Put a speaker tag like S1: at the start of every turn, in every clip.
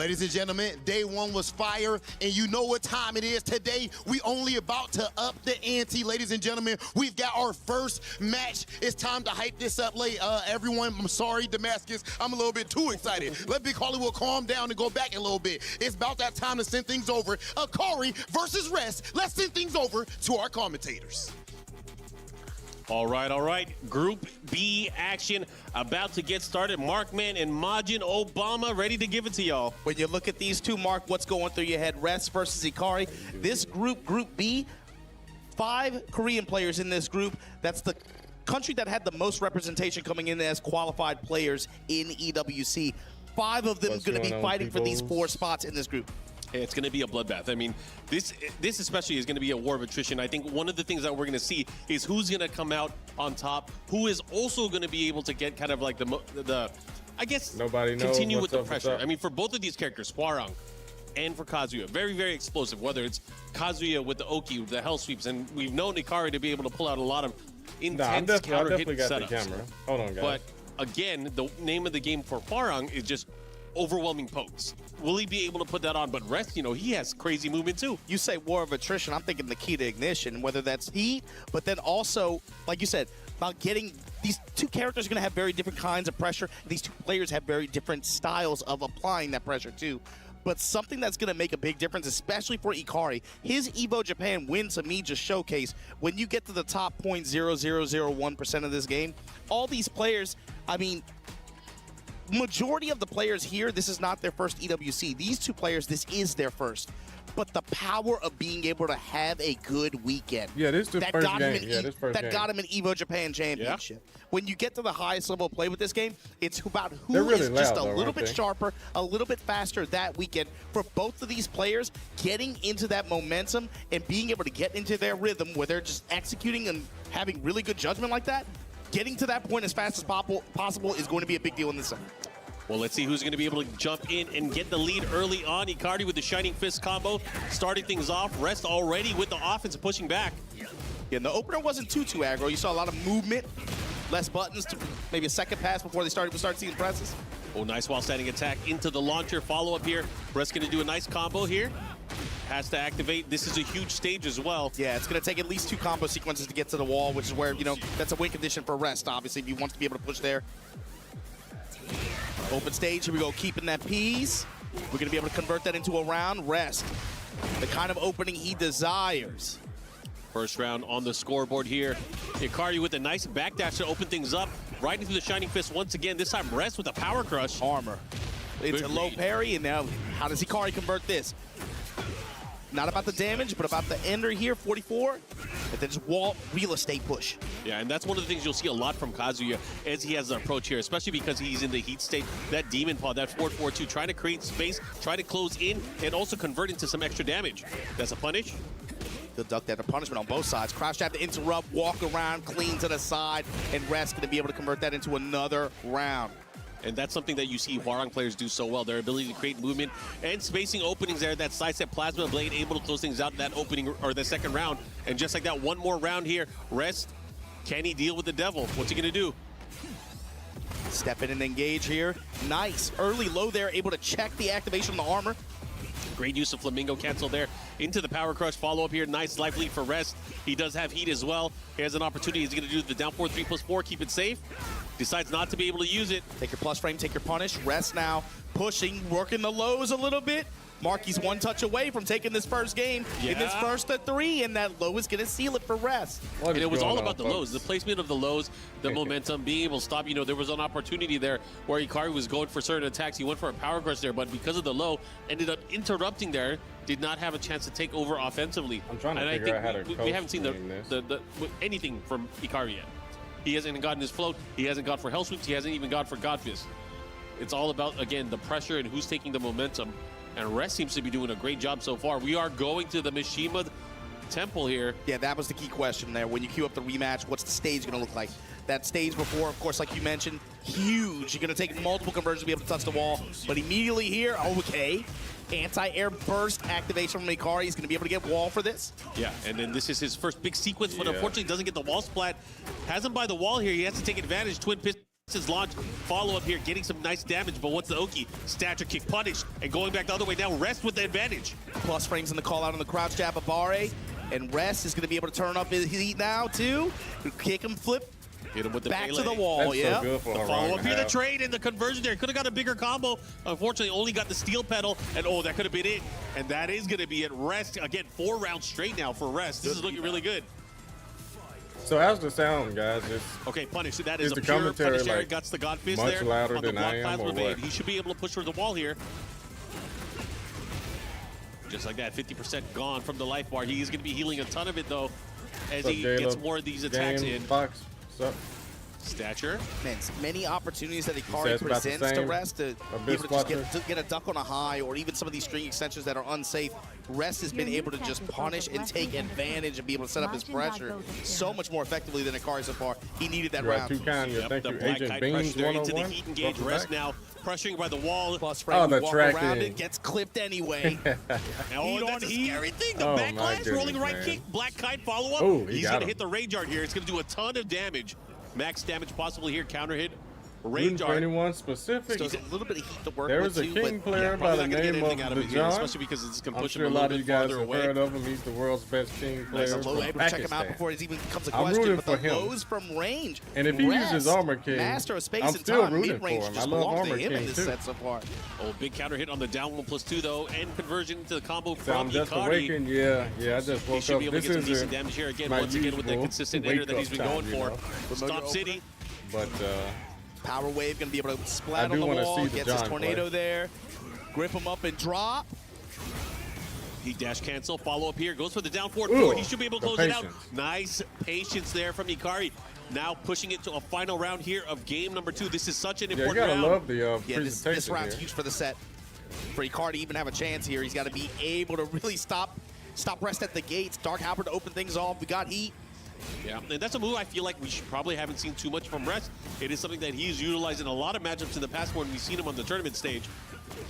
S1: Ladies and gentlemen, day one was fire, and you know what time it is. Today, we only about to up the ante. Ladies and gentlemen, we've got our first match. It's time to hype this up. Everyone, I'm sorry, Damascus, I'm a little bit too excited. Let Big Hollywood calm down and go back a little bit. It's about that time to send things over. Akari versus Rest. Let's send things over to our commentators.
S2: All right. Group B action about to get started. Markman and Majin Obama ready to give it to y'all.
S3: When you look at these two, Mark, what's going through your head? Rest versus Ikari. This group, Group B, 5 Korean players in this group. That's the country that had the most representation coming in as qualified players in EWC. 5 of them going to be fighting for these 4 spots in this group.
S2: It's going to be a bloodbath. I mean, this especially is going to be a war of attrition. I think one of the things that we're going to see is who's going to come out on top, who is also going to be able to get kind of like the I guess, continue with the pressure. I mean, for both of these characters, Hwarang and for Kazuya, very, very explosive, whether it's Kazuya with the Oki, the Hell Sweeps, and we've known Ikari to be able to pull out a lot of intense counter-hit setups.
S4: Hold on, guys.
S2: But again, the name of the game for Hwarang is just overwhelming pokes. Will he be able to put that on? But Rest, you know, he has crazy movement too.
S3: You say war of attrition, I'm thinking the key to ignition, whether that's heat, but then also, like you said, about getting these 2 characters are going to have very different kinds of pressure. These 2 players have very different styles of applying that pressure too. But something that's going to make a big difference, especially for Ikari, his Evo Japan win to me just showcase when you get to the top 0.0001% of this game, all these players, I mean, majority of the players here, this is not their first EWC. These 2 players, this is their first. But the power of being able to have a good weekend.
S4: Yeah, this is the first game.
S3: That got him an Evo Japan Championship. Yeah. When you get to the highest level of play with this game, it's about who
S4: really
S3: is just a
S4: loud,
S3: little bit sharper, a little bit faster that weekend. For both of these players, getting into that momentum and being able to get into their rhythm where they're just executing and having really good judgment like that, getting to that point as fast as possible is going to be a big deal in this set.
S2: Well, let's see who's going to be able to jump in and get the lead early on. Ikari with the Shining Fist combo, starting things off. Rest already with the offense pushing back.
S3: Yeah, and the opener wasn't too aggro. You saw a lot of movement, less buttons, to maybe a second pass before they start seeing presses.
S2: Oh, nice while standing attack into the launcher. Follow-up here. Rest going to do a nice combo here. Has to activate. This is a huge stage as well.
S3: Yeah, it's going to take at least 2 combo sequences to get to the wall, which is where, you know, that's a win condition for Rest, obviously, if he wants to be able to push there. Open stage, here we go, keeping that piece. We're going to be able to convert that into a round. Rest, the kind of opening he desires.
S2: First round on the scoreboard here. Ikari with a nice backdash to open things up. Right into the Shining Fist once again. This time Rest with a power crush.
S3: Armor. It's a low parry, and now how does Ikari convert this? Not about the damage, but about the ender here, 44. And then just wall real estate push.
S2: Yeah, and that's one of the things you'll see a lot from Kazuya as he has the approach here, especially because he's in the heat state. That Demon Paw, that 4-4-2, trying to create space, try to close in, and also convert into some extra damage. That's a punish.
S3: He'll duck that punishment on both sides. Crouch jab to interrupt, walk around, clean to the side, and Rest going to be able to convert that into another round.
S2: And that's something that you see Hwarang players do so well. Their ability to create movement and spacing openings there. That sidestep Plasma Blade able to close things out in that opening or the second round. And just like that, one more round here. Rest, can he deal with the devil? What's he gonna do?
S3: Step in and engage here. Nice. Early low there, able to check the activation of the armor.
S2: Great use of Flamingo cancel there. Into the power crush follow-up here. Nice life lead for Rest. He does have heat as well. He has an opportunity. He's gonna do the down 4, 3+4, keep it safe. Decides not to be able to use it.
S3: Take your plus frame, take your punish. Rest now, pushing, working the lows a little bit. Marky's 1 touch away from taking this first game in this first of 3, and that low is going to seal it for Rest.
S2: And it was all about the lows, the placement of the lows, the momentum, being able to stop. You know, there was an opportunity there where Ikari was going for certain attacks. He went for a power crush there, but because of the low, ended up interrupting there. Did not have a chance to take over offensively.
S4: I'm trying to figure out how to
S2: we haven't seen anything from Ikari yet. He hasn't gotten his float. He hasn't gone for Hell Sweeps. He hasn't even gone for God Fist. It's all about, again, the pressure and who's taking the momentum. And Rest seems to be doing a great job so far. We are going to the Mishima Temple here.
S3: Yeah, that was the key question there. When you queue up the rematch, what's the stage going to look like? That stage before, of course, like you mentioned, huge. You're going to take multiple conversions to be able to touch the wall. But immediately here, okay. Anti-air burst activation from Ikari. He's going to be able to get wall for this.
S2: Yeah, and then this is his first big sequence, but unfortunately doesn't get the wall splat. Has him by the wall here. He has to take advantage. Twin his launch follow-up here, getting some nice damage, but what's the Oki? Stature kick punished, and going back the other way now, Rest with the advantage.
S3: Plus frames in the call out on the crouch jab of Bare, and Rest is going to be able to turn up his heat now too. Kick him, flip,
S2: Hit him with the
S3: back
S2: melee.
S3: to the wall.
S4: That's
S3: Yeah.
S4: so good for
S2: The
S4: her
S2: follow-up
S4: right
S2: here, the
S4: now.
S2: trade and the conversion there. Could have got a bigger combo. Unfortunately, only got the steel pedal, and oh, that could have been it. And that is going to be it. Rest, again, 4 rounds straight now for Rest. This is looking really good.
S4: So how's the sound, guys? It's
S2: Okay, Punish. That
S4: Is
S2: is a
S4: the
S2: pure
S4: commentary,
S2: Punish there.
S4: like,
S2: Guts the God Fist
S4: much
S2: there.
S4: louder
S2: on the
S4: than
S2: block
S4: I am,
S2: plasma
S4: or
S2: blade.
S4: what?
S2: He should be able to push through the wall here. Just like that, 50% gone from the life bar. He's going to be healing a ton of it, though, as
S4: What's up,
S2: he
S4: J-Lo?
S2: gets more of these attacks
S4: Game
S2: in.
S4: Fox. What's up?
S2: Stature.
S3: Man, many opportunities that
S4: said
S3: Ikari
S4: it's about the
S3: presents to
S4: same.
S3: Rest to
S4: Abyss
S3: be able to just
S4: Watcher.
S3: get a duck on a high, or even some of these string extensions that are unsafe. Rest has been able to just punish and take advantage and be able to set up his pressure so much more effectively than Ikari so far. He needed that
S4: You are
S3: round.
S4: too kind.
S2: Yep,
S4: Thank
S2: the
S4: you,
S2: black
S4: Agent
S2: kite
S4: Beans
S2: pressure there into the
S4: 101.
S2: heat engage.
S4: Welcome
S2: Rest
S4: back.
S2: now pressuring by the wall.
S3: Plus
S4: Oh,
S3: frame,
S4: the
S3: walk around
S4: tracking.
S3: it, gets clipped anyway.
S2: Oh,
S3: Heat
S2: that's
S3: on
S2: a
S3: heat.
S2: scary thing. The
S4: Oh, my
S2: backlash,
S4: goodness,
S2: rolling right
S4: man.
S2: kick, black kite follow up.
S4: Oh, he
S2: He's
S4: got
S2: gonna
S4: him.
S2: hit the rage art here. It's gonna do a ton of damage. Max damage possibly here. Counter hit.
S4: Rooting
S2: Rage
S4: for
S2: art.
S4: anyone specific?
S3: So it's a little bit of heat to work
S4: There
S3: with
S4: was a
S3: too,
S4: king
S3: but
S4: player by
S2: Probably
S4: the
S2: not gonna get
S4: name
S2: anything
S4: of
S2: out of
S4: the
S2: it here,
S4: John.
S2: especially because it's gonna
S4: I'm
S2: push
S4: sure a
S2: him a
S4: lot
S2: little
S4: of you
S2: bit
S4: guys
S2: farther
S4: have
S2: away.
S4: heard of him. He's the world's best king player
S3: So
S4: from
S3: low able to check him out
S4: Pakistan.
S3: before it even becomes a
S4: I'm
S3: question.
S4: rooting
S3: But
S4: for
S3: the
S4: him.
S3: lows from range.
S4: And if he
S3: Rest,
S4: uses Armor King,
S3: master of space
S4: I'm
S3: and
S4: still
S3: time,
S4: rooting
S3: mid-range
S4: for him.
S3: just
S4: I love
S3: belongs
S4: Armor
S3: to him in
S4: King,
S3: this
S4: too.
S3: set so far.
S2: Oh, big counter hit on the down 1+2 though, and conversion to the combo
S4: So
S2: from
S4: I'm just
S2: Ikari.
S4: awakened. Yeah, I just
S2: He
S4: woke
S2: should
S4: up.
S2: be able to
S4: This
S2: get some decent
S4: isn't
S2: damage here again,
S4: my
S2: once again with the
S4: usual
S2: consistent enter that he's been
S4: wake-up
S2: going
S4: time, you
S2: for.
S4: know.
S2: Stop
S3: Familiar
S2: City.
S4: But
S3: Power wave gonna be able to
S4: I
S3: splat
S4: do
S3: on the
S4: wanna
S3: wall.
S4: see the
S3: Gets his
S4: John
S3: tornado
S4: play.
S3: there. Grip him up and drop.
S2: He dash cancel, follow up here, goes for the down forward
S4: Ooh,
S2: 4. He should be able to
S4: the
S2: close it out.
S4: patience.
S2: Nice patience there from Ikari. Now pushing it to a final round here of game number 2. This is such an
S4: yeah, you
S2: important
S4: gotta
S2: round.
S4: love the
S3: Yeah, this
S4: presentation
S3: round's
S4: here.
S3: huge for the set. For Ikari to even have a chance here, he's got to be able to really stop Rest at the gates. Dark Halberd to open things off. We got heat.
S2: Yeah, and that's a move I feel like we probably haven't seen too much from Rest. It is something that he's utilized in a lot of matchups in the past when we've seen him on the tournament stage.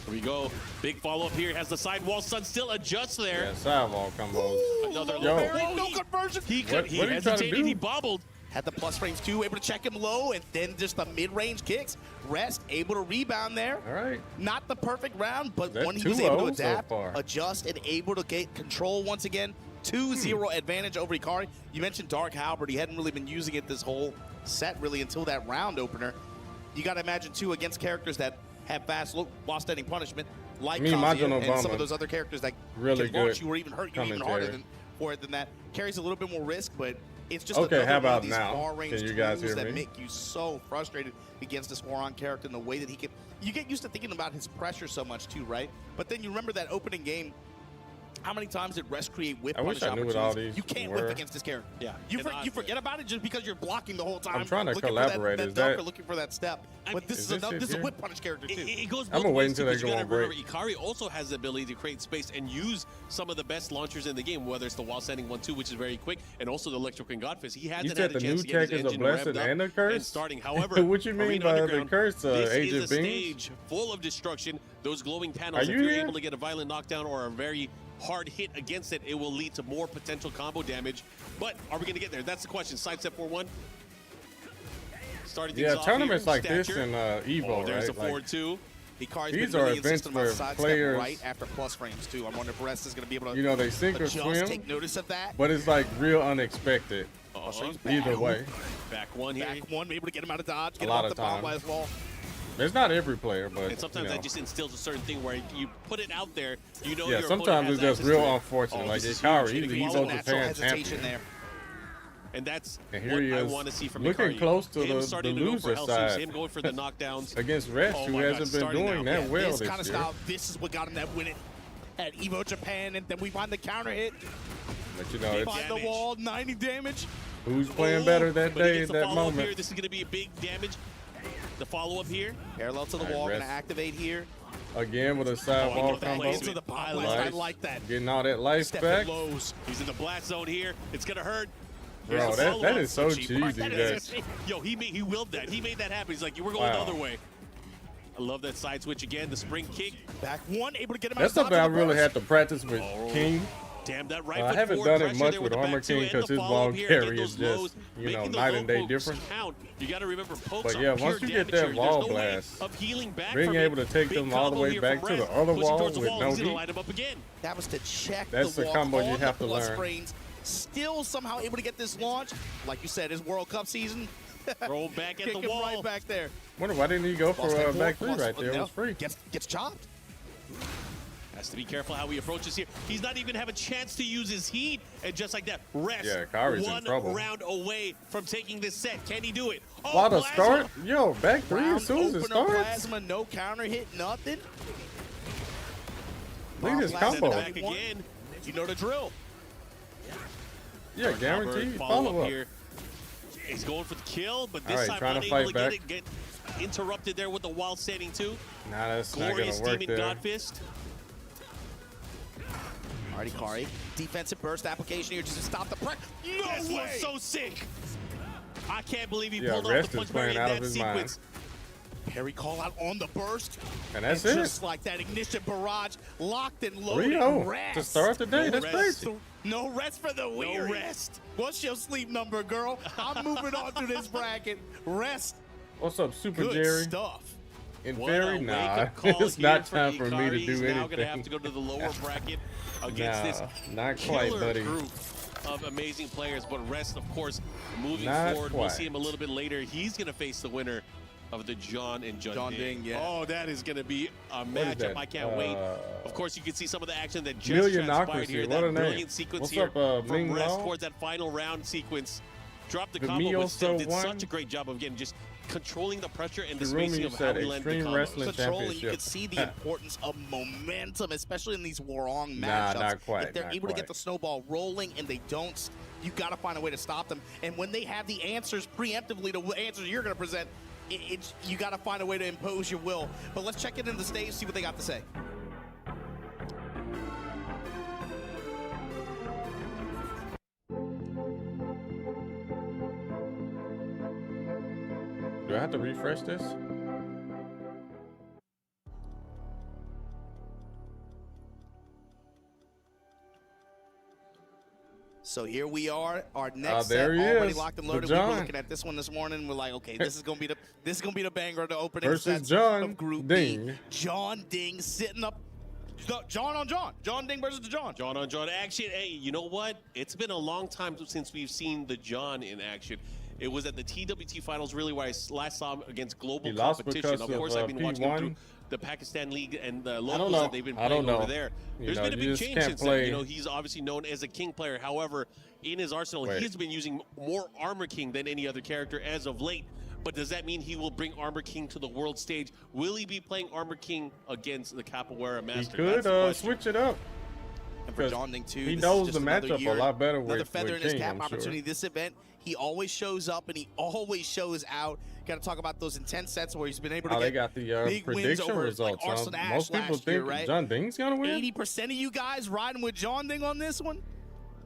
S2: Here we go. Big follow-up here. Has the sidewall. Sun still adjusts there.
S4: Yeah, sidewall combos.
S2: Another
S4: Yo.
S2: low.
S3: Very no conversion.
S2: He
S4: What are you trying to
S2: hesitated.
S4: do?
S2: He bobbled.
S3: Had the plus frames too, able to check him low, and then just the mid-range kicks. Rest able to rebound there.
S4: All right.
S3: Not the perfect round, but
S4: That's
S3: when he was
S4: 2-0
S3: able to
S4: so
S3: adapt,
S4: far.
S3: adjust, and able to get control once again. 2-0 advantage over Ikari. You mentioned Dark Halberd. He hadn't really been using it this whole set really until that round opener. You got to imagine too against characters that have fast while standing punishment, like
S4: Me,
S3: Kazuya
S4: Majin
S3: and some
S4: Obama.
S3: of those other characters that
S4: Really
S3: can launch
S4: good
S3: you or even hurt you even
S4: commentary.
S3: harder for it than that. Carries a little bit more risk, but it's just
S4: Okay,
S3: another
S4: how
S3: one
S4: about
S3: of these
S4: now?
S3: far-range
S4: Can you guys
S3: tools
S4: hear
S3: that
S4: me?
S3: make you so frustrated against this Oran character and the way that he can. You get used to thinking about his pressure so much too, right? But then you remember that opening game. How many times did Rest create whip
S4: I wish
S3: punish
S4: I knew what
S3: opportunities?
S4: all these
S3: You can't
S4: were.
S3: whip against this character.
S2: Yeah.
S3: You
S2: And
S3: forget about it just because you're blocking the whole time.
S4: I'm trying to
S3: looking
S4: collaborate.
S3: For
S4: Is
S3: that duck
S4: that-
S3: or looking for that step. But this
S4: Is
S3: is
S4: this it
S3: this is a
S4: here?
S3: whip punish character too.
S2: It goes
S4: I'm
S2: both
S4: gonna wait
S2: ways,
S4: until
S2: too,
S4: they
S2: 'cause
S4: go
S2: you
S4: on
S2: gotta remember,
S4: break.
S2: Ikari also has the ability to create space and use some of the best launchers in the game, whether it's the wall standing 1-2, which is very quick, and also the electric and Godfist. He hasn't
S4: You
S2: had
S4: said
S2: a
S4: the
S2: chance
S4: new
S2: to get his
S4: tech is a
S2: engine
S4: blessing
S2: revved up
S4: and a curse?
S2: and starting. However,
S4: What you mean
S2: Arena
S4: by the
S2: Underground,
S4: curse,
S2: this
S4: Agent
S2: is a
S4: Beans?
S2: stage full of destruction. Those glowing panels,
S4: Are
S2: if
S4: you
S2: you're
S4: here?
S2: able to get a violent knockdown or a very hard hit against it, it will lead to more potential combo damage. But are we going to get there? That's the question. Sidestep 4-1. Starting things
S4: Yeah,
S2: off
S4: tournaments
S2: here,
S4: like this
S2: Stature.
S4: in Evo,
S2: Oh, there's
S4: right?
S2: a
S4: Like,
S2: forward 2.
S3: Ikari's
S4: These
S3: been
S4: are
S3: really
S4: events
S3: insistent on
S4: for
S3: sidestep
S4: players.
S3: right after plus frames too. I wonder if Rest is going to be able to
S4: you know, they sink or
S3: adjust,
S4: swim,
S3: take notice of that.
S4: but it's like real unexpected.
S3: So he's
S4: Either
S3: back.
S4: way,
S2: Back one here.
S3: Back one, able to get him out of dodge, get
S4: A
S3: him
S4: lot
S3: off
S4: of
S3: the bomb
S4: times.
S3: blast wall.
S4: it's not every player, but
S2: And sometimes
S4: you know.
S2: that just instills a certain thing where you put it out there, you know
S4: Yeah,
S2: your
S4: sometimes
S2: opponent
S4: it's
S2: has
S4: just
S2: access to
S4: real
S2: it.
S4: unfortunate.
S2: Oh,
S4: Like
S2: this is
S4: Ikari,
S2: huge.
S4: he's
S3: Follow
S4: Evo
S3: natural
S4: Japan
S3: hesitation
S4: champion.
S3: there.
S2: And that's
S4: And
S2: what
S4: here he
S2: I
S4: is,
S2: want to see from
S4: looking
S2: Ikari.
S4: close to
S2: him
S4: the
S2: starting to go for
S4: loser
S2: health
S4: side.
S2: sweeps, him going for the knockdowns.
S4: Against Rest,
S2: Oh
S4: who
S2: my God,
S4: hasn't been
S2: starting
S4: doing
S2: now.
S4: that
S2: Yeah,
S4: well
S3: this
S4: this
S3: kind of
S4: year.
S3: style, this is what got him that win at Evo Japan, and then we find the counter hit,
S4: But you know, it's,
S3: find the
S2: Damage.
S3: wall, 90 damage.
S4: who's playing
S2: Oh,
S4: better that
S2: but he
S4: day
S2: gets
S4: at
S2: the
S4: that
S2: follow-up
S4: moment?
S2: Here. This is going to be a big damage. The follow-up here.
S3: Parallel to the
S4: All right,
S3: wall,
S4: Rest.
S3: gonna activate here.
S4: Again with a
S2: Oh,
S4: sidewall
S2: I love that
S4: combo.
S2: placement.
S3: Into the bomb
S2: I
S3: blast,
S2: like
S3: I
S4: Nice.
S3: like that.
S4: Getting all that life
S3: Step
S4: back.
S3: and lows.
S2: He's in the blast zone here. It's going to hurt.
S4: Bro,
S2: Here's the
S4: that
S2: follow-up.
S4: is so
S2: cheap.
S4: cheesy.
S2: That
S4: That
S2: is- Yo, he willed that. He made that happen. He's like, we're going the
S4: Wow.
S2: other way. I love that side switch again. The spring kick.
S3: Back one, able to get him
S4: That's
S3: out of
S4: something I
S3: dodge with the
S4: really
S3: burst.
S4: had to practice with
S2: Oh.
S4: King.
S2: Damn, that right
S4: I
S2: foot
S4: haven't
S2: forward
S4: done it
S2: pressure
S4: much
S2: there
S4: with
S2: the
S4: Armor
S2: back two
S4: King
S2: and
S4: because
S2: the
S4: his
S2: follow-up
S4: ball
S2: here,
S4: carry
S2: getting
S4: is
S2: those
S4: just,
S2: lows,
S4: you
S2: making
S4: know,
S2: those
S4: night
S2: low
S4: and day
S2: pokes
S4: different.
S2: count. You got to remember, pokes
S4: But
S2: are
S4: yeah,
S2: pure
S4: once you get
S2: damage
S4: that
S2: here.
S4: wall
S2: There's no way
S4: blast,
S2: of healing back
S4: being
S2: from
S4: able
S2: it.
S4: to take
S2: Big
S4: them all the
S2: combo
S4: way
S2: here
S4: back
S2: from
S4: to the
S2: Rez,
S4: other
S2: pushing
S4: wall
S2: towards the
S4: with
S2: wall.
S4: no
S2: He's gonna
S4: heat.
S2: light him up again.
S3: That was to check
S4: That's
S3: the
S4: the
S3: walk
S4: combo you
S3: on
S4: have
S3: the
S4: to
S3: plus
S4: learn.
S3: frames. Still somehow able to get this launch. Like you said, it's World Cup season.
S2: Throw him back at
S3: Kick
S2: the
S3: him
S2: wall.
S3: right back there.
S4: Wonder why didn't he go for
S3: Lost that
S4: back
S3: forward,
S4: three right there? It
S3: no,
S4: was free.
S3: Gets chopped.
S2: Has to be careful how he approaches here. He's not even have a chance to use his heat, and just like that, rest.
S4: Yeah, Kari's in
S2: one
S4: trouble.
S2: round away from taking this set. Can he do it? Oh,
S4: Why the
S2: Plasma!
S4: start? Yo, back three
S3: Round
S4: as soon as it
S3: opener
S4: starts.
S3: Plasma, no counter hit, nothing.
S4: Look at this
S3: Plasma
S4: combo.
S2: Back again.
S3: You know the drill.
S4: Yeah, guaranteed
S2: Follow
S4: follow
S2: up
S4: up.
S2: here. He's going for the kill, but this
S4: All right,
S2: time
S4: trying to
S2: unable to
S4: fight
S2: get it. Get interrupted there with the wild setting too.
S4: Nah, that's not
S2: Glorious
S4: gonna work
S2: Demon
S4: there.
S2: God Fist.
S3: Alrighty, Kari. Defensive burst application here just to stop the pressure. No
S2: This
S3: way!
S2: was so sick. I can't believe he
S4: Yeah,
S2: pulled off
S4: Rest
S2: the
S4: is
S2: punch parry in
S4: playing out of
S2: that
S4: his
S2: sequence.
S3: Parry call out on the burst.
S4: And that's
S3: And
S4: it.
S3: just like that ignition barrage, locked and loaded.
S4: 3-0
S3: Rest.
S4: to start the day.
S2: No
S4: That's
S2: rest.
S4: crazy.
S3: No rest for the weary.
S2: No rest.
S3: What's your sleep number, girl? I'm moving on through this bracket. Rest.
S4: What's up, Super
S3: Good
S4: Jerry?
S3: stuff.
S4: In
S2: What a
S4: very nah.
S2: wake-up call
S4: It's
S2: here
S4: not
S2: for
S4: time for me
S2: Ikari.
S4: to
S2: He's
S4: do
S2: now going to have
S4: anything.
S2: to go to the lower bracket against this
S4: Not quite,
S2: killer
S4: buddy.
S2: group of amazing players. But Rest, of course, moving
S4: Not
S2: forward. We'll
S4: quite.
S2: see him a little bit later. He's going to face the winner of the John and
S3: John Ding, yeah.
S2: Oh, that is going to be a
S4: is
S2: matchup.
S4: that?
S2: I can't wait. Of course, you can see some of the action that just
S4: Millionocracy,
S2: transpired here.
S4: what
S2: That
S4: a name.
S2: brilliant sequence
S4: What's
S2: here
S4: up,
S2: from
S4: Ming
S2: Rest
S4: Lao?
S2: towards that final round sequence. Dropped the
S4: The
S2: combo, but still
S4: Mio
S2: did
S4: So
S2: such
S4: one.
S2: a great job of, again, just controlling the pressure and the
S4: Hirumi
S2: spacing of how
S4: said
S2: he landed the
S4: Extreme
S2: combos.
S4: Wrestling
S3: Controlling, you
S4: Championship.
S3: can see the importance of momentum, especially in these Warong
S4: Nah,
S3: matchups.
S4: not quite,
S3: If they're
S4: not
S3: able to get
S4: quite.
S3: the snowball rolling and they don't, you got to find a way to stop them. And when they have the answers preemptively to answers you're going to present, you got to find a way to impose your will. But let's check it in the stage, see what they got to say.
S4: Do I have to refresh this?
S3: So here we are, our next set
S4: there he
S3: already
S4: is,
S3: locked and
S4: the
S3: loaded. We were
S4: John.
S3: looking at this one this morning. We're like, okay, this is gonna be the banger to open
S4: Versus
S3: sets
S4: John
S3: of Group
S4: Ding.
S3: B. John Ding sitting up. John on John. John Ding versus the John.
S2: John on John action. Hey, you know what? It's been a long time since we've seen the John in action. It was at the TWT finals, really, where I last saw him against global
S4: He lost
S2: competition.
S4: because
S2: Of course,
S4: of,
S2: I've been watching him
S4: P1.
S2: through the Pakistan League and the
S4: don't
S2: locals
S4: know.
S2: that they've been
S4: I don't
S2: playing over
S4: know.
S2: there.
S4: You
S2: There's
S4: know,
S2: been a
S4: you
S2: big
S4: just
S2: change
S4: can't
S2: since
S4: play-
S2: then. You know, he's obviously known as a King player. However, in his arsenal,
S4: Wait.
S2: he's been using more Armor King than any other character as of late. But does that mean he will bring Armor King to the world stage? Will he be playing Armor King against the Capoeira
S4: He
S2: Master?
S4: could
S2: That's the question.
S4: switch it up.
S3: And for
S4: 'Cause
S3: John Ding too,
S4: he
S3: this
S4: knows
S3: is
S4: the
S3: just another
S4: matchup a
S3: year,
S4: lot better
S3: another
S4: with
S3: feather in his
S4: King,
S3: cap
S4: I'm
S3: opportunity.
S4: sure.
S3: This event, he always shows up and he always shows out. Got to talk about those intense sets where he's been able to
S4: Oh,
S3: get
S4: they got the
S3: big wins
S4: prediction
S3: over
S4: results.
S3: like Arsenal Ash
S4: Most people
S3: last year,
S4: think
S3: right?
S4: John Ding's gonna win.
S3: 80% of you guys riding with John Ding on this one.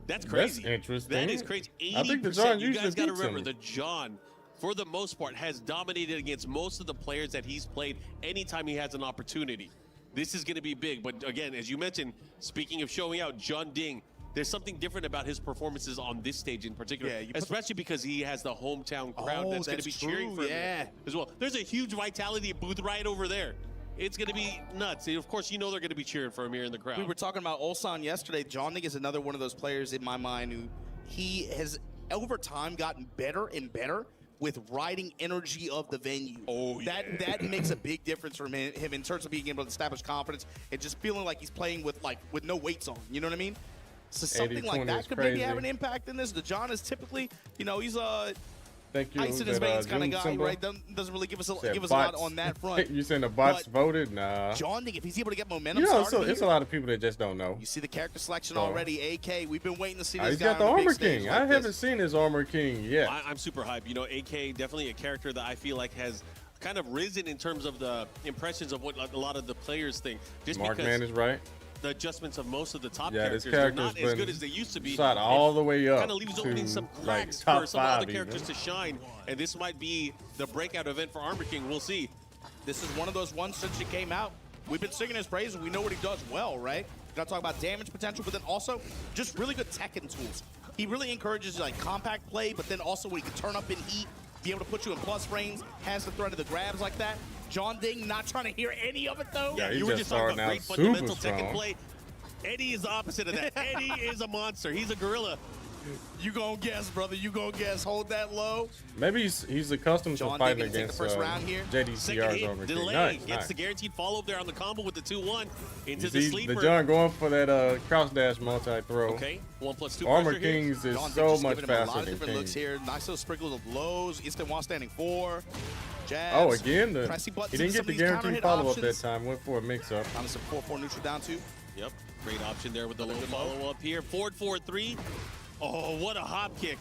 S2: That's crazy.
S4: That's interesting.
S2: That is crazy. 80%.
S4: I think the John
S2: you guys
S4: usually
S2: got to
S4: beats
S2: remember,
S4: him.
S2: the John, for the most part, has dominated against most of the players that he's played anytime he has an opportunity. This is going to be big. But again, as you mentioned, speaking of showing out, John Ding, there's something different about his performances on this stage in particular,
S3: Yeah, you put-
S2: especially because he has the hometown crowd
S3: Oh,
S2: that's going to
S3: that's
S2: be cheering
S3: true,
S2: for
S3: yeah.
S2: him as well. There's a huge Vitality booth right over there. It's going to be nuts. And of course, you know they're going to be cheering for him here in the crowd.
S3: We were talking about Ulsan yesterday. John Ding is another one of those players in my mind who he has over time gotten better and better with riding energy of the venue.
S2: Oh,
S3: That makes a big difference for him in terms of being able to establish confidence and just feeling like he's playing with no weights on. You know what I mean? So something
S4: 80-20
S3: like that
S4: is
S3: could maybe
S4: crazy.
S3: have an impact in this. The John is typically, he's
S4: Thank you.
S3: ice in his
S4: that,
S3: veins kind of
S4: Zoom
S3: guy,
S4: symbol
S3: right? Doesn't really give us a
S4: said
S3: lot
S4: bots.
S3: on that front.
S4: You saying the bots
S3: But
S4: voted? Nah.
S3: John Ding, if he's able to get momentum,
S4: You know,
S3: starting
S4: so it's a
S3: here,
S4: lot of people that just don't know.
S3: you see the character selection
S4: So-
S3: already. AK, we've been waiting to see this
S4: He's
S3: guy
S4: got the
S3: on the big
S4: Armor
S3: stage
S4: King.
S3: like
S4: I
S3: this.
S4: haven't seen his Armor King yet.
S2: I'm super hyped. You know, AK definitely a character that I feel like has kind of risen in terms of the impressions of what a lot of the players think. Just
S4: Markman
S2: because
S4: is right.
S2: the adjustments of most of the top
S4: Yeah, this
S2: characters are not
S4: character's
S2: as good
S4: been
S2: as they used to be.
S4: shot all the way up
S2: Kind of leaves opening
S4: to,
S2: some
S4: like,
S2: cracks
S4: top
S2: for some other
S4: 5
S2: characters
S4: even.
S2: to shine. And this might be the breakout event for Armor King. We'll see.
S3: This is one of those ones since it came out. we've been singing his praises. We know what he does well, right? Got to talk about damage potential, but then also just really good Tekken tools. He really encourages like compact play, but then also when he can turn up in heat, be able to put you in plus frames, has the threat of the grabs like that. John Ding not trying to hear any of it though.
S4: Yeah,
S2: You were just talking about great
S4: super
S2: fundamental
S4: strong.
S2: Tekken play. Eddie is the opposite of that. Eddie is a monster. He's a gorilla.
S3: You gonna guess, brother. You gonna guess. Hold that low.
S4: Maybe he's accustomed to
S3: John
S4: fighting
S3: Ding gonna take the
S4: against
S3: first round here.
S2: Second
S4: JDCR's
S2: hit,
S4: Armor King.
S2: delay,
S4: Nice,
S2: gets
S4: nice.
S2: the guaranteed follow-up there on the combo with the 2-1 into
S4: You
S2: the
S4: see
S2: sleeper.
S4: the John going for that crouch dash multi-throw.
S2: Okay, 1+2
S4: Armor
S2: pressure here.
S4: Kings is
S3: John Ding
S4: so
S3: just
S4: much
S3: giving him a lot
S4: faster
S3: of
S4: than
S3: different looks
S4: King.
S3: here. Nice little sprinkles of lows. Instant while standing 4. Jabs.
S4: Oh, again,
S3: pressing buttons
S4: he didn't
S3: into
S4: get
S3: some
S4: the
S3: of these counter
S4: guaranteed
S3: hit
S4: follow-up
S3: options.
S4: that time. Went for a mix-up.
S3: On some 4-4 neutral down 2.
S2: Yep, great option there with the low follow-up here. Forward 4-3. Oh, what a hop kick.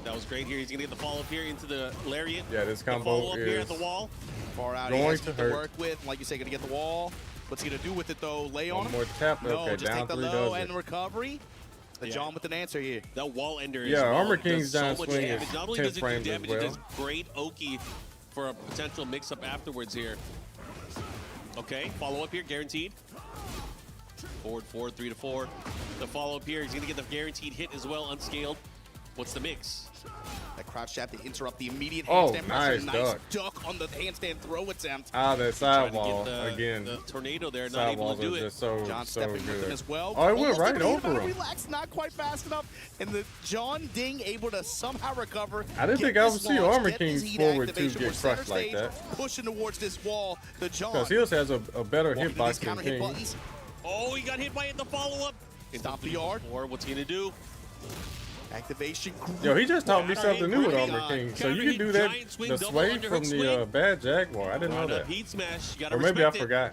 S2: That was great here. He's going to get the follow-up here into the lariat.
S4: Yeah, this
S2: The
S4: combo
S2: follow-up here
S4: is
S2: at the wall.
S3: Far out.
S4: going
S3: He has
S4: to
S3: to
S4: hurt.
S3: work with. Like you say, gonna get the wall. What's he gonna do with it though? Lay on
S4: One
S3: him?
S4: more tap.
S3: No,
S4: Okay,
S3: just
S4: down
S3: take the
S4: 3
S3: low
S4: does
S3: and
S4: it.
S3: recovery. The
S2: Yeah.
S3: John with an answer here.
S2: That wall ender is
S4: Yeah, Armor
S2: does
S4: King's
S2: so
S4: down
S2: much
S4: swing is
S2: damage. Not only
S4: 10
S2: does it do
S4: frames as
S2: damage,
S4: well.
S2: it does great Oki for a potential mix-up afterwards here. Okay, follow-up here, guaranteed. Forward 4, 3-4. The follow-up here, he's going to get the guaranteed hit as well, unscaled. What's the mix?
S3: That crouch jab to interrupt the immediate
S4: Oh,
S3: handstand pressure.
S4: nice
S3: duck on the handstand throw attempt.
S4: Ah, that
S2: Trying to
S4: sidewall
S2: get
S4: again.
S2: the tornado there, not able
S4: Sidewalls
S2: to do
S4: are
S2: it.
S4: just so
S3: John
S4: so
S3: stepping with him
S4: good.
S3: as well.
S4: Oh, it went
S3: Almost
S4: right
S3: didn't hit
S4: over
S3: him.
S4: him.
S3: Relax, not quite fast enough. And the John Ding able to somehow recover.
S4: I didn't
S3: get
S4: think I
S3: this
S4: would see
S3: launch,
S4: Armor
S3: get this
S4: King's
S3: heat
S4: forward
S3: activation.
S4: two
S3: We're
S4: get
S3: center
S4: crushed like
S3: stage,
S4: that.
S3: pushing towards this wall. The John.
S4: Because he also has a better
S3: walking to
S4: hitbox
S3: these
S4: than
S3: counter hit
S4: King.
S3: buttons.
S2: Oh, he got hit by it in the follow-up.
S3: Stop the yard.
S2: Or what's he going to do?
S3: Activation.
S4: Yo, he just taught me
S2: Counter
S4: something
S2: hit,
S4: new with
S2: bring it
S4: Armor
S2: on.
S4: King. So
S2: Counter
S4: you can
S2: hit,
S4: do that,
S2: giant swing,
S4: the
S2: double
S4: sway
S2: underhook
S4: from the
S2: swing.
S4: Bad Jaguar. I didn't know
S2: On a
S4: that.
S2: heat smash. You got to
S4: Or maybe I
S2: respect it.
S4: forgot.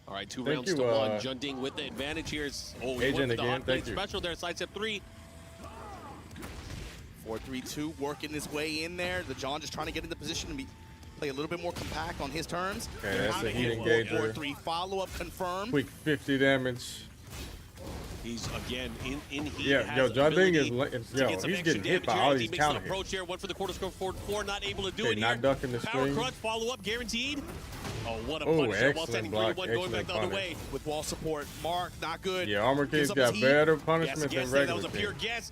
S2: All right, 2
S4: Thank
S2: rounds
S4: you,
S2: to 1. John Ding with the advantage here. Oh, he
S4: Agent
S2: went for the
S4: again,
S2: hot plate
S4: thank you.
S2: special there. Side step 3.
S3: 4-3-2, working his way in there. The John just trying to get into position and play a little bit more compact on his terms.
S4: Okay, that's
S3: Counter
S4: a heat
S3: hit,
S4: engager.
S3: 4-3 follow-up confirmed.
S4: Quick 50 damage.
S2: He's again in heat.
S4: Yeah,
S2: has
S4: yo, John Ding is
S2: ability
S4: li-
S2: to
S4: yo,
S2: get some
S4: he's
S2: extra
S4: getting hit
S2: damage
S4: by
S2: here
S4: all
S2: as he
S4: these
S2: makes an
S4: counter hits.
S2: approach here. One for the quarter score, forward 4, not able to do
S4: Okay,
S2: it
S4: not
S2: here.
S4: ducking the
S2: Power
S4: string.
S2: crunch, follow up, guaranteed. Oh, what a
S4: Oh,
S2: punish there while
S4: excellent
S2: standing
S4: block,
S2: 3-1, going back
S4: excellent
S2: the other
S4: punish.
S2: way.
S3: With wall support, Mark, not good.
S4: Yeah, Armor King's
S3: Gives up
S4: got
S3: his heat.
S4: better
S2: Yes,
S4: punishment
S2: guess
S4: than
S2: that was
S4: regular
S2: a pure
S4: King.
S2: guess.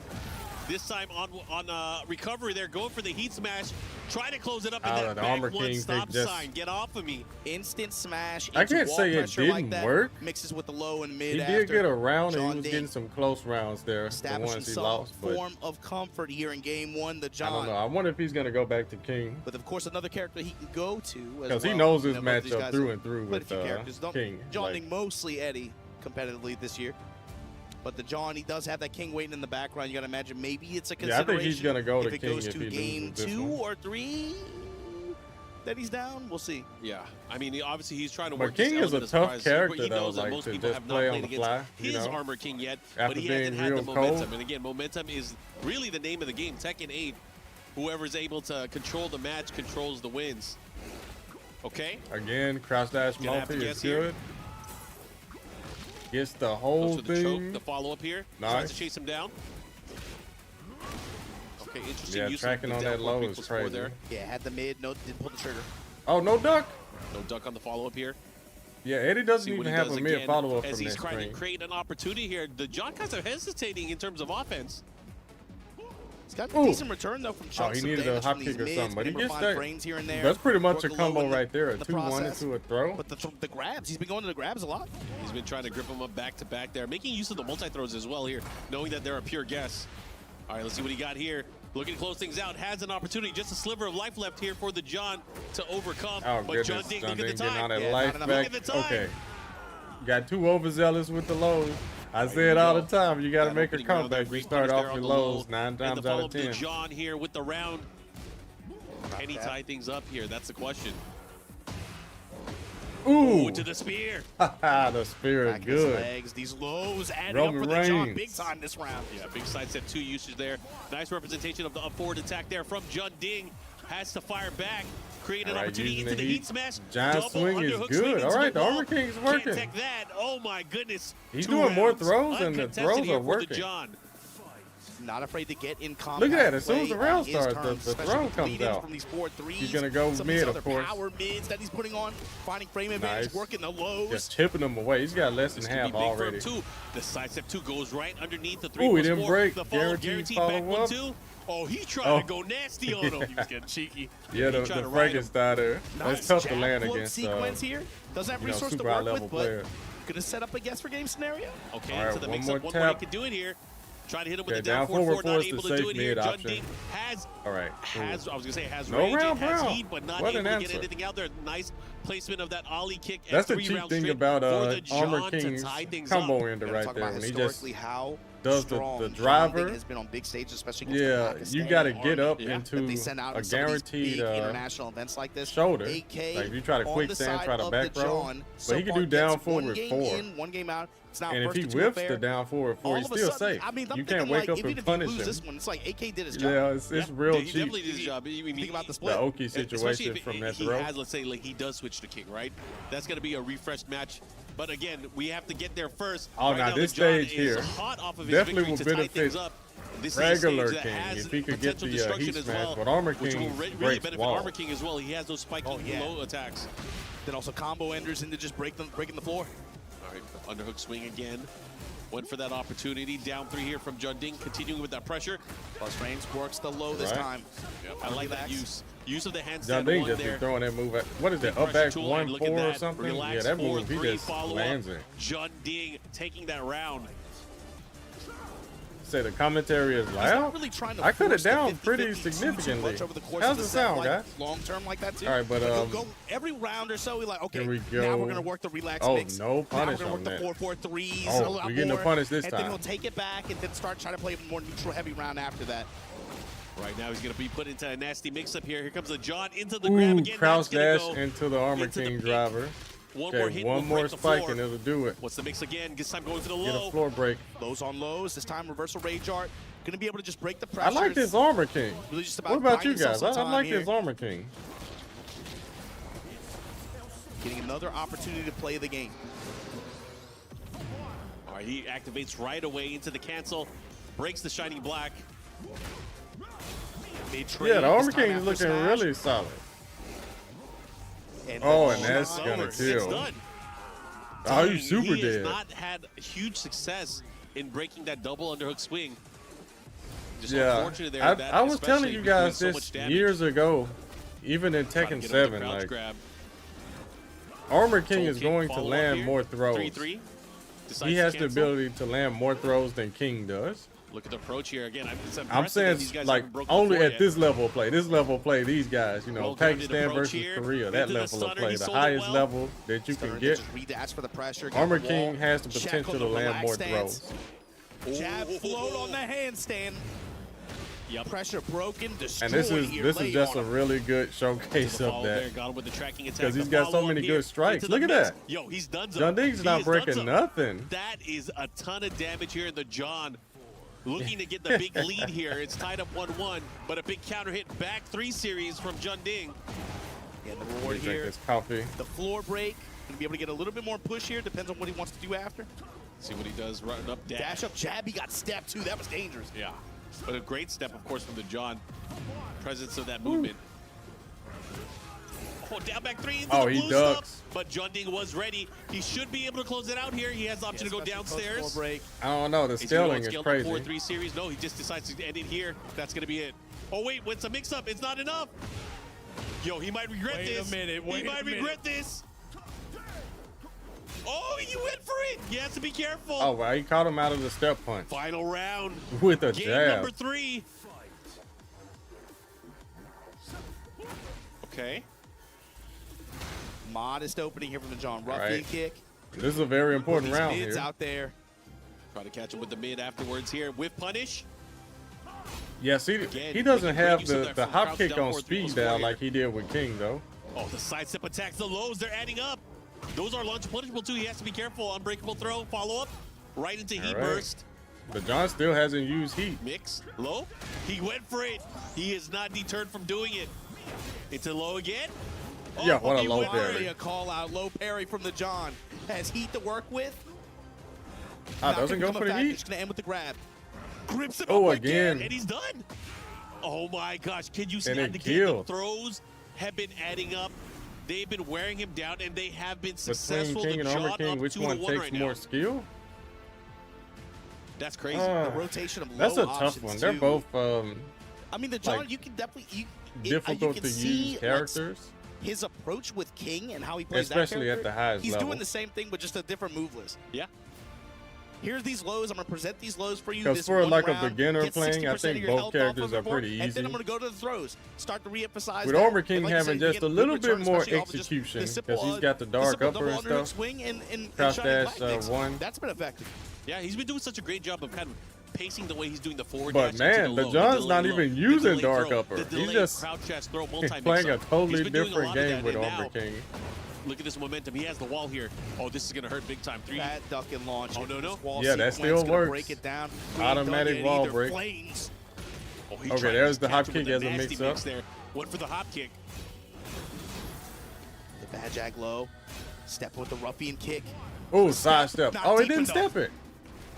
S2: This time on recovery there, going for the heat smash. Try to close it up in
S4: Ah,
S2: that
S4: the
S2: back
S4: Armor
S2: one
S4: King
S2: stop
S4: take just-
S2: sign. Get off of me.
S3: Instant smash.
S4: I
S3: into
S4: can't
S3: wall
S4: say it
S3: pressure like
S4: didn't
S3: that,
S4: work.
S3: Mixes with the low and mid.
S4: He
S3: after.
S4: did get a round, and
S3: John
S4: he was
S3: Ding
S4: getting some close rounds there, the
S3: establishing
S4: ones he
S3: some
S4: lost. But
S3: form of comfort here in game 1. The
S4: I
S3: John.
S4: don't know. I wonder if he's going to go back to King.
S3: But of course, another character he can go to as
S4: Because he
S3: well.
S4: knows his
S3: You know, both these
S4: matchup
S3: guys
S4: through
S3: have
S4: and through
S3: played a
S4: with
S3: few characters.
S4: King.
S3: John
S4: Like,
S3: Ding, mostly Eddie competitively this year. But the John, he does have that King waiting in the background. You got to imagine maybe it's a
S4: Yeah, I
S3: consideration.
S4: think he's gonna go
S3: if
S4: to
S3: it
S4: King
S3: goes
S4: if
S3: to
S4: he loses
S3: game
S4: this
S3: 2
S4: one.
S3: or 3 that he's down. We'll see.
S2: Yeah, I mean, obviously he's trying to
S4: But
S2: work this
S4: King is a
S2: element of
S4: tough
S2: surprise.
S4: character,
S2: He knows
S4: though,
S2: that
S4: like,
S2: most
S4: to
S2: people
S4: just
S2: have not
S4: play
S2: played
S4: on the
S2: against
S4: fly, you
S2: his
S4: know?
S2: Armor King yet,
S4: After
S2: but he
S4: being
S2: hasn't had the
S4: real
S2: momentum.
S4: cold.
S2: And again, momentum is really the name of the game. Tekken 8, whoever's able to control the match controls the wins. Okay,
S4: Again, cross dash
S2: Gonna have to
S4: multi is
S2: guess here.
S4: good. Gets the
S2: goes
S4: whole
S2: for the choke,
S4: thing.
S2: the follow-up here.
S4: Nice.
S2: Tries to chase him down. Okay, interesting
S4: Yeah,
S2: use
S4: tracking
S2: of
S4: on
S2: the
S4: that
S2: down
S4: low
S2: four
S4: is
S2: people score
S4: crazy.
S2: there.
S3: Yeah, had the mid. No, didn't pull the trigger.
S4: Oh, no duck.
S2: No duck on the follow-up here.
S4: Yeah, Eddie doesn't
S2: See what
S4: even
S2: he
S4: have
S2: does
S4: a mid
S2: again
S4: follow up
S2: as
S4: from
S2: he's
S4: that
S2: trying
S4: screen.
S2: to create an opportunity here. The John guys are hesitating in terms of offense.
S3: He's got a
S4: Ooh.
S3: decent return though from chunks
S4: he needed
S3: of
S4: a
S3: damage
S4: hop
S3: from these
S4: kick or
S3: mids,
S4: something, but
S3: been
S4: he
S3: able to
S4: gets
S3: find
S4: that-
S3: frames here and there.
S4: That's pretty much
S3: Work
S4: a
S3: low
S4: combo
S3: in the-
S4: right there. A
S3: in the
S4: 2-1
S3: process.
S4: into a throw.
S3: But the grabs, he's been going to the grabs a lot.
S2: He's been trying to grip him up back-to-back there, making use of the multi-throws as well here, knowing that they're a pure guess. All right, let's see what he got here. Looking to close things out, has an opportunity, just a sliver of life left here for the John to overcome.
S4: Oh,
S2: but
S4: goodness.
S2: John Ding, look at the
S4: getting all
S2: time.
S4: that
S3: Yeah,
S4: life
S3: not enough.
S4: back.
S2: Look at the time.
S4: Okay. Got too overzealous with the lows. I say
S2: you
S4: it all
S2: go.
S4: the time. You got to
S2: That
S4: make a
S2: opening round there,
S4: comeback. You
S2: great
S4: start
S2: punish
S4: off
S2: there
S4: your
S2: on the low.
S4: lows 9
S2: And the
S4: times out
S2: follow-up
S4: of
S2: to
S4: 10.
S2: John here with the round. Can he tie things up here? That's the question.
S4: Ooh,
S2: Ooh, to the spear.
S4: the spirit
S3: Back his
S4: good.
S3: legs. These lows added
S4: Roman
S3: up for the John
S4: Reigns.
S3: big time this round.
S2: Yeah, big side step 2 usage there. Nice representation of the up forward attack there from John Ding. Has to fire back. Create an
S4: All right,
S2: opportunity
S4: using
S2: into
S4: the
S2: the heat
S4: heat.
S2: smash.
S4: Giant
S2: Double
S4: swing is
S2: underhook
S4: good.
S2: swing
S4: All
S2: into
S4: right, the
S2: wall.
S4: Armor King's
S2: Can't
S4: working.
S2: take that. Oh my goodness.
S4: He's
S2: 2
S4: doing more
S2: rounds.
S4: throws, and the
S2: Uncontested
S4: throws
S2: here
S4: are
S2: for
S4: working.
S2: the John.
S3: Not afraid to get in combat.
S4: Look at that. As soon as the
S3: play
S4: round
S3: on his
S4: starts,
S3: terms,
S4: the
S3: especially
S4: throne
S3: with
S4: comes
S3: lead-ins
S4: out.
S3: From these 4-3s.
S4: He's gonna go
S3: Some of
S4: mid,
S3: these
S4: of
S3: other
S4: course.
S3: power mids that he's putting on, finding frame advantage,
S4: Nice.
S3: working the lows.
S4: Just chipping them away. He's got less than
S2: This could
S4: half
S2: be big
S4: already.
S2: for him too. The sidestep 2 goes right underneath the 3
S4: Ooh, he
S2: plus
S4: didn't
S2: 4.
S4: break.
S2: The follow
S4: Guaranteed
S2: back
S4: follow-up.
S2: 1-2. Oh, he tried
S4: Oh.
S2: to go nasty on him. He was getting cheeky.
S4: Yeah,
S2: He
S4: the
S2: tried to ride him.
S4: Frankensteiner.
S3: Nice
S4: That's tough to
S3: jab
S4: land
S3: float
S4: against
S3: sequence here. Doesn't have
S4: you know,
S3: resource to
S4: super high
S3: work
S4: level
S3: with, but
S4: player.
S3: gonna set up a guess for game scenario.
S2: Okay,
S4: All right,
S2: to the
S4: one
S2: mix
S4: more
S2: up. One more he
S4: tap.
S2: can do it here. Try to hit him with
S4: Okay,
S2: the down
S4: down forward
S2: 4-4. Not
S4: force
S2: able
S4: the
S2: to do
S4: safe
S2: it here.
S4: mid
S2: Jun
S4: option.
S2: Ding has,
S4: All right. Cool.
S2: I was going to say, has
S4: No
S2: range,
S4: round
S2: it has
S4: brown.
S2: heat, but not
S4: What
S2: able
S4: an
S2: to get
S4: answer.
S2: anything out there. Nice placement of that ollie kick.
S4: That's the
S2: 3
S4: cheap
S2: rounds
S4: thing
S2: straight
S4: about
S2: for the
S4: Armor
S2: John to
S4: King's
S2: tie things
S4: combo
S2: up.
S4: ender
S3: Gotta
S4: right
S3: talk
S4: there
S3: about
S4: when he just
S3: historically how
S4: does the
S3: strong
S4: driver.
S3: John Ding has been on big stages, especially against
S4: Yeah,
S3: Pakistan
S4: you got to get
S3: army
S4: up
S2: Yeah.
S3: that
S4: into
S3: they send out
S4: a
S3: in some of these
S4: guaranteed
S3: big international events like this.
S4: shoulder.
S3: AK
S4: Like if you try to
S3: on
S4: quick
S3: the
S4: stand,
S3: side
S4: try to
S3: of
S4: back
S3: the
S4: row,
S3: John.
S4: but he can do
S3: gets
S4: down
S3: one
S4: forward
S3: game
S4: 4.
S3: in, one game out. It's now
S4: And if
S3: first
S4: he
S3: to 2
S4: whiffs
S3: affair.
S4: the down forward 4,
S3: All
S4: he's
S3: of a
S4: still
S3: sudden,
S4: safe.
S3: I mean, I'm
S4: You
S3: thinking,
S4: can't wake
S3: like,
S4: up
S3: even
S4: and
S3: if you
S4: punish
S3: lose
S4: him.
S3: this one, it's like AK did his job.
S4: Yeah, it's real
S2: He
S4: cheap.
S2: definitely did his job. I mean,
S3: Think about the
S4: The
S3: split.
S4: Oki
S2: especially
S4: situation
S2: if
S4: from that
S2: he
S4: throw.
S2: has, let's say, like he does switch to King, right? That's going to be a refreshed match. But again, we have to get there first.
S4: Oh,
S2: right
S4: now
S2: now,
S4: this
S2: the John
S4: stage
S2: is
S4: here
S2: hot off of his
S4: definitely
S2: victory
S4: will
S2: to tie
S4: benefit
S2: things up. This is a
S4: regular
S2: stage that
S4: King
S2: has
S4: if he could get
S2: potential
S4: the
S2: destruction
S4: heat
S2: as
S4: smash,
S2: well,
S4: but Armor
S2: which will
S4: King
S2: really
S4: breaks
S2: benefit
S4: wall.
S2: Armor King as well. He has those spiking
S3: yeah.
S2: low attacks.
S3: Then also combo enders into just breaking the floor.
S2: All right, underhook swing again. Went for that opportunity. Down 3 here from Jun Ding, continuing with that pressure.
S3: Plus range works the low this
S4: Right.
S3: time.
S2: I like that
S3: Relax.
S2: use of the
S4: John
S2: handstand
S4: Ding
S2: 1
S4: just be
S2: there.
S4: throwing that move. What is it? Up
S2: Pressure
S4: back
S2: tool, and look at
S4: 1-4 or
S2: that.
S4: something?
S2: Relax,
S4: Yeah, that move, he
S2: 4-3
S4: just
S2: follow-up.
S4: lands it.
S2: Jun Ding taking that round.
S4: Say the commentary is
S3: He's
S4: loud.
S3: not really trying to
S4: I cut it
S3: force the
S4: down
S3: 50-50
S4: pretty
S3: too
S4: significantly.
S3: much over the course
S4: How's
S3: of the
S4: it
S3: set,
S4: sound,
S3: like,
S4: guys?
S3: long term like that too.
S4: All right, but,
S3: he'll go every round or so. We're like, okay,
S4: here we
S3: now
S4: go.
S3: we're gonna work the relax
S4: Oh,
S3: mix.
S4: no
S3: Now we're
S4: punish
S3: gonna work
S4: on
S3: the
S4: that.
S3: 4-4-3s
S4: Oh,
S3: a lot
S4: we're getting the
S3: more,
S4: punish this
S3: and
S4: time.
S3: then he'll take it back and then start trying to play a more neutral heavy round after that.
S2: Right now, he's going to be put into a nasty mix-up here. Here comes the John into the grab
S4: Ooh,
S2: again.
S4: crouch
S2: That's
S4: dash
S2: gonna go
S4: into the Armor
S2: into the
S4: King
S2: peak.
S4: driver.
S2: One more
S4: Okay,
S2: hit,
S4: one
S2: will
S4: more
S2: break the
S4: spike
S2: floor.
S4: and it'll do it.
S2: What's the mix again? This time going to the
S4: Get a
S2: low.
S4: floor break.
S3: Lows on lows. This time reversal rage art. Gonna be able to just break the
S4: I
S3: pressure.
S4: like this Armor King.
S3: Really just about
S4: What about
S3: buying
S4: you
S3: yourself
S4: guys?
S3: some
S4: I
S3: time
S4: like
S3: here.
S4: this Armor King.
S3: Getting another opportunity to play the game.
S2: All right, he activates right away into the cancel. Breaks the Shining Black.
S3: Mid-trade,
S4: Yeah, the
S3: this
S4: Armor
S3: time
S4: King is
S3: after
S4: looking
S3: smash.
S4: really solid.
S3: And
S4: Oh,
S3: the
S4: and that's
S3: shot.
S4: gonna
S2: It's
S4: kill.
S2: done.
S4: Oh, you
S2: Dang,
S4: super
S2: he has
S4: dead.
S2: not had huge success in breaking that double underhook swing. Just
S4: Yeah,
S2: unfortunate there. that
S4: I was telling
S2: especially
S4: you
S2: doing
S4: guys
S2: so
S4: this
S2: much damage.
S4: years ago, even in
S2: Trying to
S4: Tekken
S2: get him with the
S4: 7,
S2: crouch
S4: like
S2: grab.
S4: Armor King
S2: Soul
S4: is
S2: kick,
S4: going to
S2: follow-up
S4: land
S2: here.
S4: more throws.
S2: 3-3. Decides
S4: He
S2: to
S4: has the
S2: cancel.
S4: ability to land more throws than King does.
S2: Look at the approach here again. It's
S4: I'm
S2: impressive
S4: saying
S2: that these guys
S4: like
S2: haven't broken
S4: only
S2: before
S4: at
S2: yet.
S4: this level of play. This level of play, these guys, you know,
S2: Well-grounded
S4: Pakistan
S2: approach
S4: versus
S2: here.
S4: Korea, that
S2: Into the
S4: level of
S2: stunner,
S4: play,
S2: he
S4: the
S2: sold it
S4: highest
S2: well.
S4: level that you
S3: Stunner
S4: can
S3: to
S4: get.
S3: just redash for the pressure.
S4: Armor
S3: get the wall,
S4: King has the
S3: check
S4: potential
S3: on
S4: to
S3: the
S4: land
S3: relax
S4: more
S3: stance.
S4: throws.
S3: Jab float on the handstand.
S2: Yep.
S3: Pressure broken, destroyed
S4: And this is
S3: here,
S4: this is
S3: laid
S4: just a
S3: on him.
S4: really good
S2: To the
S4: showcase
S2: follow
S4: of
S2: there,
S4: that.
S2: got him with the tracking attack.
S4: 'Cause he's
S2: The
S4: got so
S2: follow-up
S4: many
S2: here
S4: good strikes.
S2: into the
S4: Look at
S2: mix.
S4: that.
S2: Yo, he's done
S4: Jun Ding's
S2: He
S4: not
S2: is done
S4: breaking
S2: some.
S4: nothing.
S2: That is a ton of damage here in the John. Looking to get the big lead here. It's tied up 1-1, but a big counter hit back 3 series from Jun Ding.
S3: And the
S4: Let
S3: reward
S4: me drink
S3: here,
S4: this coffee.
S3: the floor break. Gonna be able to get a little bit more push here. Depends on what he wants to do after.
S2: See what he does, running up dash.
S3: Dash up jab, he got stepped too. That was dangerous.
S2: Yeah, but a great step, of course, from the John. Presence of that movement. Oh, down back 3 into
S4: Oh,
S2: the
S4: he
S2: blue
S4: ducks.
S2: stuff, but Jun Ding was ready. He should be able to close it out here. He has the option to go
S3: Especially post
S2: downstairs.
S3: floor break.
S4: I don't know. The
S2: Is he gonna
S4: scaling is
S2: scale
S4: crazy.
S2: the 4-3 series? No, he just decides to end it here. That's going to be it. Oh, wait, what's a mix-up? It's not enough. Yo, he might regret
S3: Wait a
S2: this.
S3: minute,
S2: He
S3: wait a
S2: might
S3: minute.
S2: regret this. Oh, he went for it. He has to be careful.
S4: Oh, well, he caught him out of the step punch
S2: Final round.
S4: with a
S2: Game
S4: jab.
S2: number 3. Okay.
S3: Modest opening here from the John. Rough
S4: Right.
S3: knee kick.
S4: This is a very important
S3: These
S4: round
S3: mids
S4: here.
S3: out there.
S2: Try to catch him with the mid afterwards here. With punish.
S4: Yeah, see,
S2: Again,
S4: he doesn't
S2: making great
S4: have
S2: use of
S4: the
S2: that from
S4: hop
S2: crouch
S4: kick
S2: down
S4: on
S2: forward
S4: speed
S2: plus
S4: down
S2: warrior.
S4: like he did with King, though.
S2: Oh, the sidestep attacks, the lows, they're adding up. Those are launch punishable too. He has to be careful. Unbreakable throw, follow up, right into heat
S4: All right.
S2: burst.
S4: But John still hasn't used heat.
S2: Mix, low. He went for it. He is not deterred from doing it. Into low again. Oh,
S4: Yeah, what a
S2: he
S4: low
S2: went for
S4: parry.
S3: Finally
S2: it.
S3: a call out. Low parry from the John. Has heat to work with.
S4: Ah,
S3: Not
S4: doesn't
S3: gonna
S4: go
S3: become
S4: for
S3: a
S4: the
S3: factor.
S4: heat.
S3: Just gonna end with the grab. Grips him
S4: Oh,
S3: up again.
S2: And he's done. Oh my gosh, can you see
S4: And
S2: that
S4: it
S2: the
S4: killed.
S2: throws have been adding up? They've been wearing him down, and they have been
S4: Between
S2: successful.
S4: King and
S2: The
S4: Armor
S2: John
S4: King,
S2: up
S4: which
S2: 2-1
S4: one takes
S2: right
S4: more
S2: now.
S4: skill?
S2: That's crazy.
S3: The rotation of low
S4: That's a tough
S3: options,
S4: one. They're
S3: too.
S4: both
S3: I mean, the John,
S4: like,
S3: you can definitely
S4: difficult
S3: you
S4: to
S3: can see,
S4: use characters.
S3: Like, his approach with King and how he plays
S4: Especially
S3: that
S4: at
S3: character,
S4: the highest
S3: he's
S4: level.
S3: doing the same thing, but just a different move list.
S2: Yeah.
S3: Here's these lows. I'm going to present these lows for you.
S4: Because
S3: This
S4: for
S3: one
S4: like a
S3: round,
S4: beginner
S3: get
S4: playing, I
S3: 60%
S4: think
S3: of your
S4: both
S3: health off
S4: characters
S3: of
S4: are
S3: it,
S4: pretty
S3: And then
S4: easy.
S3: I'm going to go to the throws. Start to reemphasize
S4: With
S3: that.
S4: Armor King
S3: And like you
S4: having
S3: said, you
S4: just
S3: get
S4: a little
S3: return,
S4: bit more
S3: especially off of just
S4: execution,
S3: the
S4: 'cause
S3: simple,
S4: he's got the dark
S3: simple
S4: upper
S3: double
S4: and
S3: underhook
S4: stuff.
S3: swing and
S4: Crouch
S3: shining
S4: dash,
S3: black kicks.
S4: one.
S3: That's been effective.
S2: Yeah, he's been doing such a great job of kind of pacing the way he's doing the forward
S4: But
S2: dash
S4: man,
S2: into
S4: the
S2: low,
S4: John's
S2: delayed
S4: not
S2: low,
S4: even
S2: the
S4: using
S2: delayed
S4: dark
S2: throw,
S4: upper.
S2: the
S4: He's
S2: delayed
S4: just
S2: crouch dash throw, multi-mix
S4: playing a
S2: up.
S4: totally
S2: He's been doing a
S4: different
S2: lot of
S4: game
S2: that,
S4: with
S2: and
S4: Armor
S2: now,
S4: King.
S2: Look at this momentum. He has the wall here. Oh, this is going to hurt big time. 3.
S3: That duck and launch.
S2: Oh, no.
S3: Wall
S4: Yeah, that
S3: sequence
S4: still
S3: gonna
S4: works.
S3: Break it down.
S4: Automatic
S3: Don't get
S4: wall
S3: either.
S4: break.
S3: Flames.
S2: Oh, he
S4: Okay,
S2: tried to
S4: there's
S2: just
S4: the
S2: catch
S4: hop
S2: him with
S4: kick as a
S2: nasty
S4: mix-up.
S2: mix there. Went for the hop kick.
S3: The bad jag low. Step with the ruffian kick.
S4: Oh, sidestep.
S3: Not
S4: Oh, he
S3: deep
S4: didn't
S3: enough.
S4: step it.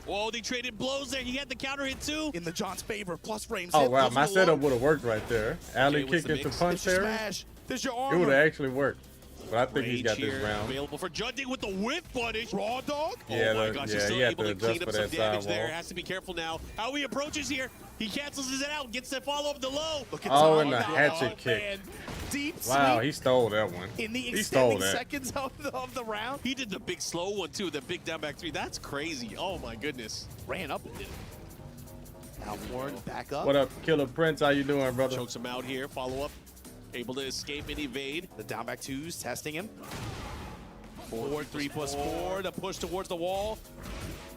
S2: Whoa, they traded blows there. He had the counter hit too.
S3: In the John's favor. Plus frames.
S4: Oh
S3: hit,
S4: wow,
S3: goes
S4: my
S3: for the
S4: setup
S3: low.
S4: would have worked right there. Alley
S2: what's
S4: kick
S2: the
S4: into
S2: mix?
S4: punch
S3: There's your
S4: there.
S3: smash. There's your
S4: It
S3: armor.
S4: would have actually worked. But I think he's
S2: Rage
S4: got this
S2: here
S4: round.
S2: available for Junding with the whip punish.
S3: Raw dog.
S4: Yeah,
S2: Oh my
S4: the-
S2: gosh,
S4: yeah,
S2: he's still
S4: he had
S2: able
S4: to
S2: to clean
S4: adjust
S2: up
S4: for
S2: some
S4: that
S2: damage
S4: side
S2: there.
S4: wall.
S2: Has to be careful now. How he approaches here. He cancels it out, gets the follow up the low.
S3: Look at
S4: Oh,
S3: Tom
S4: and the
S3: now.
S4: hatchet
S3: Oh,
S4: kick.
S3: man. Deep
S4: Wow,
S3: sweep
S4: he stole that one.
S3: in the
S4: He stole
S3: extending
S4: that.
S3: seconds of the round.
S2: He did the big slow one too, the big down back 3. That's crazy. Oh my goodness.
S3: Ran up and did it. Now Warren back up.
S4: What up, Killer Prince? How you doing, brother?
S2: Chokes him out here. Follow up. Able to escape and evade.
S3: The down back 2s testing him. 4, 3+4. The push towards the wall.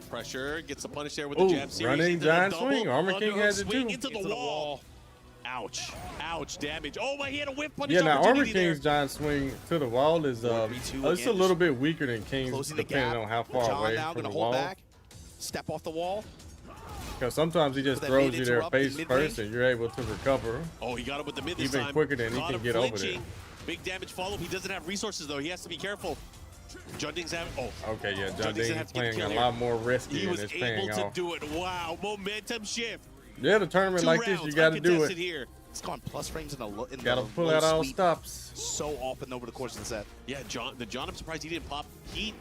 S2: Pressure. Gets a punish there with
S4: Ooh,
S2: the jab series.
S4: running
S2: into the
S4: giant
S2: double
S4: swing. Armor King
S2: underhook
S4: has it
S2: swing
S4: too.
S2: into the
S3: Into the
S2: wall.
S3: wall.
S2: Ouch. Ouch. Damage. Oh my, he had a whip punish
S4: Yeah, now Armor
S2: opportunity there.
S4: King's giant swing to the wall is
S3: V2
S4: it's a
S3: again,
S4: little bit weaker than King's,
S3: Closing the
S4: depending
S3: gap.
S4: on how far
S3: John
S4: away
S3: now
S4: from
S3: gonna
S4: the
S3: hold
S4: wall.
S3: back. Step off the wall.
S4: Because sometimes he just
S3: That
S4: throws
S3: mid
S4: you there
S3: interrupt in
S4: face
S3: mid-range.
S4: first, and you're able to recover.
S2: Oh, he got him with the mid this
S4: Even
S2: time.
S4: quicker than he
S2: Caught
S4: can
S2: him
S4: get over there.
S2: flinching. Big damage follow. He doesn't have resources though. He has to be careful. Junding's having. Oh.
S4: Okay, yeah, John
S2: Junding's gonna
S4: Ding's
S2: have to get
S4: playing
S2: kill
S4: a
S2: here.
S4: lot more risky,
S2: He
S4: and
S2: was
S4: it's
S2: able
S4: paying
S2: to
S4: off.
S2: do it. Wow, momentum shift.
S4: Yeah, the tournament
S2: 2
S4: like
S2: rounds,
S4: this, you got to do
S2: uncontested
S4: it.
S2: here.
S3: It's gone plus frames in the
S4: Got to
S3: low
S4: pull out all
S3: sweep
S4: stops.
S3: so often over the course of the set.
S2: Yeah, John. I'm surprised he didn't pop heat.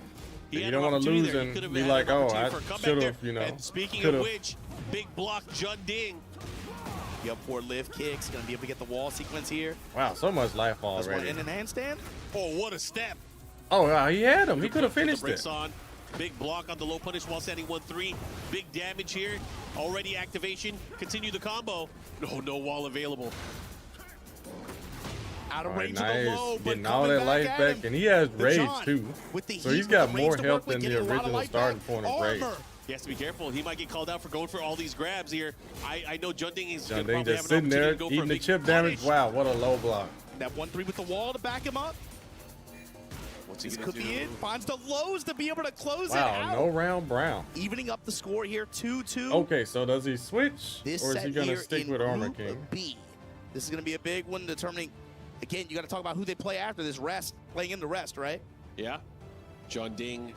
S4: You
S2: had
S4: don't
S2: an
S4: wanna
S2: opportunity
S4: lose
S2: there. He
S4: and
S2: could have
S4: be
S2: had
S4: like,
S2: an
S4: oh,
S2: opportunity
S4: I
S2: for a comeback
S4: should've,
S2: there.
S4: you know,
S2: And speaking
S4: could've.
S2: of which, big block Junding.
S3: The up forward lift kicks. Going to be able to get the wall sequence here.
S4: Wow, so much life
S3: That's one
S4: already.
S3: in an handstand.
S2: Oh, what a step.
S4: Oh, wow, he had him. He could have
S2: Put the
S4: finished
S2: brakes
S4: it.
S2: on. Big block on the low punish while standing 1-3. Big damage here. Already activation. Continue the combo. No wall available.
S3: Out of
S4: All right,
S3: range
S4: nice.
S3: of the low, but
S4: Getting all
S3: coming
S4: that life
S3: at
S4: back,
S3: him.
S4: and he has
S3: The
S4: rage
S3: John
S4: too.
S3: with the
S4: So
S3: heat,
S4: he's
S3: with
S4: got
S3: the range
S4: more
S3: to
S4: health
S3: work with,
S4: than the
S3: getting a lot of
S4: original
S3: life
S4: starting
S3: back.
S4: point of rage.
S3: Armor.
S2: He has to be careful. He might get called out for going for all these grabs here. I know Junding is
S4: John
S2: going to
S4: Ding
S2: probably
S4: just
S2: have an
S4: sitting there
S2: opportunity to go for a
S4: eating the
S2: big
S4: chip damage.
S2: punish.
S4: Wow, what a low block.
S3: That 1-3 with the wall to back him up.
S2: What's he
S3: This
S2: gonna
S3: could
S2: do?
S3: be it. Finds the lows to be able to close it
S4: Wow,
S3: out.
S4: no round Brown.
S3: Evening up the score here, 2-2.
S4: Okay, so does he switch,
S3: This
S4: or is
S3: set
S4: he gonna
S3: here
S4: stick
S3: in
S4: with Armor
S3: Group
S4: King?
S3: B. This is going to be a big one, determining. Again, you got to talk about who they play after this rest, playing into rest, right?
S2: Yeah. Junding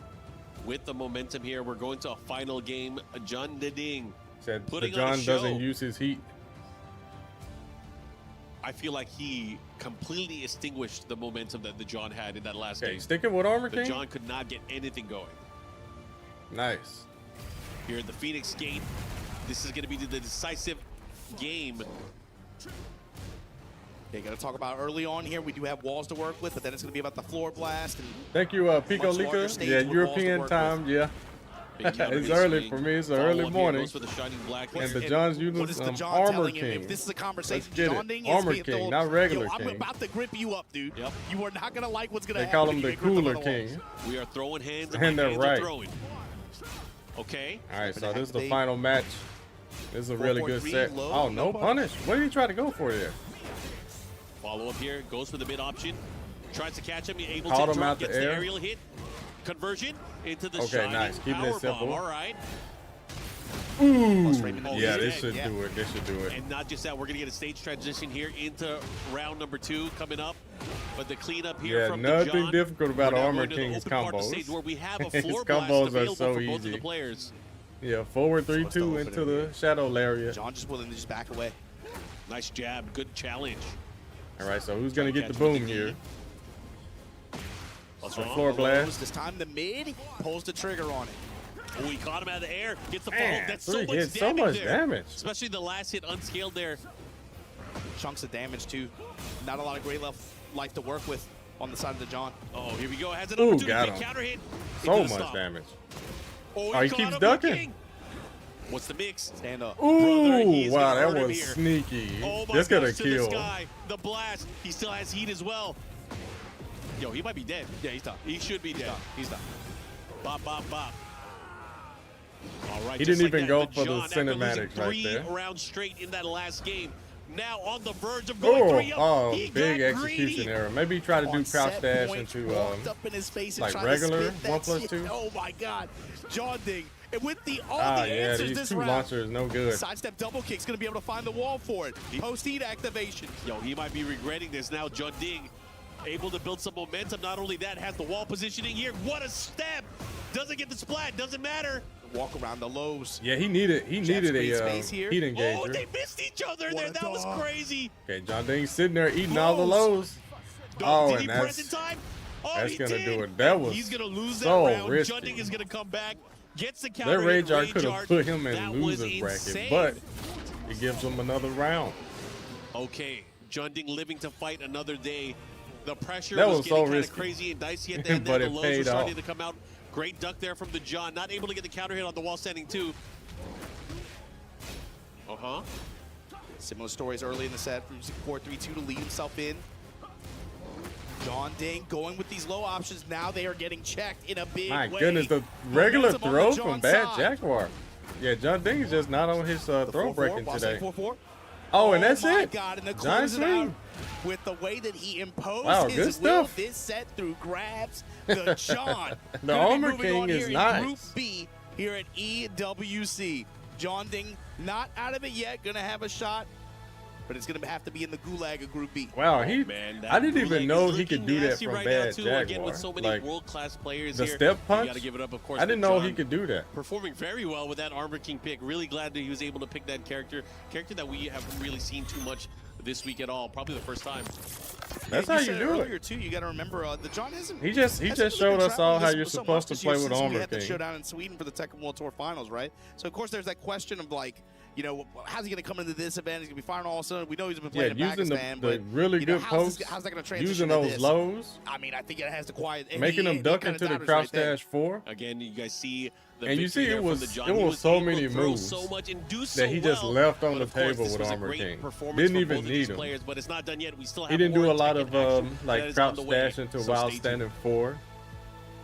S2: with the momentum here. We're going to a final game. Junding.
S4: Said the
S2: Putting on a
S4: John
S2: show.
S4: doesn't use his heat.
S2: I feel like he completely extinguished the momentum that the John had in that last
S4: Okay,
S2: game.
S4: sticking with Armor
S2: The
S4: King.
S2: John could not get anything going.
S4: Nice.
S2: Here at the Phoenix Gate, this is going to be the decisive game.
S3: Okay, got to talk about early on here. We do have walls to work with, but then it's going to be about the floor blast. And
S4: Thank you, Pico
S3: Much larger
S4: Lika.
S3: stage
S4: Yeah,
S3: with walls to
S4: European
S3: work
S4: time. Yeah.
S2: Big counter
S4: It's
S2: hit
S4: early
S2: swing.
S4: for me. It's an
S2: Follow
S4: early
S2: up here,
S4: morning.
S2: goes for the shining black
S4: And
S2: here.
S4: the John's
S3: what
S4: using
S3: is the
S4: some
S3: John
S4: Armor
S3: telling him?
S4: King.
S3: If this is a conversation,
S4: Let's get it.
S3: John Ding is
S4: Armor
S3: being
S4: King,
S3: told,
S4: not regular
S3: Yo, I'm
S4: King.
S3: about to grip you up, dude.
S2: Yep.
S3: You are not going to like what's going to
S4: They
S3: happen.
S4: call
S3: if
S4: him
S3: you
S4: the
S3: get gripped up
S4: Cooler
S3: on the walls.
S4: King.
S2: We are throwing hands,
S4: And
S2: and my
S4: they're
S2: hands
S4: right.
S2: are throwing. Okay.
S4: All right, so
S3: Gonna
S4: this is the
S3: activate.
S4: final match. This is a really good
S3: 4-4-3,
S4: set.
S3: low,
S4: Oh,
S3: no
S4: no punish. What did he try to go for there?
S2: Follow up here, goes for the mid option. Tries to catch him, able
S4: Caught
S2: to
S4: him
S2: drop,
S4: out the
S2: gets the
S4: air.
S2: aerial hit. Conversion into the
S4: Okay,
S2: shining
S4: nice. Keeping it
S2: power
S4: simple.
S2: bomb. All right.
S3: Plus frame in the
S2: Oh,
S4: Yeah,
S2: he's
S4: this
S2: dead,
S4: should
S3: yeah.
S4: do it. This should do it.
S2: And not just that, we're going to get a stage transition here into round number 2 coming up. But the cleanup here
S4: Yeah,
S2: from the
S4: nothing
S2: John.
S4: difficult about
S2: We're now
S4: Armor
S2: going to the
S4: King's
S2: open part of the
S4: combos.
S2: stage where we have a
S4: His
S2: floor blast
S4: combos are
S2: available
S4: so
S2: for both of
S4: easy.
S2: the players.
S4: Yeah, forward
S3: Supposed to
S4: 3-2
S3: open
S4: into
S3: it
S4: the
S3: here.
S4: shadow lariat.
S3: John just willing to just back away.
S2: Nice jab. Good challenge.
S4: All right, so who's gonna get the
S2: Catch with
S4: boom
S2: the
S4: here?
S2: knee. What's
S4: The
S2: wrong?
S4: floor blast.
S3: This time the mid pulls the trigger on it.
S2: Oh, he caught him out of the air. Gets the
S4: Man,
S2: follow. That's so
S4: three
S2: much
S4: hits,
S2: damage
S4: so much
S2: there.
S4: damage.
S2: Especially the last hit unscaled there.
S3: Chunks of damage too. Not a lot of great life to work with on the side of the John.
S2: Oh, here we go. Has an
S4: Ooh,
S2: opportunity
S4: got
S2: to
S4: him.
S2: counter hit.
S4: So
S2: Into
S4: much
S2: the stop.
S4: damage.
S2: Oh,
S4: he
S2: caught
S4: keeps
S2: him
S4: ducking.
S2: looking. What's the mix?
S3: Stand up.
S2: Brother,
S4: Ooh,
S2: he's
S4: wow,
S2: gonna
S4: that
S2: hurt him
S4: was
S2: here.
S4: sneaky.
S2: Oh my
S4: This could
S2: gosh,
S4: have
S2: to the
S4: killed.
S2: sky. The blast. He still has heat as well. Yo, he might be dead.
S3: Yeah, he's done.
S2: He should be dead.
S3: He's done.
S2: Bop, bop, bop. All right,
S4: He
S2: just
S4: didn't
S2: like
S4: even
S2: that,
S4: go for the
S2: John, after losing
S4: cinematics right
S2: 3
S4: there.
S2: rounds straight in that last game. Now on the verge of going 3-0.
S4: Oh,
S2: He
S4: big
S2: got
S4: execution
S2: greedy.
S4: error. Maybe he tried to do
S3: On
S4: crouch
S3: set
S4: dash
S3: point,
S4: into
S3: walked up in his face and
S4: like
S3: tried
S4: regular
S3: to spit that
S4: 1+2?
S3: shit. Oh my God, John Ding. And with all
S4: Ah,
S3: the
S4: yeah,
S3: answers
S4: these
S3: this
S4: two
S3: round,
S4: launchers no good.
S3: sidestep double kick's gonna be able to find the wall for it. Post heat activation.
S2: Yo, he might be regretting this now. John Ding able to build some momentum. Not only that, has the wall positioning here. What a step! Doesn't get the splat. Doesn't matter.
S3: Walk around the lows.
S4: Yeah, he needed
S3: great
S4: a
S3: space here.
S4: heat
S2: Oh,
S4: engager.
S2: they missed each other
S3: What
S2: there.
S3: a
S2: That was
S3: dog.
S2: crazy.
S4: Okay, John Ding's sitting there eating all the lows.
S2: Oh, did
S4: and
S2: he
S4: that's
S2: press in time? Oh,
S4: that's
S2: he
S4: gonna
S2: did.
S4: do it. That was
S2: He's gonna lose that
S4: so
S2: round.
S4: risky.
S2: John Ding is gonna come back. Gets the
S4: That
S2: counter.
S4: rage art
S2: rage
S4: could have
S2: art.
S4: put him in
S2: That was
S4: losers bracket,
S2: insane.
S4: but it gives him another round.
S2: Okay, John Ding living to fight another day. The pressure
S4: That
S2: was
S4: was
S2: getting
S4: so
S2: kind of
S4: risky.
S2: crazy and dicey at the end.
S4: But
S2: there.
S4: it
S2: The lows
S4: paid
S2: were starting
S4: off.
S2: to come out. Great duck there from the John. Not able to get the counter hit on the wall standing too. Uh-huh.
S3: Similar stories early in the set from 4-3-2 to lead himself in. John Ding going with these low options. Now they are getting checked in a big
S4: My
S3: way.
S4: goodness, the regular
S3: Momentum on the
S4: throw
S3: John
S4: from Bad
S3: side.
S4: Jaguar. Yeah, John Ding is just not on his
S3: The
S4: throw
S3: 4-4,
S4: breaking
S3: while
S4: today.
S3: saying 4-4.
S4: Oh, and that's
S3: my
S4: it.
S3: God, and the
S4: Giant
S3: close it out
S4: swing.
S3: with the way that he imposed
S4: Wow,
S3: his
S4: good
S3: will
S4: stuff.
S3: this set through grabs. The John.
S4: The
S3: gonna be
S4: Armor
S3: moving
S4: King
S3: on
S4: is
S3: here
S4: nice.
S3: in Group B here at EWC. John Ding not out of it yet, gonna have a shot, but it's gonna have to be in the gulag of Group B.
S4: Wow,
S2: Oh, man, that
S4: I didn't even
S2: bootleg
S4: know
S2: is
S4: he could
S2: looking
S4: do that
S2: nasty
S4: from
S2: right
S4: Bad
S2: now, too.
S4: Jaguar.
S2: Again, with so many
S4: Like,
S2: world-class players
S4: the
S2: here.
S4: step punch,
S2: You got to give it up, of course.
S4: I didn't
S2: to
S4: know
S2: John.
S4: he could do that.
S2: Performing very well with that Armor King pick. Really glad that he was able to pick that character that we haven't really seen too much this week at all. Probably the first time.
S4: That's how you
S3: said
S4: do
S3: earlier
S4: it.
S3: too. You got to remember the John hasn't.
S4: He just
S3: hasn't really
S4: showed
S3: been
S4: us all
S3: traveling
S4: how
S3: this
S4: you're
S3: so
S4: supposed
S3: much
S4: to
S3: this year
S4: play with
S3: since
S4: Armor
S3: We had the
S4: King.
S3: showdown in Sweden for the Tekken World Tour Finals, right? So of course there's that question of like, you know, how's he going to come into this event? He's going to be firing all of a sudden. We know he's been
S4: Yeah,
S3: playing in
S4: using
S3: Pakistan,
S4: the
S3: but
S4: really
S3: you know,
S4: good posts,
S3: how's that going to transition
S4: using
S3: to
S4: those
S3: this?
S4: lows,
S3: I mean, I think it has to quiet. and
S4: making
S3: he
S4: them duck
S3: kinda
S4: into the
S3: doubters
S4: crouch
S3: right there.
S4: dash 4.
S2: Again, you guys see the
S4: And you
S2: victory
S4: see
S2: there
S4: it
S2: from
S4: was-
S2: the John.
S4: it
S2: He
S4: was so
S2: able to
S4: many
S2: throw
S4: moves
S2: so much and do so
S4: that he just
S2: well.
S4: left on
S2: But
S4: the
S2: of course,
S4: table
S2: this
S4: with
S2: was a
S4: Armor
S2: great
S4: King.
S2: performance
S4: Didn't
S2: from
S4: even
S2: both of
S4: need
S2: these
S4: him.
S2: players, but it's not done yet. We still have
S4: He didn't do
S2: more
S4: a lot
S2: Tekken
S4: of
S2: action that
S4: like
S2: is
S4: crouch
S2: on the way.
S4: dash into
S2: So
S4: wild
S2: stay tuned.
S4: standing 4.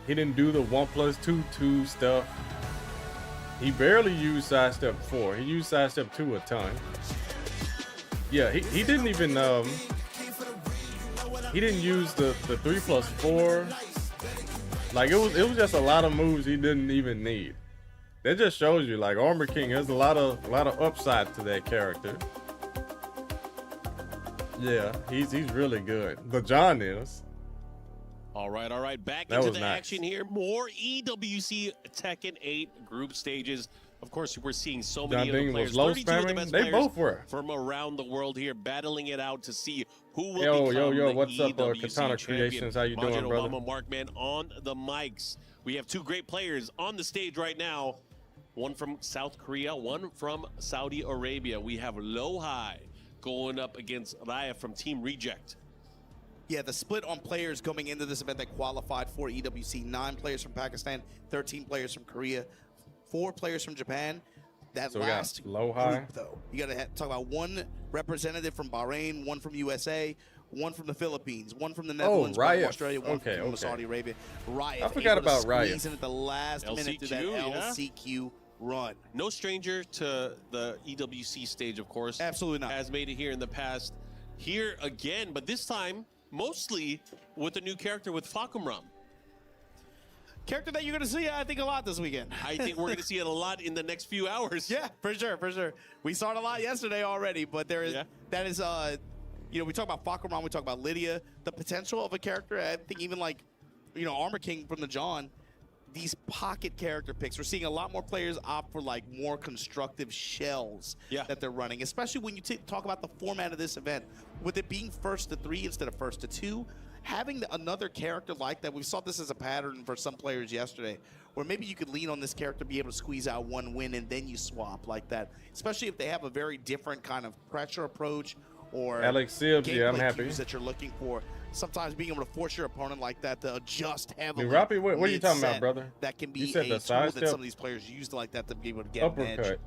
S4: He didn't do the 1+2 stuff. He barely used sidestep 4. He used sidestep 2 a ton. Yeah, he didn't even he didn't use the 3+4. Like it was just a lot of moves he didn't even need. That just shows you like Armor King has a lot of upside to that character. Yeah, he's really good. But John is.
S2: All right. Back
S4: That
S2: into
S4: was
S2: the
S4: nice.
S2: action here. More EWC Tekken 8 group stages. Of course, we're seeing so
S4: John
S2: many of the
S4: Ding
S2: players.
S4: was low
S2: 32 of the
S4: spamming.
S2: best
S4: They
S2: players
S4: both were.
S2: from around the world here, battling it out to see who will
S4: Yo,
S2: become
S4: yo,
S2: the
S4: what's up,
S2: EWC
S4: Katana
S2: champion.
S4: Creations? How you doing,
S2: Majid
S4: brother?
S2: Obama, Markman on the mics. We have two great players on the stage right now. One from South Korea, one from Saudi Arabia. We have Low High going up against Raya from Team Reject.
S3: Yeah, the split on players coming into this event that qualified for EWC: 9 players from Pakistan, 13 players from Korea, 4 players from Japan. That
S4: So we got
S3: last
S4: Low High.
S3: group, though, you got to talk about 1 representative from Bahrain, 1 from USA, 1 from the Philippines, 1 from the Netherlands, 1 from
S4: Riot.
S3: Australia, 1
S4: Okay,
S3: from
S4: okay.
S3: Saudi Arabia. Riot.
S4: I forgot
S3: able to
S4: about Riot.
S3: squeeze in at the last minute through that
S2: LCQ, yeah.
S3: LCQ run.
S2: No stranger to the EWC stage, of course.
S3: Absolutely not.
S2: Has made it here in the past. Here again, but this time mostly with a new character with Fakumram.
S3: Character that you're going to see, I think, a lot this weekend.
S2: I think we're going to see it a lot in the next few hours.
S3: Yeah, for sure, for sure. We saw it a lot yesterday already, but there is
S2: Yeah.
S3: that is you know, we talk about Fakumram, we talk about Lydia, the potential of a character. I think even like, you know, Armor King from the John, these pocket character picks. We're seeing a lot more players opt for like more constructive shells that they're running, especially when you talk about the format of this event. With it being first to 3 instead of first to 2, having another character like that, we saw this as a pattern for some players yesterday, where maybe you could lean on this character, be able to squeeze out one win, and then you swap like that, especially if they have a very different kind of pressure approach or
S4: Alex Sibbs, yeah, I'm happy
S3: that you're looking for. Sometimes being able to force your opponent like that to adjust heavily.
S4: Roppy, what are you talking about, brother?
S3: That can be
S4: You said
S3: a
S4: the
S3: tool
S4: side
S3: that
S4: step?
S3: some of these players use like that to be able to get an edge.
S4: Uppercut.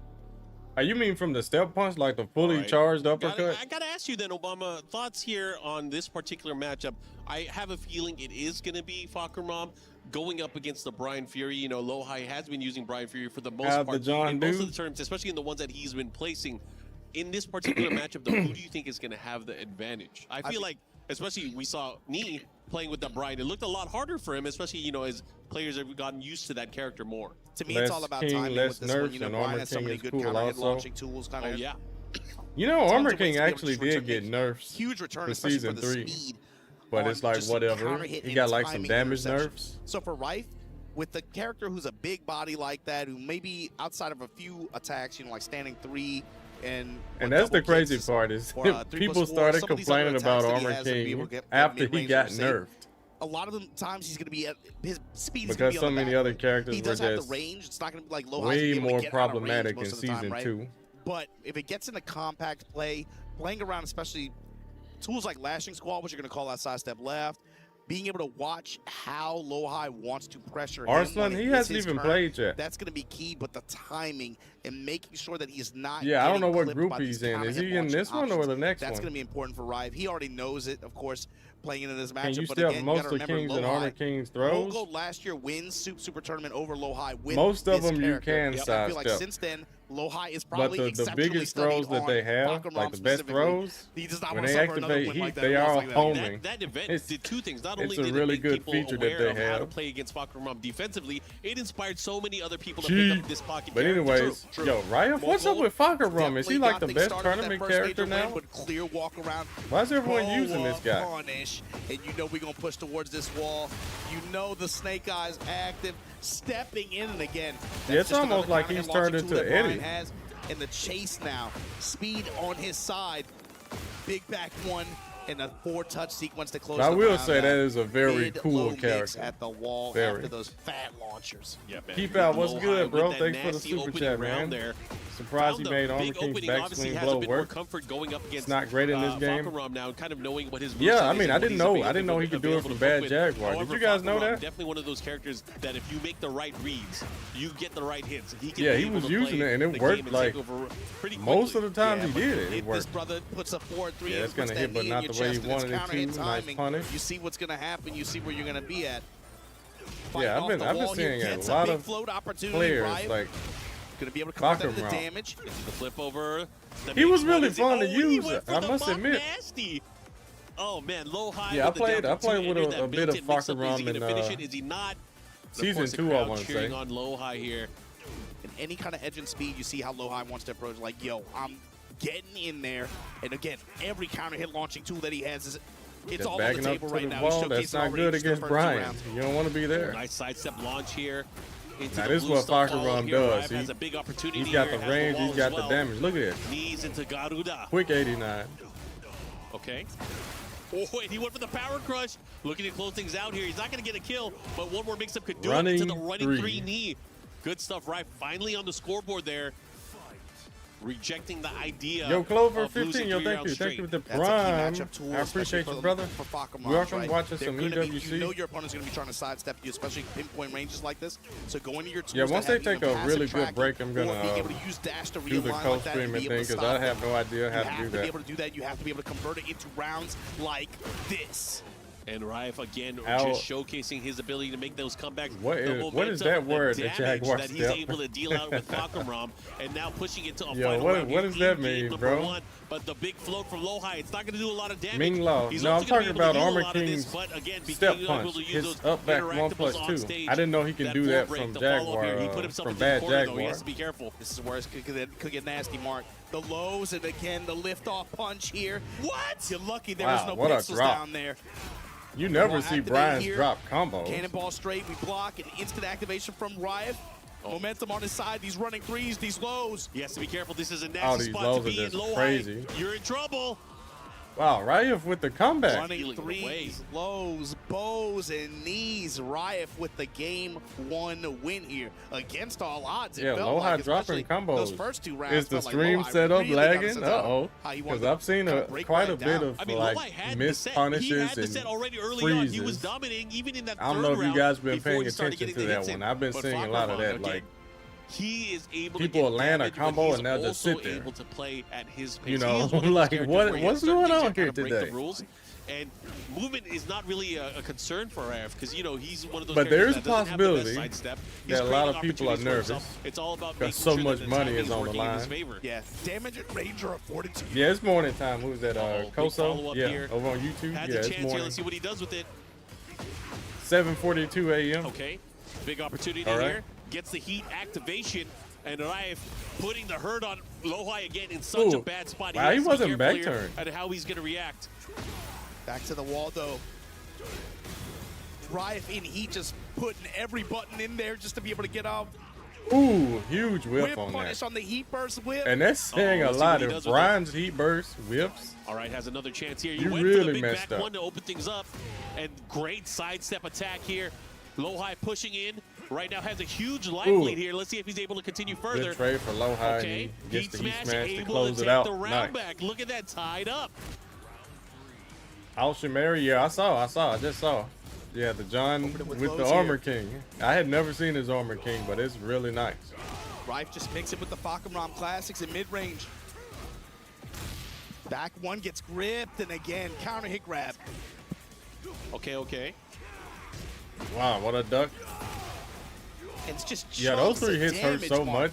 S4: You mean from the step punch, like the fully charged uppercut?
S2: I gotta ask you then, Obama, thoughts here on this particular matchup. I have a feeling it is gonna be Fakhram going up against the Brian Fury. You know, Lohai has been using Brian Fury for the most part in most of the terms, especially in the ones that he's been placing. In this particular matchup, though, who do you think is gonna have the advantage? I feel like, especially we saw Nee playing with that Brian, it looked a lot harder for him, especially, you know, as players have gotten used to that character more.
S3: To me, it's all about timing with this one. You know, Brian has so many good counter-hit launching tools.
S4: You know, Armor King actually did get nerfs
S3: huge return
S4: for Season 3.
S3: Speed
S4: but it's like, whatever. He got like some damage nerfs.
S3: So for Rife, with the character who's a big body like that, who maybe outside of a few attacks, you know, like standing 3, and
S4: that's the crazy part is people started complaining about Armor King after he got nerfed.
S3: A lot of the times he's going to be at his speed
S4: because so many other characters
S3: he
S4: were
S3: does have
S4: just
S3: the range. It's not going to be like Lohai
S4: way more problematic in Season 2.
S3: But if it gets into compact play, playing around, especially tools like Lashing Squall, which you're going to call out sidestep left, being able to watch how Lohai wants to pressure him.
S4: Arslan, he hasn't even played yet.
S3: That's going to be key, but the timing and making sure that he's not.
S4: Yeah, I don't know what group he's in. Is he in this one or the next one?
S3: That's going to be important for Rive. He already knows it, of course, playing into this matchup.
S4: Can you
S3: but
S4: step
S3: again,
S4: most
S3: you
S4: of Kings and Armor King's throws?
S3: Mogo last year wins Super Tournament over Lohai with
S4: most of
S3: this
S4: them
S3: character.
S4: you can sidestep.
S3: I feel like since then, Lohai is probably
S4: the biggest throws that they have, like the best throws, when they activate heat, they are homing.
S2: That event did two things. Not only
S4: it's a
S2: did
S4: really
S2: it make
S4: good
S2: people
S4: feature that
S2: aware
S4: they
S2: of how to
S4: have.
S2: play against Fakhram defensively, it inspired so many other people to pick up this pocket
S4: But
S2: character.
S4: anyways, yo, Riot, what's up with Fakhram? Is he like the best tournament character now?
S3: Clear walk around.
S4: Why is everyone using this guy?
S3: Punish, and you know we're going to push towards this wall. You know the Snake Eyes active, stepping in and again.
S4: Yeah, it's almost like he's turned into Eddie.
S3: And the chase now, speed on his side, big back one, and a 4-touch sequence to close.
S4: I will say that is a very cool character.
S3: At the wall after those fat launchers.
S2: Yeah, man.
S4: Keep out, what's good, bro? Thanks for the super chat, man. Surprised he made Armor King's backswing blow work. It's not great in this game.
S2: Now, kind of knowing what his
S4: yeah, I mean, I didn't know he could do it from Bad Jaguar. Did you guys know that?
S2: Definitely one of those characters that if you make the right reads, you get the right hits.
S4: Yeah, he was using it and it worked like most of the time he did it. It worked.
S3: This brother puts a 4-3.
S4: Yeah, it's gonna hit, but not the way he wanted it to. Nice punish.
S3: You see what's gonna happen. You see where you're gonna be at.
S4: Yeah, I've been seeing a lot of players like
S3: gonna be able to cover the damage.
S2: The flip over.
S4: He was really fun to use. I must admit.
S2: Nasty. Oh man, Lohai.
S4: Yeah, I played with a bit of Fakhram
S2: in Is he not?
S4: Season 2, I want to say.
S2: On Lohai here.
S3: In any kind of edge and speed, you see how Lohai wants to approach. Like, yo, I'm getting in there. And again, every counter hit launching tool that he has is. It's all on the table right now.
S4: Wall, that's not good against Brian. You don't want to be there.
S2: Nice sidestep launch here.
S4: Now this is what Fakhram does. He's got the range, he's got the damage. Look at this.
S2: Knees into Garuda.
S4: Quick 89.
S2: Okay. Oh, and he went for the power crush. Looking to close things out here. He's not going to get a kill, but one more mix-up could do it into the running 3 knee. Good stuff, right? Finally on the scoreboard there. Rejecting the idea.
S4: Yo, Clover 15, yo, thank you. Thank you with the prime. I appreciate you, brother. Welcome, watching some EWC.
S3: You know your opponent's going to be trying to sidestep you, especially pinpoint ranges like this. So go into your tools.
S4: Yeah, once they take a really good break, I'm going to do the co-streaming thing because I have no idea how to do that.
S3: You have to be able to do that. You have to be able to convert it into rounds like this.
S2: And Rife again just showcasing his ability to make those comebacks.
S4: What is that word that Jaguar
S2: that he's able to deal out with Fakhram, and now pushing it to a
S4: final
S2: round.
S4: What does that mean, bro?
S2: 1, but the big float from Lohai, it's not going to do a lot of damage.
S4: Ming Lao. No, I'm talking about Armor King's step punch. His up back 1+2. I didn't know he could do that from Jaguar, from Bad Jaguar.
S2: He has to be careful.
S3: This is where it could get nasty, Mark. The lows, and again, the lift-off punch here. What? You're lucky there was no pixels down there.
S4: You never
S3: We'll
S4: see
S3: activate
S4: Brian's
S3: here.
S4: drop combos.
S3: Cannonball straight, we block, an instant activation from Riot. Momentum on his side, these running threes, these lows.
S2: He has to be careful. This is a
S4: Oh,
S2: nasty
S4: these
S2: spot
S4: lows
S2: to
S4: are
S2: be in.
S4: just
S2: Low
S4: crazy.
S2: high. You're in trouble.
S4: Wow, Ryef with the comeback.
S3: Running
S2: Feeling
S3: threes, lows, bows, and knees. Riot with the game 1 win here against all odds. It
S4: Yeah,
S3: felt
S4: low high
S3: like,
S4: dropping
S3: especially
S4: combos.
S3: Those first 2 rounds.
S4: Is the
S3: felt like
S4: stream
S3: Lowhigh
S4: setup
S3: really got a
S4: lagging?
S3: sense of
S4: Uh-oh.
S3: how he wanted
S4: Because I've seen
S3: to break
S4: quite a
S3: Riot
S4: bit
S3: down.
S4: of
S2: I mean,
S4: like
S2: Lowhigh had
S4: missed
S2: the set. He
S4: punishes
S2: had the set
S4: and
S2: already early on. He was
S4: freezes.
S2: dominating even in that
S4: I don't
S2: third
S4: know if you
S2: round
S4: guys been
S2: before
S4: paying
S2: he started
S4: attention
S2: getting
S4: to
S2: the
S4: that
S2: hits in.
S4: one. I've been
S2: But
S4: seeing a lot of that.
S2: Fakramon,
S4: Like,
S2: again, he is able
S4: people
S2: to
S4: will
S2: get
S4: land a
S2: damage, but
S4: combo
S2: he's
S4: and they'll just
S2: also
S4: sit there.
S2: able to play at his pace.
S4: You
S2: He
S4: know,
S2: is one of those
S4: like,
S2: characters
S4: what-
S2: where he
S4: what's
S2: has certain
S4: going
S2: things
S4: on
S2: that
S4: here
S2: kind of break
S4: today?
S2: the rules. And movement is not really a concern for RF because, you know, he's one of those
S4: But
S2: characters
S4: there is
S2: that doesn't have the best
S4: possibility
S2: sidestep. He's
S4: that a lot
S2: creating
S4: of people are
S2: opportunities for
S4: nervous
S2: himself. It's all about
S4: because
S2: making
S4: so
S2: sure
S4: much
S2: that the
S4: money
S2: timing
S4: is on the
S2: working in his
S4: line.
S2: favor.
S3: Yeah, damage and Ranger of Fortitude.
S4: yeah, it's morning time. Who's that?
S2: Big
S4: Koso?
S2: follow-up
S4: Yeah,
S2: here.
S4: over on YouTube.
S2: Has
S4: Yeah,
S2: a
S4: it's
S2: chance here.
S4: morning.
S2: Let's see what he does with it.
S4: 7:42 a.m.
S2: Okay, big opportunity
S4: All right.
S2: here. Gets the heat activation, and Raif putting the hurt on Lowhigh again in such a
S4: Ooh.
S2: bad spot.
S4: Wow,
S2: has
S4: he
S2: to be
S4: wasn't
S2: careful
S4: back
S2: here
S4: turned.
S2: and how he's going to react.
S3: Back to the wall, though. Riot in heat, just putting every button in there just to be able to get off.
S4: Ooh, huge whip
S3: Whip
S4: on
S3: punish
S4: that.
S3: on the heat burst whip.
S4: And that's saying a
S2: let's see
S4: lot.
S2: what he
S4: If
S2: does with
S4: Brian's heat burst whips,
S2: All right, has another chance here.
S4: You
S2: Went for
S4: really
S2: the big
S4: messed
S2: back
S4: up.
S2: one to open things up, and great sidestep attack here. Lowhigh pushing in. Right now has a huge life
S4: Ooh.
S2: lead here. Let's see if he's able to continue further.
S4: good trade for low high.
S2: Okay,
S4: And he
S2: heat
S4: gets the heat
S2: smash,
S4: smash to
S2: able
S4: close
S2: to
S4: it
S2: take
S4: out.
S2: the round
S4: Nice.
S2: back. Look at that, tied up.
S4: Alshimari, yeah, I just saw. Yeah, the John
S3: Open it with
S4: with the
S3: lows
S4: Armor
S3: here.
S4: King. I had never seen his Armor King, but it's really nice.
S3: Rife just mix it with the Fakramon Classics in mid-range. Back one gets gripped, and again, counter hit grab.
S2: Okay, okay.
S4: Wow, what a duck.
S3: And it's just
S4: Yeah, those
S3: chunks of
S4: 3 hits hurt
S3: damage,
S4: so
S3: Mark.
S4: much.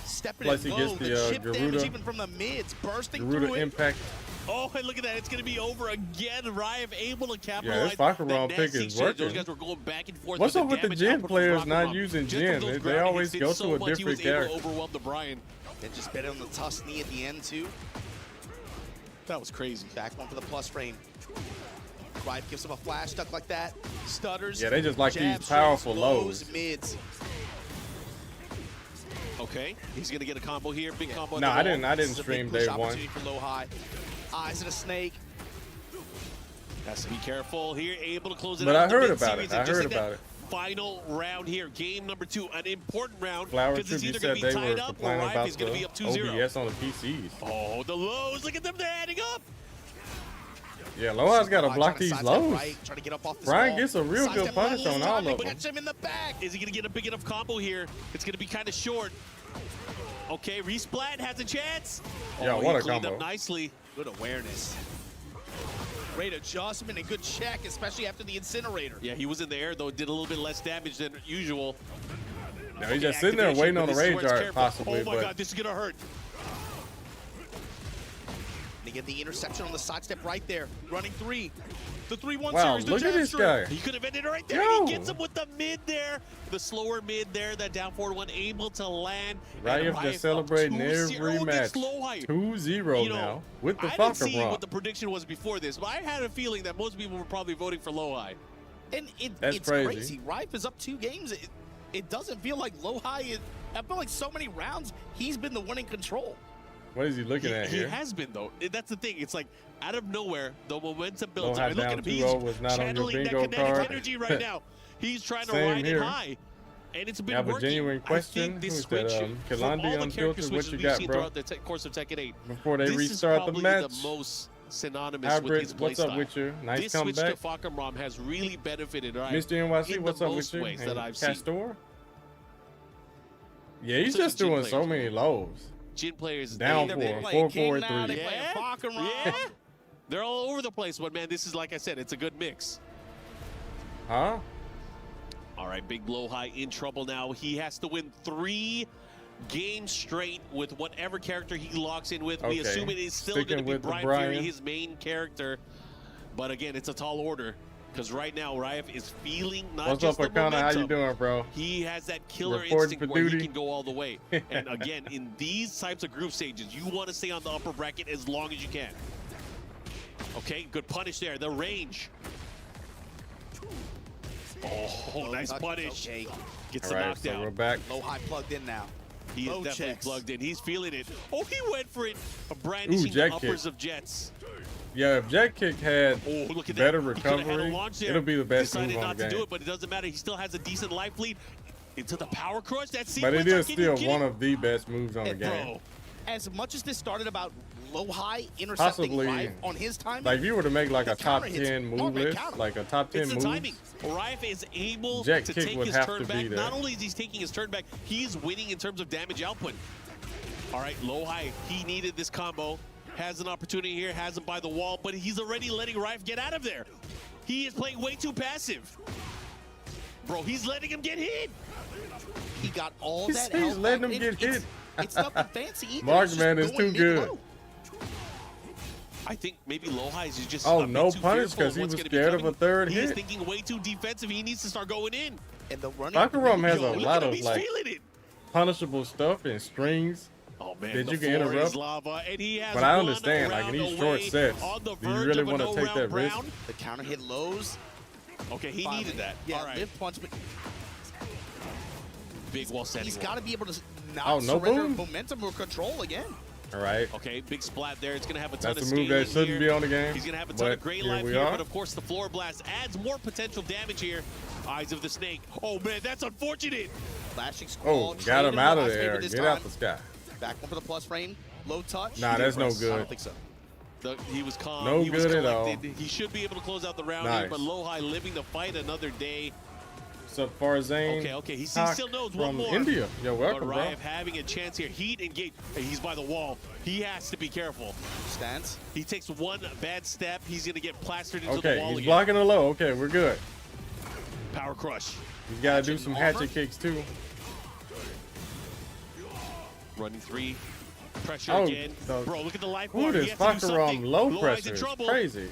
S3: Stepping
S4: Plus
S3: in
S4: he gets
S3: low,
S4: the,
S3: chip
S4: Garuda-
S3: damage even from the mids, bursting through
S4: Garuda
S3: it.
S4: impact.
S2: Oh, and look at that. It's going to be over again. Riot able to
S4: Yeah,
S2: capitalize.
S4: this Fakramon
S2: That
S4: pick
S2: nasty
S4: is
S2: exchange. Those
S4: working.
S2: guys were going back and forth.
S4: What's
S2: but
S4: up with the
S2: damage
S4: Jin
S2: output from
S4: players not
S2: Fakramon,
S4: using
S2: just
S4: Jin?
S2: from those
S4: They
S2: ground
S4: always
S2: hits,
S4: go
S2: did
S4: to
S2: so
S4: a
S2: much, he was
S4: different
S2: able to
S4: character.
S2: overwhelm the Brian.
S3: And just bet on the toss knee at the end, too.
S2: That was crazy.
S3: Back one for the plus frame. Rife gives him a flash duck like that. Stutters.
S4: Yeah, they just like
S3: jab
S4: these powerful
S3: straights,
S4: lows.
S3: mids.
S2: Okay, he's going to get a combo here. Big combo. at
S4: No,
S2: the
S4: I
S2: wall.
S4: didn't
S3: This is a
S4: stream
S3: big push
S4: day one.
S3: opportunity for low high. Eyes of a snake.
S2: Has to be careful here. Able to close it
S4: But
S2: out.
S4: I
S2: in the
S4: heard
S2: mid-series
S4: about it.
S2: and
S4: I
S2: just
S4: heard
S2: like that
S4: about it.
S2: Final round here. Game number 2. An important round.
S4: Flower
S2: Because it's
S4: Tribute
S2: either going
S4: said
S2: to be
S4: they were
S2: tied up or
S4: complaining
S2: Rife
S4: about
S2: is going to be
S4: the
S2: up 2-0.
S4: OBS on the PCs.
S2: Oh, the lows. Look at them. They're adding up.
S4: Yeah, Loha's got to
S3: Lowhigh
S4: block
S3: trying to
S4: these
S3: sidestep
S4: lows.
S3: right, trying to get up off this
S4: Brian
S3: wall.
S4: gets a real good
S3: Sidestep
S4: punish
S3: right,
S4: on all
S3: timing,
S4: of them.
S3: catch him in the back.
S2: Is he going to get a big enough combo here? It's going to be kind of short. Okay, Resplat has a chance.
S4: Yeah,
S2: Oh,
S4: what
S2: he
S4: a
S2: cleaned
S4: combo.
S2: up nicely.
S3: Good awareness. Great adjustment and good check, especially after the incinerator.
S2: Yeah, he was in the air, though. Did a little bit less damage than usual.
S4: No, he's just sitting there
S2: Activation,
S4: waiting on
S2: but
S4: a
S2: this is
S4: rage
S2: where it's
S4: art,
S2: careful.
S4: possibly.
S2: Oh, my
S4: But
S2: God, this is going to hurt.
S3: They get the interception on the sidestep right there. Running 3. The 3-1
S4: wow,
S3: series. the
S4: look at
S3: jab
S4: this
S3: straight.
S4: guy.
S2: He could have ended it right there.
S4: Yo.
S2: He gets him with the mid there. The slower mid there. That down forward one able to land.
S4: Riot
S2: And
S4: just
S2: up
S4: celebrating
S2: 2-0
S4: every match.
S2: against Lowhigh.
S4: 2-0
S2: You know,
S4: now with the
S2: I didn't see
S4: Fakramon.
S2: what the prediction was before this, but I had a feeling that most people were probably voting for Lowhigh.
S3: And
S4: That's
S3: it's
S4: crazy.
S3: crazy. Rife is up 2 games. It doesn't feel like Lowhigh is. I feel like so many rounds he's been the one in control.
S4: What is he looking at
S2: He
S4: here?
S2: has been, though. That's the thing. It's like out of nowhere, the momentum builds
S4: Lowhigh
S2: up. And look
S4: down
S2: at him. He's
S4: 2-0 was not on your
S2: channeling that
S4: bingo
S2: kinetic
S4: card.
S2: energy right now. He's trying to
S4: Same
S2: ride
S4: here.
S2: it high. And it's been
S4: I have a
S2: working.
S4: genuine question.
S2: I think this
S4: Who's
S2: switch,
S4: that,
S2: from
S4: Kalandi
S2: all the character
S4: Unfiltered?
S2: switches
S4: What you
S2: we've
S4: got,
S2: seen
S4: bro?
S2: throughout the course of Tekken 8,
S4: Before they
S2: this is
S4: restart the
S2: probably
S4: match.
S2: the most synonymous with his
S4: Hybrid, what's up
S2: playstyle.
S4: with you? Nice
S2: This switch to
S4: comeback.
S2: Fakramon has really benefited Riot
S4: Mr. NYC,
S2: in
S4: what's
S2: the
S4: up with
S2: most
S4: you?
S2: ways
S4: And
S2: that I've seen.
S4: Castor? Yeah, he's
S2: What's up
S4: just
S2: with Jin
S4: doing so
S2: players?
S4: many lows.
S2: Jin players,
S4: Down
S2: they-
S3: They
S4: four,
S3: play
S4: 4,
S3: King
S4: 4,
S3: now,
S4: 3.
S3: they play
S2: Yeah,
S3: Fakramon.
S2: yeah. They're all over the place, but man, this is, like I said, it's a good mix.
S4: Huh?
S2: All right, Big Blow High in trouble now. He has to win 3 games straight with whatever character he locks in with. We
S4: Okay.
S2: assume it is still
S4: Sticking
S2: going to be
S4: with the
S2: Brian
S4: Brian.
S2: Fury, his main character. But again, it's a tall order because right now Riot is feeling not
S4: What's
S2: just
S4: up,
S2: the
S4: Akana? How
S2: momentum.
S4: you doing, bro?
S2: He has that killer
S4: Reporting
S2: instinct
S4: for
S2: where
S4: duty.
S2: he can go all the way. And again, in these types of group stages, you want to stay on the upper bracket as long as you can. Okay, good punish there. The range. Oh, nice
S3: touch,
S2: punish.
S3: okay.
S2: Gets
S4: All
S2: the
S4: right,
S2: knockdown.
S4: so we're back.
S3: Low high plugged in now.
S2: He is
S3: Low
S2: definitely
S3: checks.
S2: plugged in. He's feeling it. Oh, he went for it. Brandishing
S4: jet
S2: the uppers
S4: kick.
S2: of Jets.
S4: Yeah, if Jet Kick had
S2: Oh, look at
S4: better
S2: that. He could've had a
S4: recovery,
S2: launch there.
S4: it'll be the best
S2: Decided
S4: move on
S2: not
S4: the
S2: to do
S4: game.
S2: it, but it doesn't matter. He still has a decent life lead. Into the power crush. That
S4: But
S2: sequence.
S4: it is
S2: Can you
S4: still
S2: get
S4: one
S2: it?
S4: of the best moves on the
S3: And
S4: game.
S2: Bro,
S3: As much as this started about low high intercepting
S4: Possibly,
S3: Rife on his timing,
S4: Like if you were to make like
S3: The
S4: a top
S3: counter hits
S4: 10 move
S3: normally
S4: list,
S3: counter.
S4: like a top 10
S2: it's the
S4: moves,
S2: timing. Rife is able
S4: Jet
S2: to
S4: kick
S2: take
S4: would
S2: his
S4: have
S2: turn
S4: to
S2: back.
S4: be there.
S2: Not only is he taking his turn back, he's winning in terms of damage output. All right, low high. He needed this combo. Has an opportunity here, has him by the wall, but he's already letting Rife get out of there. He is playing way too passive. Bro, he's letting him get hit.
S3: he got all
S4: He's-
S3: that
S4: he's
S3: health
S4: letting
S3: back.
S4: him get
S3: It's-
S4: hit.
S3: It's nothing fancy either.
S4: Mark,
S3: It's just
S4: man, is
S3: going
S4: too good.
S3: mid-low.
S2: I think maybe low high is just
S4: Oh,
S2: a bit
S4: no
S2: too
S4: punish
S2: fearful
S4: 'cause
S2: of
S4: he
S2: what's
S4: was
S2: gonna be
S4: scared of
S2: coming.
S4: a third
S2: He's
S4: hit.
S2: thinking way too defensive. He needs to start going in.
S3: And the running.
S4: Bakaram has
S2: Yo,
S4: a
S2: look
S4: lot
S2: at him.
S4: of
S2: He's
S4: like
S2: feeling it.
S4: punishable stuff and strings.
S2: Oh man,
S4: that
S2: the
S4: you can
S2: floor
S4: interrupt.
S2: is lava, and he has
S4: But I
S2: one
S4: understand, like, in
S2: round
S4: these short
S2: away
S4: sets,
S2: on the
S4: do you
S2: verge
S4: really
S2: of a
S4: wanna take
S2: no-round
S4: that risk?
S2: round.
S3: The counter hit lows.
S2: Okay, he
S3: Finally.
S2: needed that.
S3: Yeah,
S2: All right,
S3: lift punch, but
S2: big wall standing.
S3: he's got to be able to not
S4: Oh, no
S3: surrender
S4: boom?
S3: momentum or control again.
S4: All right.
S2: Okay, big splat there. It's going to have a ton
S4: That's
S2: of
S4: a move
S2: scaling
S4: that shouldn't
S2: here.
S4: be on the game.
S2: He's going to have a ton
S4: but
S2: of great
S4: here
S2: life
S4: we
S2: here,
S4: are.
S2: but of course the floor blast adds more potential damage here. Eyes of the snake. Oh man, that's unfortunate.
S3: Flashing squall.
S4: Oh, got him
S3: traded
S4: out of
S3: Last
S4: there.
S3: favor this
S4: Get out
S3: time.
S4: the sky.
S3: Back one for the plus frame. Low touch.
S4: Nah, that's no
S3: I
S4: good.
S3: don't think so.
S2: He was calm.
S4: No
S2: he was
S4: good at all.
S2: collected. He should be able to close out the round here,
S4: Nice.
S2: but low high living the fight another day.
S4: What's up, Farzane?
S2: Okay, he
S4: Hawk
S2: still knows one
S4: from
S2: more.
S4: India. You're
S2: But
S4: welcome, bro.
S2: Rife having a chance here. Heat engage. Hey, he's by the wall. He has to be careful.
S3: Stance.
S2: He takes one bad step. He's going to get plastered into the
S4: Okay,
S2: wall
S4: he's
S2: again.
S4: blocking the low. Okay, we're good.
S2: Power crush.
S4: He's got to do
S3: Hatchet
S4: some
S3: offer.
S4: hatchet kicks too.
S2: Running three. Pressure
S4: Oh,
S2: again.
S4: so-
S2: Bro, look at the life
S4: Ooh,
S2: bar. He
S4: this
S2: has to do something.
S4: Fakaram low
S2: Low Eye's
S4: pressure
S2: in
S4: is
S2: trouble.
S4: crazy.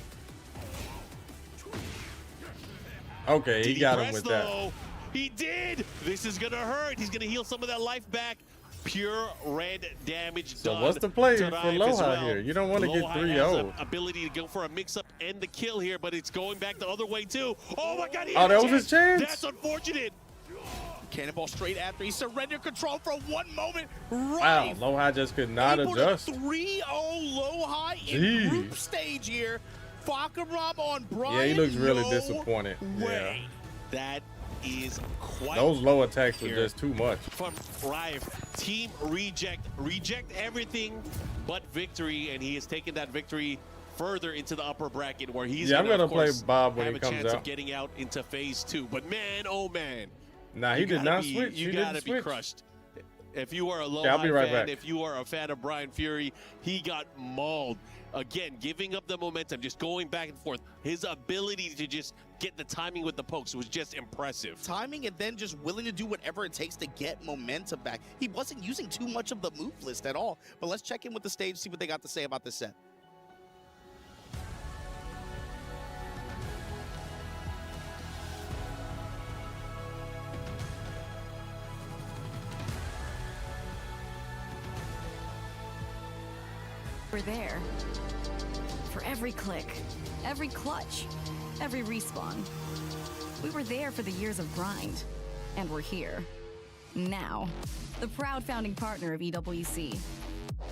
S4: Okay,
S2: Did
S4: he got him
S2: press,
S4: with that.
S2: though? He did. This is going to hurt. He's going to heal some of that life back. Pure red damage
S4: So
S2: done.
S4: what's the play
S2: to
S4: for
S2: Rife
S4: Low
S2: as
S4: High
S2: well.
S4: here? You don't want to get
S2: Low High
S4: 3-0.
S2: has the ability to go for a mix-up and the kill here, but it's going back the other way too. Oh my God! He
S4: Oh,
S2: had a
S4: that was his chance?
S2: That's unfortunate.
S3: Cannonball straight after. He surrendered control for one moment.
S4: Wow,
S3: Right.
S4: Low High just could not
S3: Able to
S4: adjust.
S3: 3-0 low high in
S4: Jeez.
S3: group stage here. Fakaram on Brian.
S4: Yeah, he looks really
S3: no
S4: disappointed.
S3: way.
S2: That is quite
S4: Those low attacks were
S2: here.
S4: just too much.
S2: from Rife. Team reject everything but victory, and he has taken that victory further into the upper bracket where he's
S4: Yeah, I'm
S2: gonna,
S4: gonna
S2: of
S4: play
S2: course,
S4: Bob when
S2: have
S4: he
S2: a
S4: comes
S2: chance of
S4: out.
S2: getting out into phase 2. But man, oh man,
S4: Nah, he
S2: you
S4: did
S2: gotta
S4: not
S2: be-
S4: switch.
S2: You
S4: He
S2: gotta
S4: didn't
S2: be
S4: switch.
S2: crushed. If you are a low
S4: Okay, I'll be right
S2: fan,
S4: back.
S2: if you are a fan of Brian Fury, he got mauled. Again, giving up the momentum, just going back and forth. His ability to just get the timing with the pokes was just impressive.
S3: Timing and then just willing to do whatever it takes to get momentum back. He wasn't using too much of the move list at all. But let's check in with the stage, see what they got to say about this set.
S5: We're there. For every click, every clutch, every respawn. We were there for the years of grind, and we're here. Now, the proud founding partner of EWC,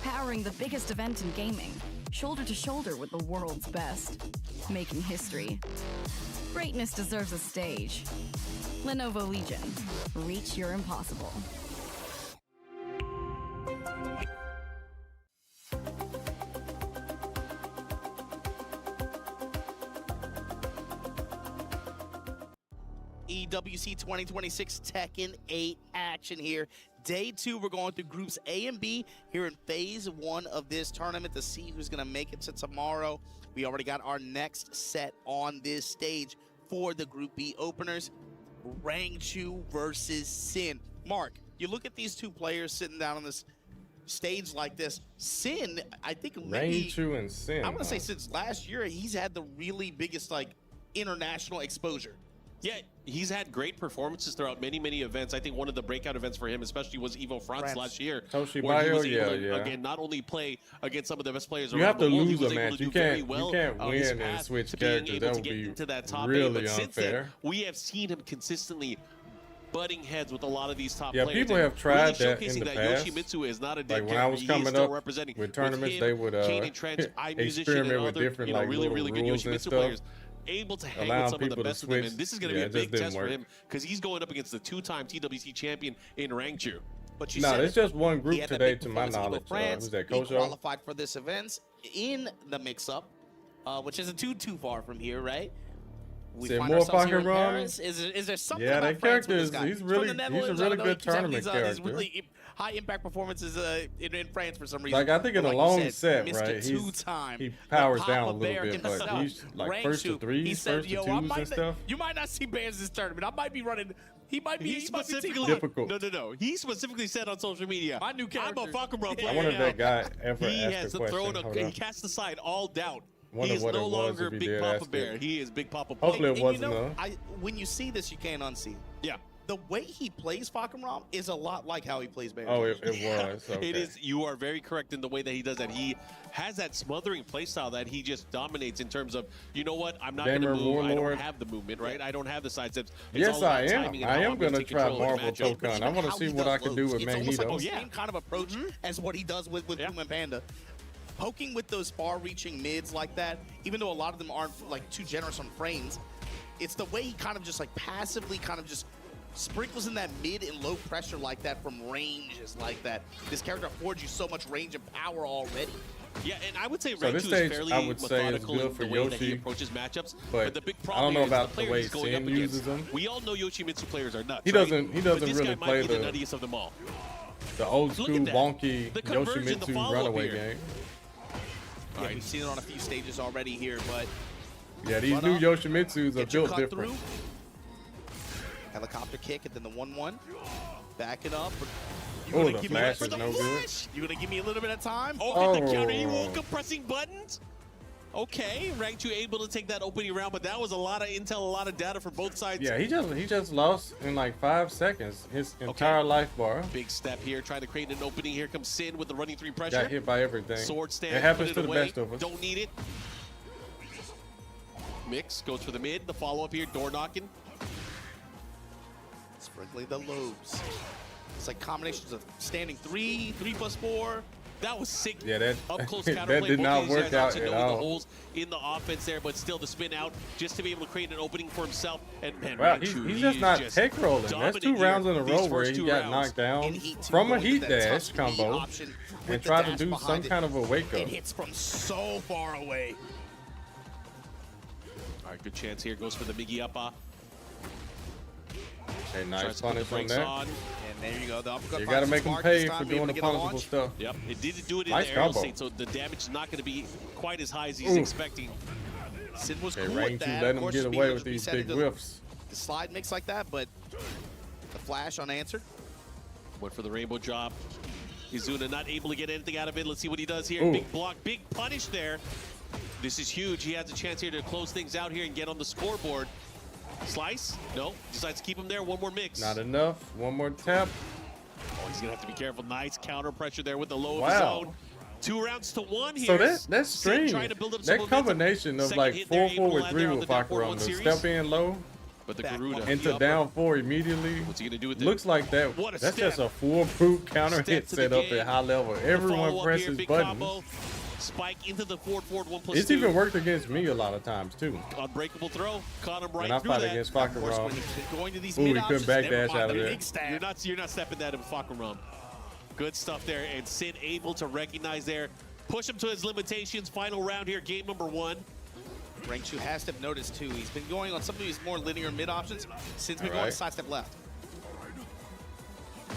S5: powering the biggest event in gaming, shoulder to shoulder with the world's best, making history. Greatness deserves a stage. Lenovo Legion, reach your impossible.
S3: EWC 2026 Tekken 8 action here. Day 2, we're going through groups A and B here in phase 1 of this tournament to see who's going to make it to tomorrow. We already got our next set on this stage for the Group B openers. Rangchu versus Sin. Mark, you look at these two players sitting down on this stage like this. Sin, I think maybe,
S4: Rangchu and Sin.
S3: I want to say
S4: huh?
S3: since last year, he's had the really biggest like international exposure.
S2: Yeah, he's had great performances throughout many events. I think one of the breakout events for him, especially, was Evo France last year,
S4: Toshi
S2: where he
S4: Bio,
S2: was able to,
S4: yeah.
S2: again, not only play against some of the best players
S4: You
S2: around
S4: have to
S2: the world,
S4: lose
S2: he was
S4: a
S2: able
S4: match.
S2: to
S4: You
S2: do very
S4: can't
S2: well
S4: win
S2: his
S4: and
S2: path
S4: switch
S2: to being
S4: characters.
S2: able
S4: That
S2: to
S4: would
S2: get
S4: be
S2: into that top
S4: really
S2: 8. But since then,
S4: unfair.
S2: we have seen him consistently butting heads with a lot of these top
S4: Yeah,
S2: players.
S4: people
S2: and
S4: have tried
S2: really
S4: that in
S2: showcasing
S4: the
S2: that
S4: past.
S2: Yoshimitsu is not a dead
S4: Like when I was
S2: character. He is
S4: coming
S2: still
S4: up
S2: representing
S4: with tournaments, they would
S2: Kane and Trench, iMusician,
S4: experiment
S2: and
S4: with
S2: other,
S4: different
S2: you know,
S4: like
S2: really
S4: little
S2: good
S4: rules and
S2: Yoshimitsu
S4: stuff,
S2: players, able to hang
S4: allowing
S2: with some of the
S4: people to
S2: best of them.
S4: switch.
S2: And this is going to
S4: Yeah,
S2: be a
S4: it just
S2: big
S4: didn't
S2: test for
S4: work.
S2: him because he's going up against the 2-time TWC champion in Rangchu.
S3: But you
S4: No,
S3: said
S4: it's
S3: it.
S4: just one
S3: He
S4: group
S3: had that
S4: today,
S3: big
S4: to my
S3: performance in Evo
S4: knowledge.
S3: France.
S4: Who's that,
S3: He
S4: Kojo?
S3: qualified for this event in the mix-up, which isn't too far from here, right? We
S4: Is there
S3: find
S4: more
S3: ourselves here in
S4: fucking
S3: Paris. Is there something
S4: Yeah,
S3: about
S4: that
S3: France
S4: character
S3: with
S4: is
S3: this guy?
S4: he's
S3: From
S4: really
S3: the
S4: he's a
S3: Netherlands, I
S4: really
S3: know
S4: good
S3: he keeps having
S4: tournament
S3: these
S4: character.
S3: really high impact performances in France for some reason.
S4: Like I think in
S3: But
S4: a
S3: like
S4: long
S3: you said,
S4: set,
S3: missed
S4: right?
S3: it two-time.
S4: He
S3: The
S4: powers
S3: Papa
S4: down a
S3: Bear
S4: little bit, but
S3: himself,
S4: he's like
S3: Rangchu,
S4: first to
S3: he
S4: threes,
S3: said,
S4: first to
S3: "Yo,
S4: twos and stuff.
S3: You might not see Bears this tournament. I might be running. He might be.
S2: He
S3: He might be
S2: specifically
S3: taking
S4: difficult.
S2: No. He specifically said on social media,
S3: My new
S2: I'm a
S3: character."
S2: fucking run
S4: I
S2: player
S4: wonder if
S2: now.
S4: that guy ever
S2: He
S4: asked
S2: has
S4: a question.
S2: thrown
S4: Hold
S2: he
S4: on.
S2: cast aside all doubt.
S4: Wonder
S2: He is
S4: what it
S2: no
S4: was
S2: longer
S4: if he
S2: Big
S4: did
S2: Papa
S4: ask
S2: Bear.
S4: it.
S2: He is Big Papa
S4: Hopefully
S2: Bear.
S4: it wasn't, though.
S3: When you see this, you can't unsee.
S2: Yeah.
S3: The way he plays Ram is a lot like how he plays Bears.
S4: Oh, it was. Okay.
S2: It is. You are very correct in the way that he does that. He has that smothering playstyle that he just dominates in terms of, you know what, I'm not going to
S4: Gamer
S2: move. I don't
S4: Warlord.
S2: have the movement, right? I don't have the side steps. It's
S4: Yes,
S2: all about
S4: I am.
S2: timing and
S4: I
S2: how
S4: am
S2: I'm
S4: going to
S2: take
S4: try
S2: control of the
S4: Marvel
S2: matchup.
S4: Tokan. I want to see what I can do with
S3: It's almost like
S4: Magneto.
S3: the same kind of approach as what he does with
S2: Yeah.
S3: Boom and Panda. Poking with those far-reaching mids like that, even though a lot of them aren't like too generous on frames, it's the way he kind of just like passively kind of just sprinkles in that mid and low pressure like that from ranges like that. This character affords you so much range and power already.
S2: Yeah, and I would say
S4: So this
S2: Rangchu
S4: stage,
S2: is fairly
S4: I would say, is
S2: methodical
S4: good
S2: in
S4: for
S2: the way that he
S4: Yoshi,
S2: approaches matchups.
S4: but
S2: the big
S4: I
S2: problem
S4: don't know
S2: here is
S4: about
S2: the
S4: the
S2: player
S4: way
S2: he's going
S4: Sin
S2: up against.
S4: uses them.
S2: We all know Yoshimitsu players are nuts.
S4: He
S2: right?
S4: doesn't
S2: But this
S4: really
S2: guy might
S4: play
S2: be the
S4: the
S2: nuttiest of them all.
S4: The old
S2: Look
S4: school
S2: at that.
S4: wonky
S2: The conversion, the
S4: Yoshimitsu
S2: follow-up
S4: runaway
S2: here.
S4: game.
S3: Yeah, we've seen it on a few stages already here, but
S4: Yeah, these
S3: But,
S4: new Yoshimitsus are
S3: get your
S4: built
S3: cut
S4: different.
S3: through. Helicopter kick and then the 1-1. Back it up. You
S4: Oh,
S3: gonna
S4: the
S3: give me
S4: flash
S3: for
S4: is
S3: the
S4: no good.
S3: flash? You gonna give me a little bit of time?
S2: Oh, hit the counter. He
S4: Oh.
S2: woke up pressing buttons. Okay, Rangchu able to take that opening round, but that was a lot of intel, a lot of data for both sides.
S4: Yeah, he just lost in like 5 seconds his entire life bar.
S2: Big step here, trying to create an opening. Here comes Sin with the running 3 pressure.
S4: Got hit by everything.
S2: Sword stand,
S4: It happens
S2: put
S4: to
S2: it
S4: the
S2: away.
S4: best of us.
S2: Don't need it. Mix goes for the mid. The follow-up here, door knocking.
S3: Sprinkling the lobes. It's like combinations of standing 3, 3+4.
S2: That was sick.
S4: Yeah, that
S2: up close
S4: that
S2: counterplay.
S4: did
S2: Both
S4: not
S2: of these
S4: work
S2: guys
S4: out
S2: obviously
S4: at
S2: know the
S4: all.
S2: holes in the offense there, but still the spin out just to be able to create an opening for himself. And man,
S4: Wow,
S2: Rangchu,
S4: he's
S2: he
S4: just
S2: is
S4: not
S2: just
S4: tech rolling. That's 2
S2: dominant
S4: rounds
S2: here
S4: in a
S2: these
S4: row where
S2: first
S4: he
S2: 2
S4: got
S2: rounds.
S4: knocked down
S3: In Heat 2,
S4: from a
S3: going with
S4: heat
S3: that
S4: dash
S3: tough
S4: combo
S3: knee option with
S4: and
S3: the
S4: tried to
S3: dash
S4: do
S3: behind
S4: some
S3: it.
S4: kind of a wake up.
S3: It hits from so far away.
S2: All right, good chance here. Goes for the Miggy Uppa.
S4: Okay, nice
S2: Tries to put the
S4: punish on
S2: brakes
S4: that.
S2: on.
S3: And there you go. The uppercut
S4: You gotta
S3: finds
S4: make
S3: its
S4: him
S3: mark
S4: pay
S3: this time,
S4: for
S3: be able
S4: doing
S3: to
S4: the
S3: get a
S4: punishable
S3: launch.
S4: stuff.
S2: Yep, it didn't do it in
S4: Nice
S2: the aerial
S4: combo.
S2: state, so the damage is not going to be quite as high as he's
S4: Ooh.
S2: expecting.
S3: Sin was
S4: Okay,
S3: cool with
S4: Rangchu
S3: that.
S4: letting
S3: Of
S4: him
S3: course,
S4: get
S3: just being
S4: away
S3: able
S4: with
S3: to
S4: these
S3: reset
S4: big
S3: into
S4: whiffs.
S3: the slide mix like that, but the flash unanswered.
S2: Went for the rainbow drop. Izuna not able to get anything out of it. Let's see what he does here.
S4: Ooh.
S2: Big block, big punish there. This is huge. He has a chance here to close things out here and get on the scoreboard. Slice? No. Decides to keep him there. One more mix.
S4: Not enough. One more tap.
S2: Oh, he's going to have to be careful. Nice counter pressure there with the low of
S4: Wow.
S2: his own. 2 rounds to 1 here.
S4: So that's
S2: Sin
S4: strange.
S2: trying to build up some
S4: That
S2: momentum.
S4: combination of
S2: Second
S4: like
S2: hit there,
S4: 4-4
S2: able to
S4: with
S2: land
S4: 3
S2: there on
S4: with
S2: the down 4-1
S4: Fakaram, the
S2: series.
S4: step in low
S2: But the
S3: Back
S2: Garuda.
S3: one.
S4: into
S2: the upper.
S4: down 4 immediately.
S2: What's he going to do with it?
S4: Looks like that.
S2: What a
S4: That's
S2: step.
S4: just a foolproof counter
S2: Step
S4: hit
S2: to the
S4: set up
S2: game.
S4: at high level.
S2: The
S4: Everyone
S2: follow-up here,
S4: presses
S2: big
S4: buttons.
S2: combo. Spike into the forward 1+2.
S4: It's even worked against me a lot of times too.
S2: Unbreakable throw. Caught him right
S4: When I
S2: through
S4: fight
S2: that.
S4: against
S3: Of course, when
S4: Fakaram,
S3: he's going to these
S4: Ooh, he
S3: mid
S4: couldn't
S3: options,
S4: backdash
S3: never mind
S4: out of
S3: the
S4: there.
S3: big stab.
S2: You're not stepping that in Fakaram. Good stuff there, and Sin able to recognize there. Push him to his limitations. Final round here, game number 1.
S3: Rangchu has to have noticed too. He's been going on some of these more linear mid options. Sin's been
S4: All
S3: going
S4: right.
S3: sidestep left.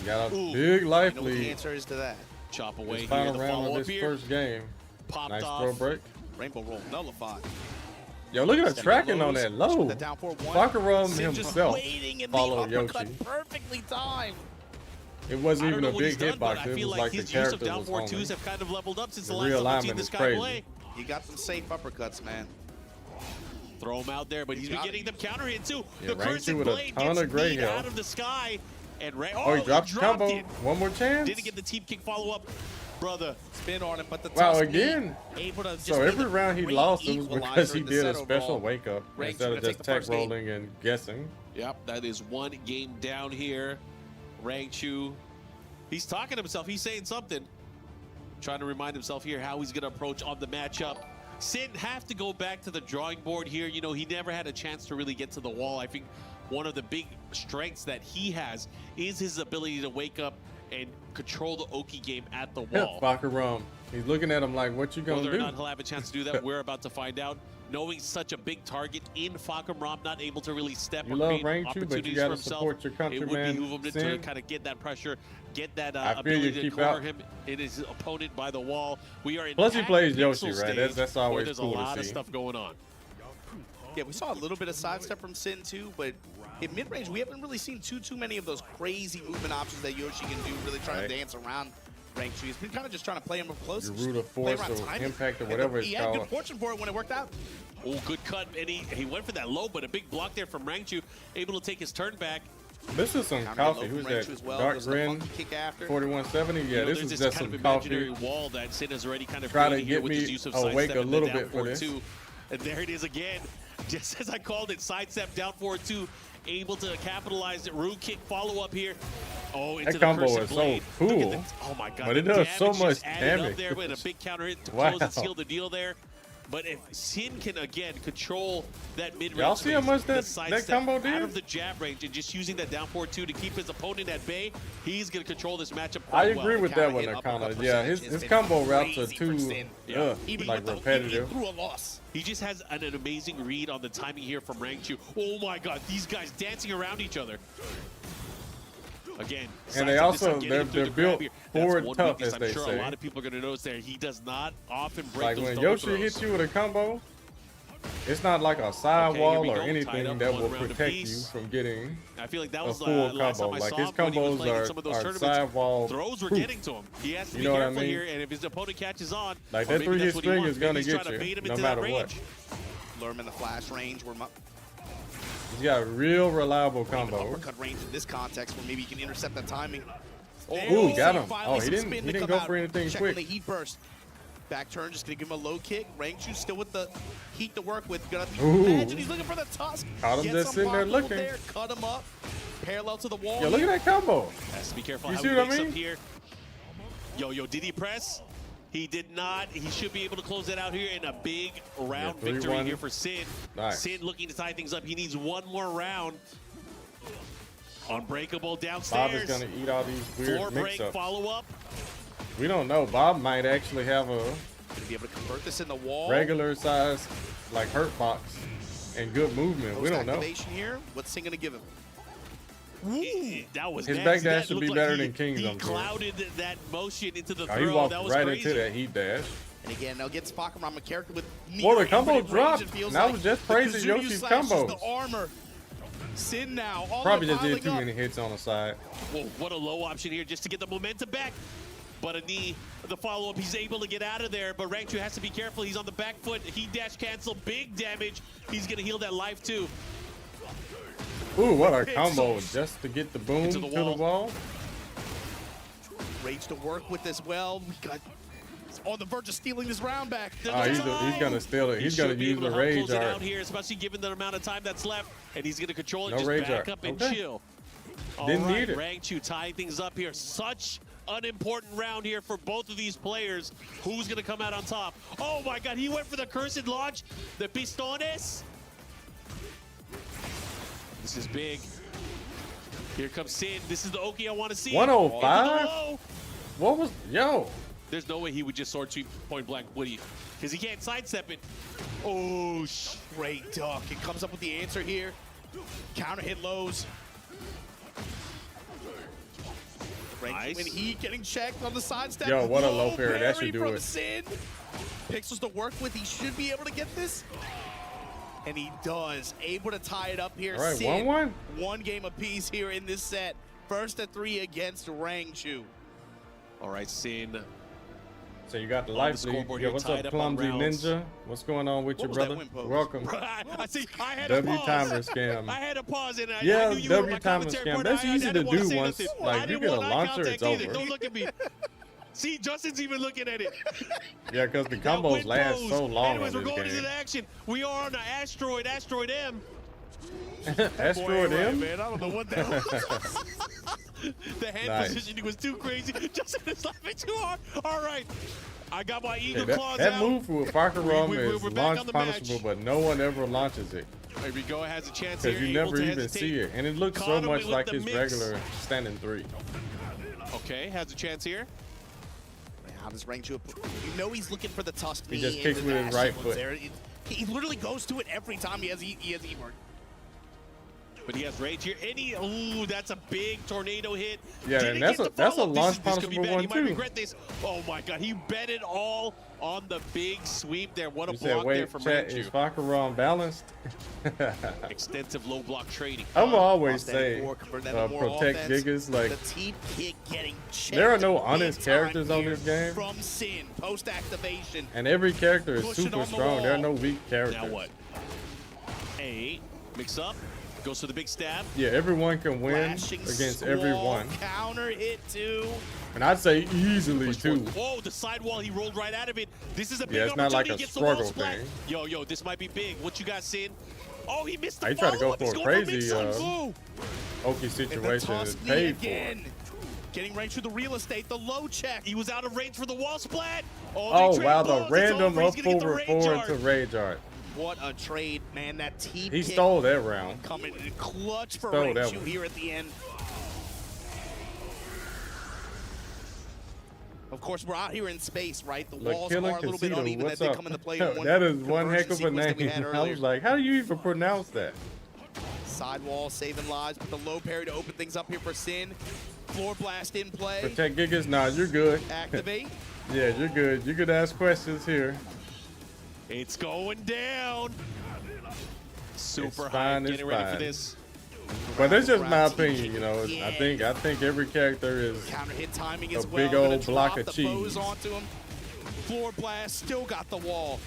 S4: got a
S2: Ooh.
S4: big life
S3: You know what the
S4: lead.
S3: answer is to that.
S2: Chop away
S4: This
S2: here.
S4: final
S2: The
S4: round of
S2: follow-up
S4: this
S2: here.
S4: first game.
S2: Popped
S4: Nice
S2: off.
S4: throw break.
S3: Rainbow roll nullified.
S4: Yo, look at the
S3: Step
S4: tracking
S3: lows,
S4: on that
S3: with
S4: low.
S3: the down 4-1.
S4: Fakaram
S3: Sin just
S4: himself
S3: waiting in
S4: followed
S3: the uppercut,
S4: Yoshi.
S3: perfectly timed.
S4: It wasn't
S2: I don't
S4: even
S2: know
S4: a
S2: what he's
S4: big
S2: done, but
S4: hitbox.
S2: I
S4: It
S2: feel
S4: was
S2: like
S4: like the
S2: his use of
S4: character
S2: down
S4: was
S2: 4-2s
S4: homing.
S2: have kind of leveled up since the
S4: The
S2: last time we've seen
S4: realignment
S2: this
S4: is
S2: guy
S4: crazy.
S2: play.
S3: You got some safe uppercuts, man.
S2: Throw him out there, but he's been getting them counter hit too.
S4: Yeah,
S2: The Cursed
S4: with a
S2: Blade
S4: ton
S2: gets
S4: of gray
S2: beat
S4: health.
S2: out of the sky. And
S4: Oh, he dropped the combo.
S2: it.
S4: One more chance.
S2: Didn't get the team kick follow-up. Brother.
S3: Spin on him, but the
S4: Wow,
S3: Tusk
S4: again.
S3: able to just
S4: So
S3: be
S4: every
S3: the
S4: round he
S3: great
S4: lost, it was because
S3: equalizer
S4: he
S3: in the
S4: did a
S3: center
S4: special
S3: ball.
S4: wake up
S3: Ranged
S4: instead of
S3: gonna take
S4: just
S3: the
S4: tech
S3: first game.
S4: rolling and guessing.
S2: Yep, that is one game down here. Rangchu, he's talking to himself. He's saying something. Trying to remind himself here how he's going to approach on the matchup. Sin have to go back to the drawing board here. You know, he never had a chance to really get to the wall. I think one of the big strengths that he has is his ability to wake up and control the Oki game at the wall.
S4: Bakaram. He's looking at him like, what you gonna
S2: Whether
S4: do?
S2: or not he'll have a chance to do that, we're about to find out. Knowing such a big target in Fakam Ram, not able to really step
S4: You
S2: or
S4: love
S2: create
S4: Rangchu, but
S2: opportunities
S4: you
S2: for
S4: gotta
S2: himself,
S4: support your
S2: it would
S4: countryman,
S2: behoove him to
S4: Sin.
S2: kind of get that pressure, get that
S4: I feel
S2: ability
S4: you
S2: to
S4: keep
S2: corner
S4: out.
S2: him in his opponent by the wall. We are in
S4: Plus he
S2: packed
S4: plays
S2: pixel
S4: Yoshi, right?
S2: stage
S4: That's
S2: where
S4: always
S2: there's
S4: cool
S2: a
S4: to
S2: lot of
S4: see.
S2: stuff going on.
S3: Yeah, we saw a little bit of sidestep from Sin too, but in mid-range, we haven't really seen too many of those crazy movement options that Yoshi can do, really trying
S4: Right.
S3: to dance around Rangchu. He's been kind of just trying to play him up close.
S4: Your
S3: just
S4: root of
S3: play
S4: force
S3: around
S4: or
S3: timing.
S4: impact or
S3: And
S4: whatever it's
S3: he had
S4: called.
S3: good fortune for it when it worked out.
S2: Oh, good cut, and he went for that low, but a big block there from Rangchu, able to take his turn back.
S4: This is some
S3: Counter
S4: coffee.
S3: low
S4: Who's
S3: from Rangchu
S4: that?
S3: as well.
S4: Dark
S3: Goes the
S4: Grin,
S3: funky kick after.
S4: 4170. Yeah,
S2: You know,
S4: this
S2: there's
S4: is
S2: this
S4: just
S2: kind
S4: some
S2: of imaginary
S4: coffee.
S2: wall that Sin has already kind of
S4: Try to
S2: created here
S4: get
S2: with
S4: me
S2: his use of
S4: awake
S2: sidestep
S4: a
S2: and
S4: little
S2: the down
S4: bit for
S2: forward
S4: this.
S2: two. And there it is again. Just as I called it, sidestep down forward two, able to capitalize it. Rune kick follow up here. Oh, into
S4: That
S2: the
S4: combo
S2: Cursed
S4: is so
S2: Blade. Look at
S4: cool.
S2: oh my god,
S4: But it
S2: the
S4: does so
S2: damage
S4: much
S2: just added up
S4: damage.
S2: there with a big counter hit to
S4: Wow.
S2: close and seal the deal there. But if Sin can again control that mid-range,
S4: Y'all see how much
S2: the
S4: that
S2: sidestep
S4: combo did?
S2: out of the jab range and just using that down forward two to keep his opponent at bay, he's going to control this matchup
S4: I
S2: quite
S4: agree
S2: well.
S4: with that
S3: Counter
S4: one,
S3: hit,
S4: Nakana.
S3: uppercut
S4: Yeah,
S3: percentage
S4: his
S3: has been
S4: combo routes are
S3: crazy for
S4: too
S3: Sin.
S2: Even
S4: like
S3: with the-
S4: repetitive.
S3: even through a loss.
S2: He just has an amazing read on the timing here from Rangchu. Oh my god, these guys dancing around each other. Again,
S4: And they
S2: sidestep
S4: also-
S2: this time, getting
S4: they're-
S2: him through
S4: they're
S2: the grab
S4: built
S2: here.
S4: forward
S2: That's one
S4: tough,
S2: weakness
S4: as
S2: I'm
S4: they
S2: sure
S4: say.
S2: a lot of people are going to notice there. He does not often break
S4: Like
S2: those
S4: when
S2: double
S4: Yoshi
S2: throws.
S4: hits you with a combo, it's not like a side
S2: Okay, here
S4: wall
S2: we
S4: or
S2: go. Tied
S4: anything
S2: up,
S4: that
S2: one
S4: will
S2: round
S4: protect you
S2: apiece.
S4: from getting
S2: I feel like that
S4: a
S2: was
S4: full
S2: last
S4: combo.
S2: time I
S4: Like
S2: saw
S4: his
S2: him when he was
S4: combos
S2: playing in
S4: are
S2: some of those
S4: side
S2: tournaments.
S4: wall.
S2: Throws were
S4: proof.
S2: getting to him. He has to
S4: You
S2: be
S4: know what I
S2: careful
S4: mean?
S2: here, and if his opponent catches on,
S4: Like,
S2: or
S4: that
S2: maybe
S4: three-hit
S2: that's what he
S4: string
S2: wants,
S4: is gonna
S2: maybe he's
S4: get
S2: trying to
S4: you,
S2: bait him
S4: no
S2: into that
S4: matter what.
S2: range.
S3: Lure him in the flash range. We're
S4: He's got real reliable
S3: even
S4: combos.
S3: uppercut range in this context where maybe you can intercept that timing.
S4: Ooh, got him.
S3: Finally
S4: Oh, he
S3: some
S4: didn't-
S3: spin
S4: he
S3: to
S4: didn't
S3: come
S4: go for
S3: out.
S4: anything
S3: Check
S4: quick.
S3: on the heat burst. Back turn, just gonna give him a low kick. Rangchu still with the heat to work with. Gonna
S4: Ooh.
S3: imagine he's looking for the tusk.
S4: Caught him
S3: Gets
S4: just sitting there
S3: unblockable
S4: looking.
S3: There, cut him up. Parallel to the wall.
S4: Yo, look at that combo.
S2: Has to be careful
S4: You
S2: how
S4: see
S2: he
S4: what I
S2: wakes
S4: mean?
S2: up here. Yo, did he press? He did not. He should be able to close that out here in a big round
S4: Yeah, 3-1.
S2: victory here for Sin.
S4: Nice.
S2: Sin looking to tie things up. He needs one more round. Unbreakable
S4: Bob
S2: downstairs.
S4: is gonna eat all these
S2: Floor
S4: weird
S2: break
S4: mix-ups.
S2: follow-up.
S4: We don't know. Bob might actually have a
S3: Gonna be able to convert this in the wall.
S4: regular size, like hurt box, and good movement. We don't know.
S3: Post-activation here. What's Sin gonna give him?
S2: That was
S4: His
S2: nasty.
S4: backdash
S2: That
S4: should
S2: looked
S4: be
S2: like
S4: better
S2: he-
S4: than King's,
S2: He
S4: I'm sure.
S2: clouded that motion into the
S4: Oh, he
S2: throw.
S4: walked
S2: That was
S4: right
S2: crazy.
S4: into that heat dash.
S3: And again, now gets Fakam a character with
S4: Well, the
S3: near
S4: combo
S3: infinite range,
S4: dropped.
S3: it feels
S4: And I
S3: like.
S4: was just
S3: The
S4: praising
S3: Kazuryu
S4: Yoshi's
S3: slashes,
S4: combos.
S3: The armor. Sin now. All
S4: Probably
S3: the
S4: just did
S3: piling
S4: too
S3: up.
S4: many hits on the side.
S2: Whoa, what a low option here just to get the momentum back. But a knee, the follow-up, he's able to get out of there. But Rangchu has to be careful. He's on the back foot. He dash cancel, big damage. He's going to heal that life too.
S4: Ooh, what a combo just to get the boom
S2: Into
S4: to
S2: the
S4: the
S2: wall.
S4: wall.
S3: Rage to work with as well. We got on the verge of stealing this round back.
S4: He's gonna steal it. He's
S2: He
S4: gonna
S2: should be
S4: use
S2: able
S4: the
S2: to help
S4: rage
S2: close it out
S4: art.
S2: here, especially given the amount of time that's left. And he's going to control it,
S4: No
S2: just
S4: rage
S2: back
S4: art.
S2: up and
S4: Okay.
S2: chill.
S4: Didn't
S2: All right,
S4: need it.
S2: Rangchu tying things up here. Such an important round here for both of these players. Who's going to come out on top? Oh my God, he went for the cursed launch. The pistones. This is big. Here comes Sin. This is the Oki I want to see.
S4: 105?
S2: Into the low.
S4: What was yo?
S2: There's no way he would just sword sweep point blank, would he? Because he can't sidestep it. Oh,
S3: Great duck. It comes up with the answer here. Counter hit lows.
S2: Nice.
S3: When he getting checked on the side step.
S4: Yo, what a low parry. That should do
S3: from
S4: it.
S3: Sin. Pixels to work with. He should be able to get this. And he does. Able to tie it up here.
S4: All right,
S3: Sin,
S4: 1-1.
S3: one game apiece here in this set. First at 3 against Rangchu.
S2: all right, Sin.
S4: So you got the
S2: On
S4: life
S2: the scoreboard
S4: lead. Yeah,
S2: here,
S4: what's
S2: tied
S4: up,
S2: up on
S4: Clumsy
S2: rounds.
S4: Ninja? What's going on with
S3: What
S4: you,
S3: was that
S4: brother?
S3: win pose?
S4: Welcome.
S2: I see. I had a
S4: W
S2: pause.
S4: timer scam.
S2: I had a pause and I
S4: Yeah,
S2: knew you were
S4: W
S2: my
S4: timer
S2: commentary
S4: scam.
S2: partner.
S4: That's
S2: I
S4: easy to
S2: didn't want
S4: do
S2: say
S4: once,
S2: nothing.
S4: like,
S2: I
S4: you
S2: didn't
S4: get a
S2: want eye
S4: launcher, it's
S2: contact either.
S4: over.
S2: Don't look at me. See, Justin's even looking at it.
S4: Yeah, because the
S2: That
S4: combos
S2: win
S4: last
S2: pose.
S4: so long
S2: Anyways,
S4: on
S2: we're going
S4: this
S2: into the
S4: game.
S2: action. We are on the Asteroid M.
S4: Asteroid
S3: Boy,
S4: M?
S3: man, I don't know what the hell.
S2: The hand
S4: Nice.
S2: positioning was too crazy. Justin is laughing too hard. All right. I got my eagle
S4: Hey,
S2: claws
S4: that
S2: out.
S4: move with Fakarum
S2: we're
S4: is
S2: back on
S4: launch
S2: the
S4: punishable,
S2: match.
S4: but no one ever launches it
S2: Here we go. Has a chance here.
S4: because you
S2: able
S4: never
S2: to
S4: even
S2: hesitate.
S4: see it, and it looks so
S2: Caught him
S4: much
S2: with
S4: like
S2: the
S4: his
S2: mix.
S4: regular standing 3.
S2: Okay, has a chance here.
S3: How does Rangchu? You know he's looking for the Tuscany.
S4: He just
S3: and
S4: kicks
S3: the
S4: with his
S3: dash
S4: right
S3: that
S4: foot.
S3: was there. He literally goes to it every time he has E-Mark.
S2: But he has rage here. Ooh, that's a big tornado hit.
S4: Yeah,
S2: Didn't
S4: and that's
S2: get
S4: a-
S2: the
S4: that's a
S2: follow-up.
S4: launch
S2: This could be
S4: punishable
S2: bad.
S4: one,
S2: He might
S4: too.
S2: regret this. Oh my God, he bet it all on the big sweep there. What a
S4: You
S2: block
S4: said,
S2: there
S4: wait,
S2: from
S4: chat, is
S2: Rangchu.
S4: Fakarum balanced?
S2: Extensive low block trading.
S4: I'm always
S3: Lost that
S4: say,
S3: four, convert that into more
S4: protect
S3: offense.
S4: Gigas. Like,
S3: The team kick getting checked.
S4: there are no
S3: big
S4: honest
S3: time
S4: characters on
S3: here
S4: this game.
S3: From Sin, post activation.
S4: and every character is
S3: Push it
S4: super
S3: on the
S4: strong. There are
S3: wall.
S4: no weak characters.
S2: Now what? A mix up. Goes for the big stab.
S4: Yeah, everyone can win
S3: Flashing
S4: against
S3: squall,
S4: everyone.
S3: Counter hit too.
S4: And I'd say easily, too.
S2: Whoa, the sidewall, he rolled right out of it. This is a big
S4: Yeah, it's not like
S2: opportunity.
S4: a
S2: He gets the wall
S4: struggle
S2: splat.
S4: thing.
S2: Yo, this might be big. What you got, Sin? Oh, he missed the
S4: He tried to go
S2: follow-up. He's
S4: for a
S2: going
S4: crazy,
S2: mix-ups.
S3: Ooh.
S4: Oki
S3: And the
S4: situation is
S3: Tuscany
S4: paid for.
S3: again. Getting range through the real estate, the low check.
S2: He was out of range for the wall splat.
S4: Oh,
S2: they
S4: wow,
S2: trade
S4: the
S2: balls. It's
S4: random
S2: over. He's
S4: up
S2: gonna get the
S4: over
S2: rage
S4: 4
S2: art.
S4: into Rage Art.
S3: What a trade, man. That team
S4: He
S3: kick
S4: stole that round.
S3: coming in clutch for
S4: Stole that
S3: Rangchu
S4: one.
S3: here at the end. Of course, we're out here in space, right? The
S4: Look,
S3: walls
S4: Killer
S3: are a little bit
S4: Casino,
S3: uneven as
S4: what's
S3: they
S4: up?
S3: come into play. in one
S4: That is one heck of a
S3: conversion sequence that we
S4: name.
S3: had
S4: I
S3: earlier.
S4: was like, how do you even pronounce that?
S3: Sidewall saving lives, but the low parry to open things up here for Sin. Floor blast in play.
S4: Protect Gigas? Nah, you're good.
S3: Activate.
S4: Yeah, you're good. You could ask questions here.
S2: It's going down. Super
S4: It's
S2: high.
S4: fine, it's
S2: Getting ready for
S4: fine.
S2: this.
S4: But that's just my
S3: Round
S4: opinion,
S3: team
S4: you know.
S3: kick.
S4: I think every character is
S3: Counter hit timing
S4: A
S3: as well.
S4: big
S3: Gonna
S4: old block
S3: drop
S4: of
S3: the bows
S4: cheese.
S3: onto him. Floor blast, still got the wall.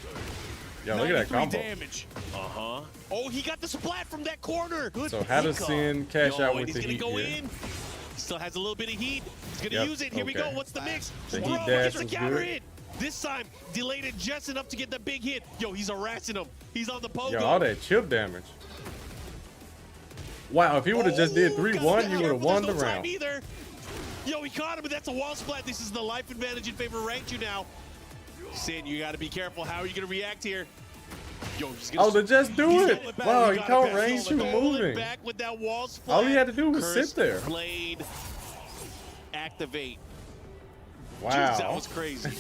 S4: yo, look at that
S3: 93
S4: combo.
S3: damage.
S2: Uh-huh. Oh, he got the splat from that corner. Good
S4: So how does
S2: pickup.
S4: Sin cash
S2: Yo,
S4: out
S2: and
S4: with
S2: he's
S4: the
S2: gonna
S4: heat
S2: go
S4: here?
S2: in. Still has a little bit of heat. He's gonna
S4: Yep,
S2: use it. Here we
S4: okay.
S2: go. What's the mix?
S4: The
S2: Bro,
S4: heat dash
S2: gets the
S4: was
S2: counter
S4: good.
S2: hit. This time, delayed it just enough to get the big hit. Yo, he's harassing him. He's on the pogo.
S4: Yo, all that chip damage. Wow, if he would have just did 3-1, you would have won the
S2: There's no time
S4: round.
S2: either. Yo, he caught him, but that's a wall splat. This is the life advantage in favor of Rangchu now. Sin, you got to be careful. How are you going to react here? Yo, he's gonna
S4: Oh, to just do
S2: he's
S4: it.
S2: got back.
S4: Wow,
S2: He
S4: he
S2: got
S4: caught
S2: it back.
S4: Rangchu
S2: Hold it
S4: moving.
S2: back with that wall splat.
S4: All he had to do was
S2: Curse
S4: sit there.
S2: Blade. Activate.
S4: Wow.
S2: Jeez, that was crazy.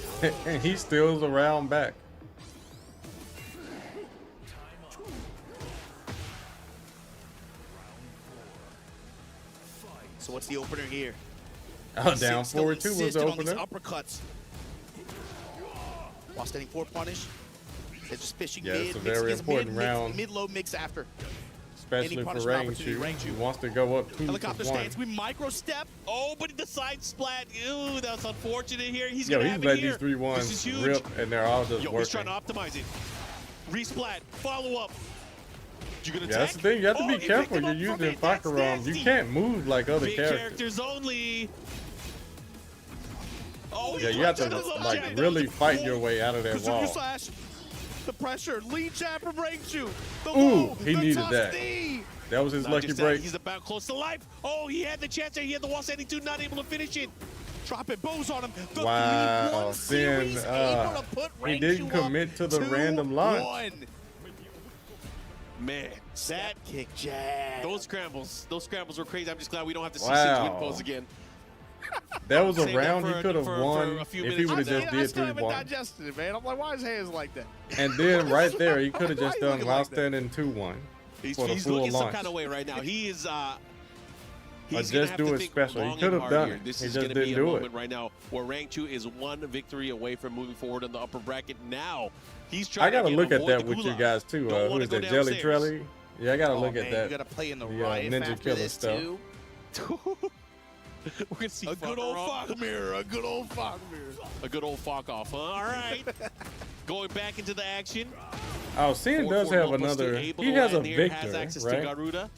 S4: And he steals a round back.
S3: So what's the opener here?
S4: Oh, down
S3: Sin still
S4: 4-2 was the
S3: insistent on these
S4: opener.
S3: uppercuts. While standing for punish. They're just fishing
S4: Yeah,
S3: mid.
S4: it's a
S3: mix-
S4: very
S3: is
S4: important
S3: mid,
S4: round.
S3: Mid-low mix after.
S4: Especially for
S3: punishment opportunity,
S4: Rangchu.
S3: Rangchu.
S4: He wants to go up 2
S3: Helicopter
S4: to 1.
S3: stance. We micro step.
S2: Oh, but the side splat. Ew, that's unfortunate here. He's
S4: Yo,
S2: going to
S4: he's
S2: have
S4: let
S2: it here.
S4: these 3-1s
S2: This is huge.
S4: rip, and they're all just
S2: Yo,
S4: working.
S2: he's trying to optimize it. Resplat. Follow up. You gonna
S4: Yeah, that's the
S2: tech?
S4: thing. You have to
S2: Oh,
S4: be
S2: he picked
S4: careful.
S2: him
S4: You're
S2: up from
S4: using
S2: it. That's
S4: Fakarum. You
S2: nasty.
S4: can't move like other
S2: Big
S4: characters.
S2: only. Oh,
S4: Yeah, you have to like really fight your way out of that
S3: Kazooie
S4: wall.
S3: slash. The pressure. Lead jab from Rangchu. The
S4: Ooh,
S3: low.
S4: he
S3: the
S4: needed that.
S3: Tuscany.
S4: That was his
S2: Not
S4: lucky
S2: just that,
S4: break.
S2: he's about close to life. Oh, he had the chance there. He had the wall standing too, not able to finish it.
S3: Dropping bows on him. The
S4: Wow,
S3: 3-1
S4: Sin,
S3: series able to put
S4: he
S3: Rangchu
S4: didn't
S3: up
S4: commit to the
S3: 2-1.
S4: random launch.
S2: Man,
S3: That kick jab.
S2: those scrambles were crazy. I'm just glad we don't have to see
S4: Wow.
S2: Sin's win pose again.
S4: That was a
S2: Save that
S4: round he
S2: for-
S4: could have
S2: for
S4: won
S2: a few
S4: if he
S2: minutes.
S4: would have just
S3: I
S4: did
S3: still haven't
S4: 3-1.
S3: digested it, man. I'm like, why his hands like that?
S4: And then right there, he could have
S3: Why
S4: just
S3: you
S4: done
S3: looking
S4: while
S3: like that?
S4: standing 2-1
S2: He's
S4: for the full
S2: looking some
S4: launch.
S2: kind of way right now. He is. He's
S4: just
S2: gonna have
S4: do
S2: to
S4: it
S2: think
S4: special. He
S2: long
S4: could
S2: and
S4: have
S2: hard
S4: done
S2: here.
S4: it.
S2: This
S4: He
S2: is
S4: just
S2: going to be
S4: didn't
S2: a
S4: do it.
S2: moment right now where Rangchu is one victory away from moving forward in the upper bracket. Now he's trying.
S4: I gotta
S2: to
S4: look at
S2: avoid
S4: that
S2: the
S4: with you
S2: gulag.
S4: guys too.
S2: Don't
S4: Who
S2: wanna
S4: is
S2: go
S4: that, Jelly
S2: downstairs.
S4: Trelly? Yeah, I gotta
S3: Oh,
S4: look
S3: man,
S4: at that.
S3: You gotta play in the
S4: The,
S3: riot
S4: Ninja
S3: after
S4: Killer
S3: this
S4: stuff.
S3: too.
S2: We're gonna see
S3: A good old
S2: Fuck
S3: fuck mirror. A good old fuck mirror.
S2: a good old fuck off. All right, going back into the action.
S4: Oh, Sin does have another. He has a Victor,
S2: has access
S4: right?
S2: to Garuda.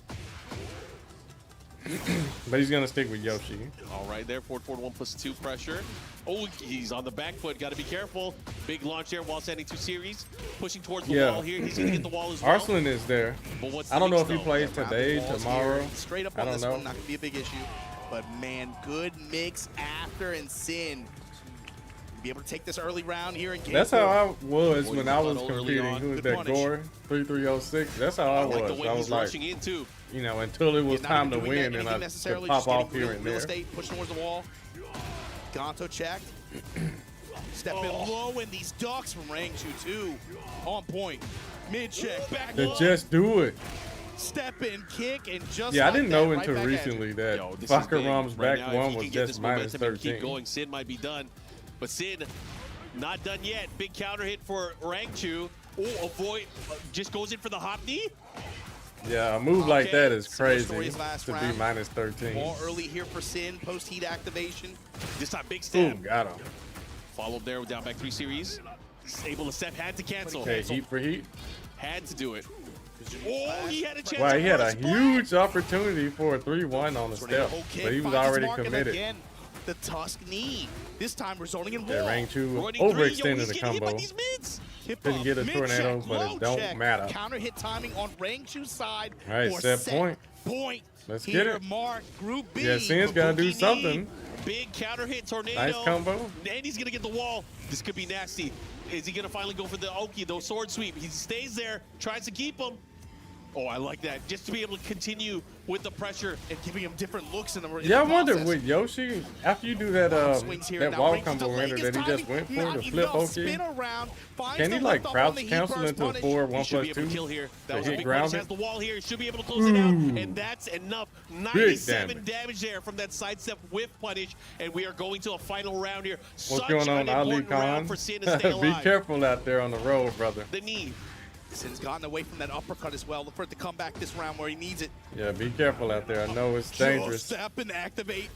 S4: But he's gonna stick with Yoshi.
S2: All right, there, forward 1+2 pressure. Oh, he's on the back foot. Got to be careful. Big launch there while standing 2 series. Pushing towards the wall here. He's gonna get the wall as well.
S4: Arslan is there.
S2: But what's
S4: I don't know
S2: next,
S4: if he
S2: though?
S4: plays
S3: Round the
S4: today,
S3: balls
S4: tomorrow.
S3: here. Straight up
S4: I
S3: on
S4: don't
S3: this
S4: know.
S3: one, not gonna be a big issue. But man, good mix after and Sin. Be able to take this early round here in game
S4: That's
S3: 4.
S4: how I was when I was
S2: Early
S4: competing.
S2: on.
S4: Who was
S3: Good
S4: that?
S3: punish.
S4: Gore 3306. That's how I
S2: Like the
S4: was.
S2: way
S4: I
S2: he's
S4: was like,
S2: rushing in too.
S4: you know, until it was
S3: Not
S4: time to
S3: even doing
S4: win, and
S3: anything
S4: I
S3: necessarily,
S4: could pop
S3: just getting
S4: off here and
S3: real
S4: there.
S3: estate, pushing towards the wall. Gonto checked. Step in low, and these ducks from Rangchu too. On point. Mid check, back
S4: To
S3: low.
S4: just do it.
S3: Step in, kick, and just
S4: Yeah, I
S3: like
S4: didn't
S3: that,
S4: know
S3: right
S4: until
S3: back at you.
S4: recently that
S2: Yo, this is big.
S4: Fakarom's
S2: Right
S4: back
S2: now, if
S4: one
S2: he
S4: was
S2: can get
S4: just
S2: this
S4: minus
S2: momentum and keep
S4: 13.
S2: going, Sin might be done. But Sin, not done yet. Big counter hit for Rangchu. Oh, avoid. Just goes in for the hop knee.
S4: Yeah, a move like
S3: Okay,
S4: that is
S3: similar
S4: crazy
S3: stories last
S4: to be
S3: round.
S4: minus 13.
S3: Ball early here for Sin, post heat activation.
S2: This time, big
S4: Ooh,
S2: stab.
S4: got him.
S2: Followed there with down back 3 series. Able to step, had to cancel.
S4: Okay, heat for heat.
S2: Had to do it. Oh, he had a chance.
S4: Wow, he had
S2: for
S4: a
S2: splat.
S4: huge opportunity for a 3-1 on the step,
S3: Okay,
S4: but he was
S3: finds his
S4: already
S3: mark, and
S4: committed.
S3: Again, the Tusk knee. This time resulting in
S4: That
S3: wall.
S4: Rangchu
S2: Running 3. Yo,
S4: overextended
S2: he's
S4: the
S2: getting hit by
S4: combo.
S2: these mids.
S3: Hip
S4: Couldn't
S3: up,
S4: get a
S3: mid
S4: tornado,
S3: check,
S4: but it
S3: low
S4: don't
S3: check.
S4: matter.
S3: Counter hit timing on Rangchu's side.
S4: All right,
S3: for
S4: set point.
S3: Point.
S4: Let's
S3: Here,
S4: get it.
S3: Mark, Group B.
S4: Yeah, Sin's gotta do
S2: Kabuki
S4: something.
S2: knee, big counter hit tornado.
S4: Nice combo.
S2: And he's gonna get the wall. This could be nasty. Is he gonna finally go for the Oki, the sword sweep? He stays there, tries to keep him. Oh, I like that. Just to be able to continue with the pressure.
S3: And giving him different looks in the
S4: Yeah, I
S3: the
S4: wonder
S3: process.
S4: with Yoshi, after you do that
S3: Swings here.
S4: that
S3: Now
S4: wall
S3: Rangchu's
S4: combo
S3: delaying
S4: render
S3: his
S4: that he just
S3: timing.
S4: went for,
S3: Not
S4: the flip
S3: enough.
S4: Oki,
S3: Spin around. Finds
S4: can he
S3: the
S4: like
S3: lift up on
S4: crouch
S3: the heat
S4: cancel
S3: burst
S4: into a
S3: punish.
S4: 4
S2: He
S4: 1
S2: should be
S4: plus
S2: able
S4: 2?
S2: to kill here. That
S4: to
S2: was a
S4: hit
S2: big punish.
S4: grounded?
S2: Has the wall here. Should be able to close it out.
S4: Ooh.
S2: And that's enough.
S4: Big
S2: 97 damage there from that sidestep whiff punish. And we are going to a final round here.
S4: What's
S2: Such
S4: going on,
S2: an
S4: Ali
S2: important
S4: Khan?
S2: round for Sin to stay
S4: Be
S2: alive.
S4: careful out there on the road, brother.
S2: The knee.
S3: Sin's gotten away from that uppercut as well. Look for it to come back this round where he needs it.
S4: Yeah, be careful out there. I know it's dangerous.
S3: Step and activate.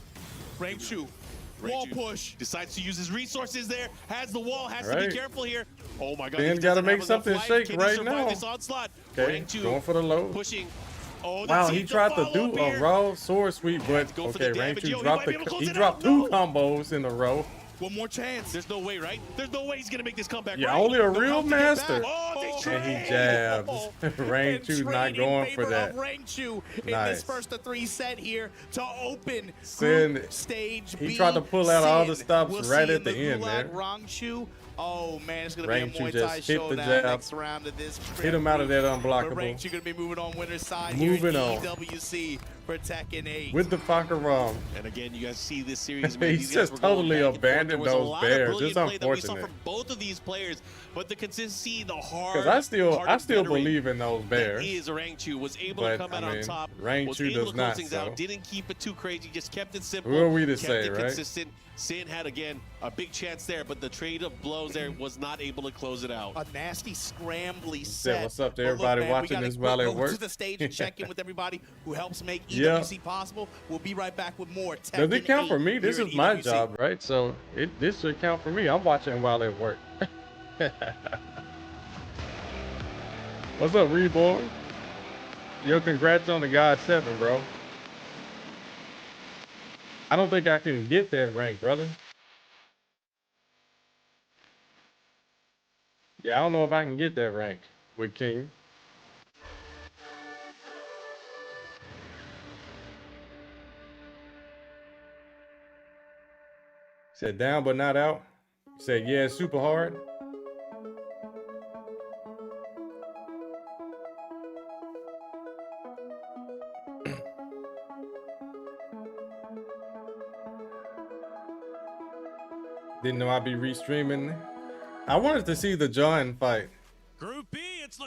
S3: Rangchu. Wall
S2: Rangchu
S3: push.
S2: decides to use his resources there. Has the wall. Has to
S4: Right.
S2: be careful here. Oh my God.
S4: Sin
S2: he
S4: gotta
S2: doesn't
S4: make
S2: have enough
S4: something
S2: life.
S4: shake
S2: Can
S4: right
S2: he survive
S4: now.
S2: this onslaught?
S4: Okay,
S2: Rangchu
S4: going for the low.
S2: pushing. Oh,
S4: Wow,
S2: that's
S4: he
S2: it, the
S4: tried to
S2: follow-up
S4: do a
S2: here.
S4: raw sword sweep, but
S2: go for the
S4: okay,
S2: damage. Yo,
S4: Rangchu
S2: he
S4: dropped
S2: might be able to close
S4: he
S2: it
S4: dropped
S2: out.
S4: 2
S2: No.
S4: combos in a row.
S3: One more chance.
S2: There's no way, right? There's no way he's gonna make this comeback.
S4: Yeah,
S2: right?
S4: only a
S3: No
S4: real
S3: help to get
S4: master.
S3: back.
S2: Oh, they
S4: And he
S2: trade.
S4: jabs.
S3: And
S4: Rangchu not
S3: trade in
S4: going for
S3: favor
S4: that.
S3: of Rangchu in
S4: Nice.
S3: this first of 3 set here to open
S4: Sin,
S3: group stage
S4: he
S3: B.
S4: tried to pull out all the
S3: Sin,
S4: stops
S3: we'll
S4: right
S3: see
S4: at
S3: in
S4: the end
S3: Gulag
S4: there.
S3: Rangchu. Oh man, it's gonna be a
S4: Rangchu
S3: Muay
S4: just
S3: Thai
S4: hit the
S3: showdown
S4: jab.
S3: next round of this.
S4: Hit him out of that
S3: But
S4: unblockable.
S3: Rangchu gonna be moving on winner's side
S4: Moving
S3: here
S4: on.
S3: in EWC for Tekken 8.
S4: With the Fakarom.
S2: And again, you guys see this series.
S4: He
S2: man, these guys
S4: just
S2: were going
S4: totally
S2: back and forth.
S4: abandoned
S2: There was a
S4: those
S2: lot of
S4: bears.
S2: brilliant
S4: It's
S2: play that we saw
S4: unfortunate.
S2: from both of these players, but the consistency, the hard.
S4: Because I still
S2: hearted veteran
S4: believe in those
S2: that
S4: bears.
S2: is Rangchu was able
S4: But,
S2: to come out
S4: I mean,
S2: on top.
S4: Rangchu
S2: was able
S4: does
S2: to close
S4: not,
S2: things
S4: so.
S2: out. Didn't keep it too crazy. Just kept it simple.
S4: Who are we to
S2: kept
S4: say,
S2: it
S4: right?
S2: consistent. Sin had again a big chance there, but the trade of blows there was not able to close it out.
S3: A nasty scrambly set.
S4: What's up to
S3: But look,
S4: everybody
S3: man, we
S4: watching
S3: gotta
S4: this while at
S3: go
S4: work?
S3: to the stage and check in with everybody who helps make
S4: Yeah.
S3: EWC possible. We'll be right back with more Tekken
S4: Does it count for
S3: 8
S4: me? This
S3: here
S4: is
S3: at
S4: my
S3: EWC.
S4: job, right? So this should count for me. I'm watching while at work. What's up, Reborn? Yo, congrats on the God 7, bro. I don't think I can get that rank, brother. Yeah, I don't know if I can get that rank with King. Said down but not out. Said yeah, it's super hard. Didn't know I'd be restreaming. I wanted to see the John fight.
S6: Group B, it's looking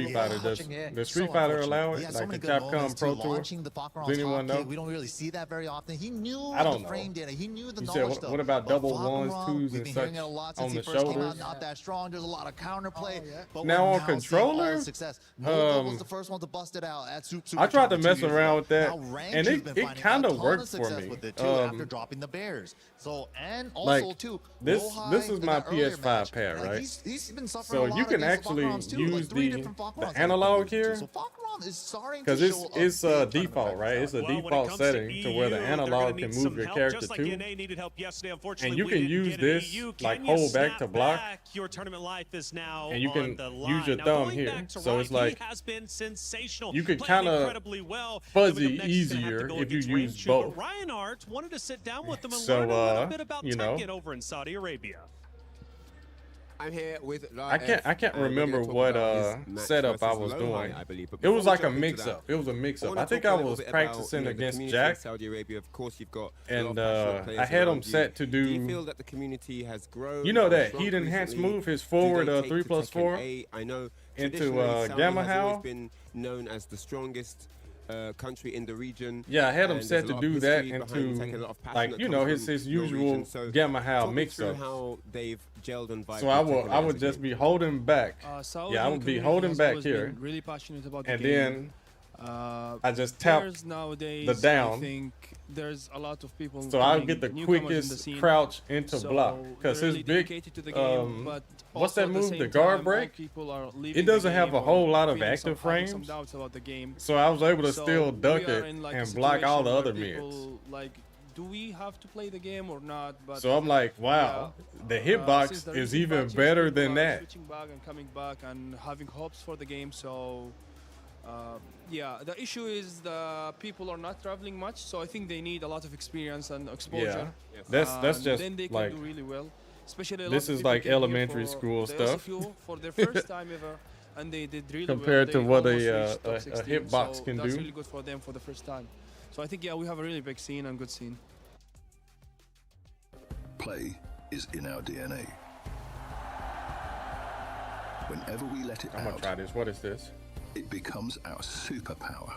S4: Street Fighter? Does
S7: Yeah.
S4: Street Fighter allow
S8: He
S4: it?
S8: had so
S4: Like
S8: many
S4: the
S8: good
S4: Capcom
S8: moments,
S4: Pro
S8: too,
S4: Tour?
S8: launching the Falcon
S4: Does anyone know?
S8: We don't really see that very often. He knew
S4: I don't
S8: the
S4: know.
S8: frame data. He knew the
S4: You
S8: knowledge
S4: said,
S8: stuff.
S4: what about
S8: But
S4: double
S8: Falcon
S4: ones,
S8: Raw,
S4: twos,
S8: we've
S4: and
S8: been
S4: such
S8: hearing it a lot since
S4: on
S8: he
S4: the
S8: first came
S4: shoulders?
S8: out. Not that strong. There's a lot of counterplay. But
S4: Now
S8: we're
S4: on
S8: seeing all
S4: controller,
S8: the success. Nova was the first one to bust it out at Super
S4: I tried to
S8: Champion 2
S4: mess
S8: years
S4: around
S8: ago.
S4: with that,
S8: Now Range
S4: and
S8: has
S4: it
S8: been finding
S4: kind
S8: a
S4: of
S8: ton
S4: worked for
S8: success
S4: me.
S8: with it too, after dropping the Bears. So and also
S4: Like,
S8: too,
S4: this
S8: Low-High
S4: is
S8: in
S4: my
S8: that earlier
S4: PS5
S8: match,
S4: pad,
S8: like,
S4: right?
S8: He's been suffering
S4: So you can actually use the analog here, because it's default, right? It's a default setting to where the analog can move your character too. And you can use this, like hold back to block,
S6: your tournament life is now
S4: and you can use your
S6: now,
S4: thumb
S6: going
S4: here.
S6: back to
S4: So
S6: Rife,
S4: it's like
S6: he has been sensational.
S4: you can
S6: Playing
S4: kind of
S6: incredibly well.
S4: fuzzy
S6: Coming up next, he's gonna have to
S4: easier
S6: go
S4: if you
S6: against
S4: use
S6: Ranchu,
S4: both.
S6: but Ryan Hart wanted to sit down with them and
S4: So,
S6: learn a little bit about
S4: you know,
S6: Tekken over in Saudi Arabia.
S9: I'm here with
S4: I can't remember what setup I was doing. It was like a mix-up. It was a mix-up. I think I was practicing against Jack,
S9: Saudi Arabia. Of course, you've got
S4: and I had him set to do.
S9: You feel that the community has grown?
S4: You know that heat enhanced move, his forward 3+4
S9: I know
S4: into
S9: Saudi
S4: Gamma
S9: has always
S4: Howl.
S9: been known as the strongest country in the region.
S4: Yeah, I had him
S9: and
S4: set
S9: there's a
S4: to
S9: lot
S4: do
S9: of
S4: that
S9: history behind Tekken, a lot
S4: into,
S9: of passion
S4: like,
S9: that
S4: you
S9: comes
S4: know,
S9: from
S4: his
S9: your
S4: usual
S9: region. So
S4: Gamma Howl
S9: talk me through
S4: mix-up.
S9: how they've gelled and vibed
S4: So
S9: with
S4: I
S9: Tekken
S4: would
S9: as a
S4: just
S9: game.
S4: be holding back.
S10: Yeah,
S4: I would be holding back here,
S10: really passionate about the
S4: and
S10: game.
S4: then I just tap
S10: nowadays,
S4: the down.
S10: I think there's a lot of people.
S4: So I'll
S10: coming,
S4: get the
S10: newcomers in the
S4: quickest
S10: scene.
S4: crouch into
S10: So
S4: block, because
S10: they're
S4: his
S10: really
S4: big
S10: dedicated to the game, but
S4: what's
S10: also
S4: that
S10: at the
S4: move,
S10: same
S4: the guard
S10: time,
S4: break?
S10: people are
S4: It
S10: leaving
S4: doesn't
S10: the
S4: have
S10: game
S4: a
S10: or
S4: whole lot of
S10: feeling
S4: active
S10: having some
S4: frames,
S10: doubts about the game.
S4: so I was able to
S10: So
S4: still duck
S10: we are
S4: it
S10: in, like, a
S4: and block all the
S10: situation
S4: other
S10: where
S4: mids.
S10: people, like, do we have to play the game or not? But
S4: So I'm like, wow, the
S10: since
S4: hitbox
S10: the
S4: is
S10: recent
S4: even
S10: patches,
S4: better
S10: people
S4: than
S10: are
S4: that.
S10: Switching back and coming back and having hopes for the game. So yeah, the issue is the people are not traveling much. So I think they need a lot of experience and exposure.
S4: Yeah, that's
S10: And
S4: just
S10: then they can
S4: like,
S10: do really well. Especially a lot
S4: this
S10: of
S4: is
S10: people
S4: like
S10: came here
S4: elementary
S10: for
S4: school
S10: the
S4: stuff.
S10: LCQ for their first time ever, and they did really
S4: compared
S10: well.
S4: to
S10: They
S4: what
S10: almost
S4: a
S10: reached top 16,
S4: hitbox
S10: so
S4: can
S10: that's
S4: do.
S10: really good for them for the first time. So I think, yeah, we have a really big scene and good scene.
S11: Play is in our DNA. Whenever we let it
S4: I'm gonna
S11: out,
S4: try this. What is this?
S11: it becomes our superpower.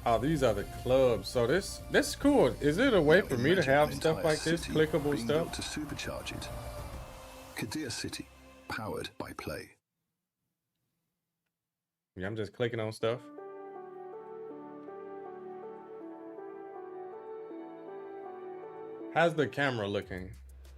S4: Oh, these are the clubs. So this is cool. Is it a way for me to
S11: Imagine
S4: have
S11: an
S4: stuff
S11: entire
S4: like this,
S11: city
S4: clickable
S11: being
S4: stuff?
S11: built to supercharge it. Kadir City, powered by Play.
S4: Yeah, I'm just clicking on stuff. How's the camera looking?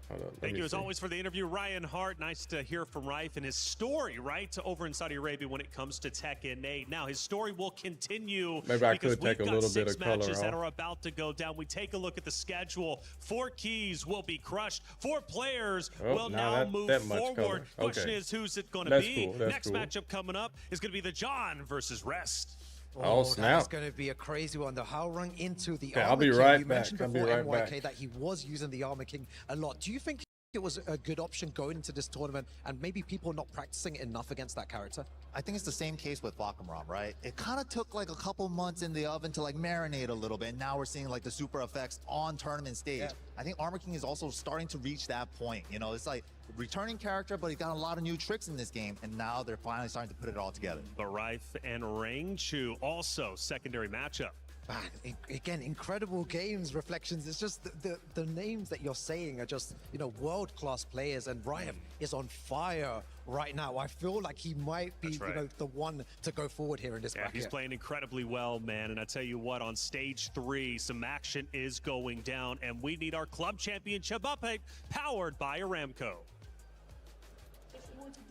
S4: Hold up, let
S6: Thank
S4: me
S6: you as
S4: see.
S6: always for the interview, Ryan Hart. Nice to hear from Rife and his story, right, over in Saudi Arabia when it comes to Tekken 8. Now, his story will continue.
S4: Maybe I
S6: because
S4: could take
S6: we've
S4: a
S6: got
S4: little bit
S6: 6
S4: of color
S6: matches that
S4: off.
S6: are about to go down. We take a look at the schedule. 4 keys will be crushed. 4 players
S4: Oh,
S6: will
S4: now
S6: now
S4: that-
S6: move
S4: that much
S6: forward.
S4: color.
S6: Question
S4: Okay.
S6: is, who's it going to
S4: That's
S6: be?
S4: cool, that's
S6: Next
S4: cool.
S6: matchup coming up is going to be the John versus Rest.
S4: Oh,
S7: That's
S4: snap.
S7: going to be a crazy one. The How rung into the
S4: Okay, I'll
S7: Armor
S4: be
S7: King.
S4: right
S7: You
S4: back.
S7: mentioned
S4: I'll be
S7: before
S4: right
S7: MYK
S4: back.
S7: that he was using the Armor King a lot. Do you think it was a good option going into this tournament and maybe people not practicing enough against that character?
S8: I think it's the same case with Bakumram, right? It kind of took like a couple months in the oven to like marinate a little bit. And now we're seeing like the super effects on tournament stage.
S7: Yeah.
S8: I think Armor King is also starting to reach that point. You know, it's like returning character, but he got a lot of new tricks in this game. And now they're finally starting to put it all together.
S6: The Rife and Rangchu also secondary matchup.
S7: Man, again, incredible games, Reflections. It's just the names that you're saying are just, you know, world-class players, and Ryan is on fire right now. I feel like he might be,
S6: That's right.
S7: you know, the one to go forward here in this
S6: Yeah,
S7: bracket.
S6: he's playing incredibly well, man. And I tell you what, on stage 3, some action is going down, and we need our club championship update powered by Aramco.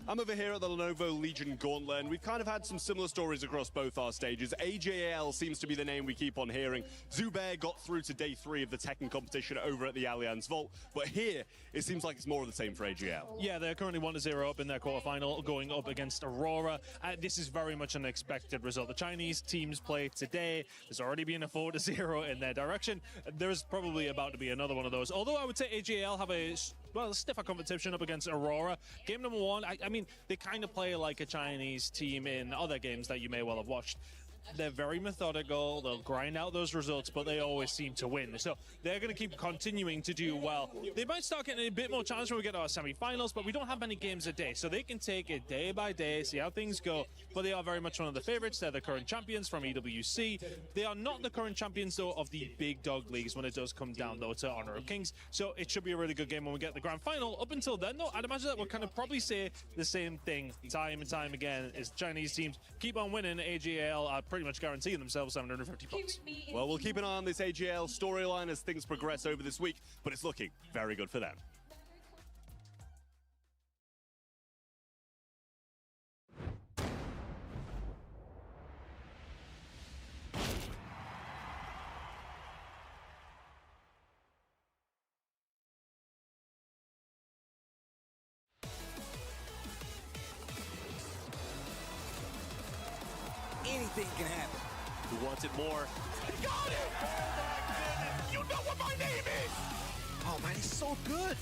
S12: I'm over here at the Lenovo Legion Gauntlet, and we've kind of had some similar stories across both our stages. AJL seems to be the name we keep on hearing. Zubair got through to day 3 of the Tekken competition over at the Allianz Vault, but here it seems like it's more of the same for AJL.
S13: Yeah, they're currently 1-0 up in their quarterfinal, going up against Aurora. This is very much an expected result. The Chinese teams play today. There's already been a 4-0 in their direction. There's probably about to be another one of those. Although I would say AJL have a stiffer competition up against Aurora. Game number 1, I mean, they kind of play like a Chinese team in other games that you may well have watched. They're very methodical, they'll grind out those results, but they always seem to win. So they're going to keep continuing to do well. They might start getting a bit more challenge when we get to our semi-finals, but we don't have many games a day, so they can take it day by day, see how things go. But they are very much one of the favorites. They're the current champions from EWC. They are not the current champions, though, of the big dog leagues when it does come down, though, to Honor of Kings. So it should be a really good game when we get the grand final. Up until then, though, I'd imagine that we'll kind of probably say the same thing time and time again, is Chinese teams keep on winning. AJL are pretty much guaranteeing themselves 750 points.
S12: Well, we'll keep an eye on this AJL storyline as things progress over this week, but it's looking very good for them.
S14: anything can happen.
S6: Who wants it more?
S14: He got it! Oh my goodness! You know what my name is!
S7: Oh man, he's so good.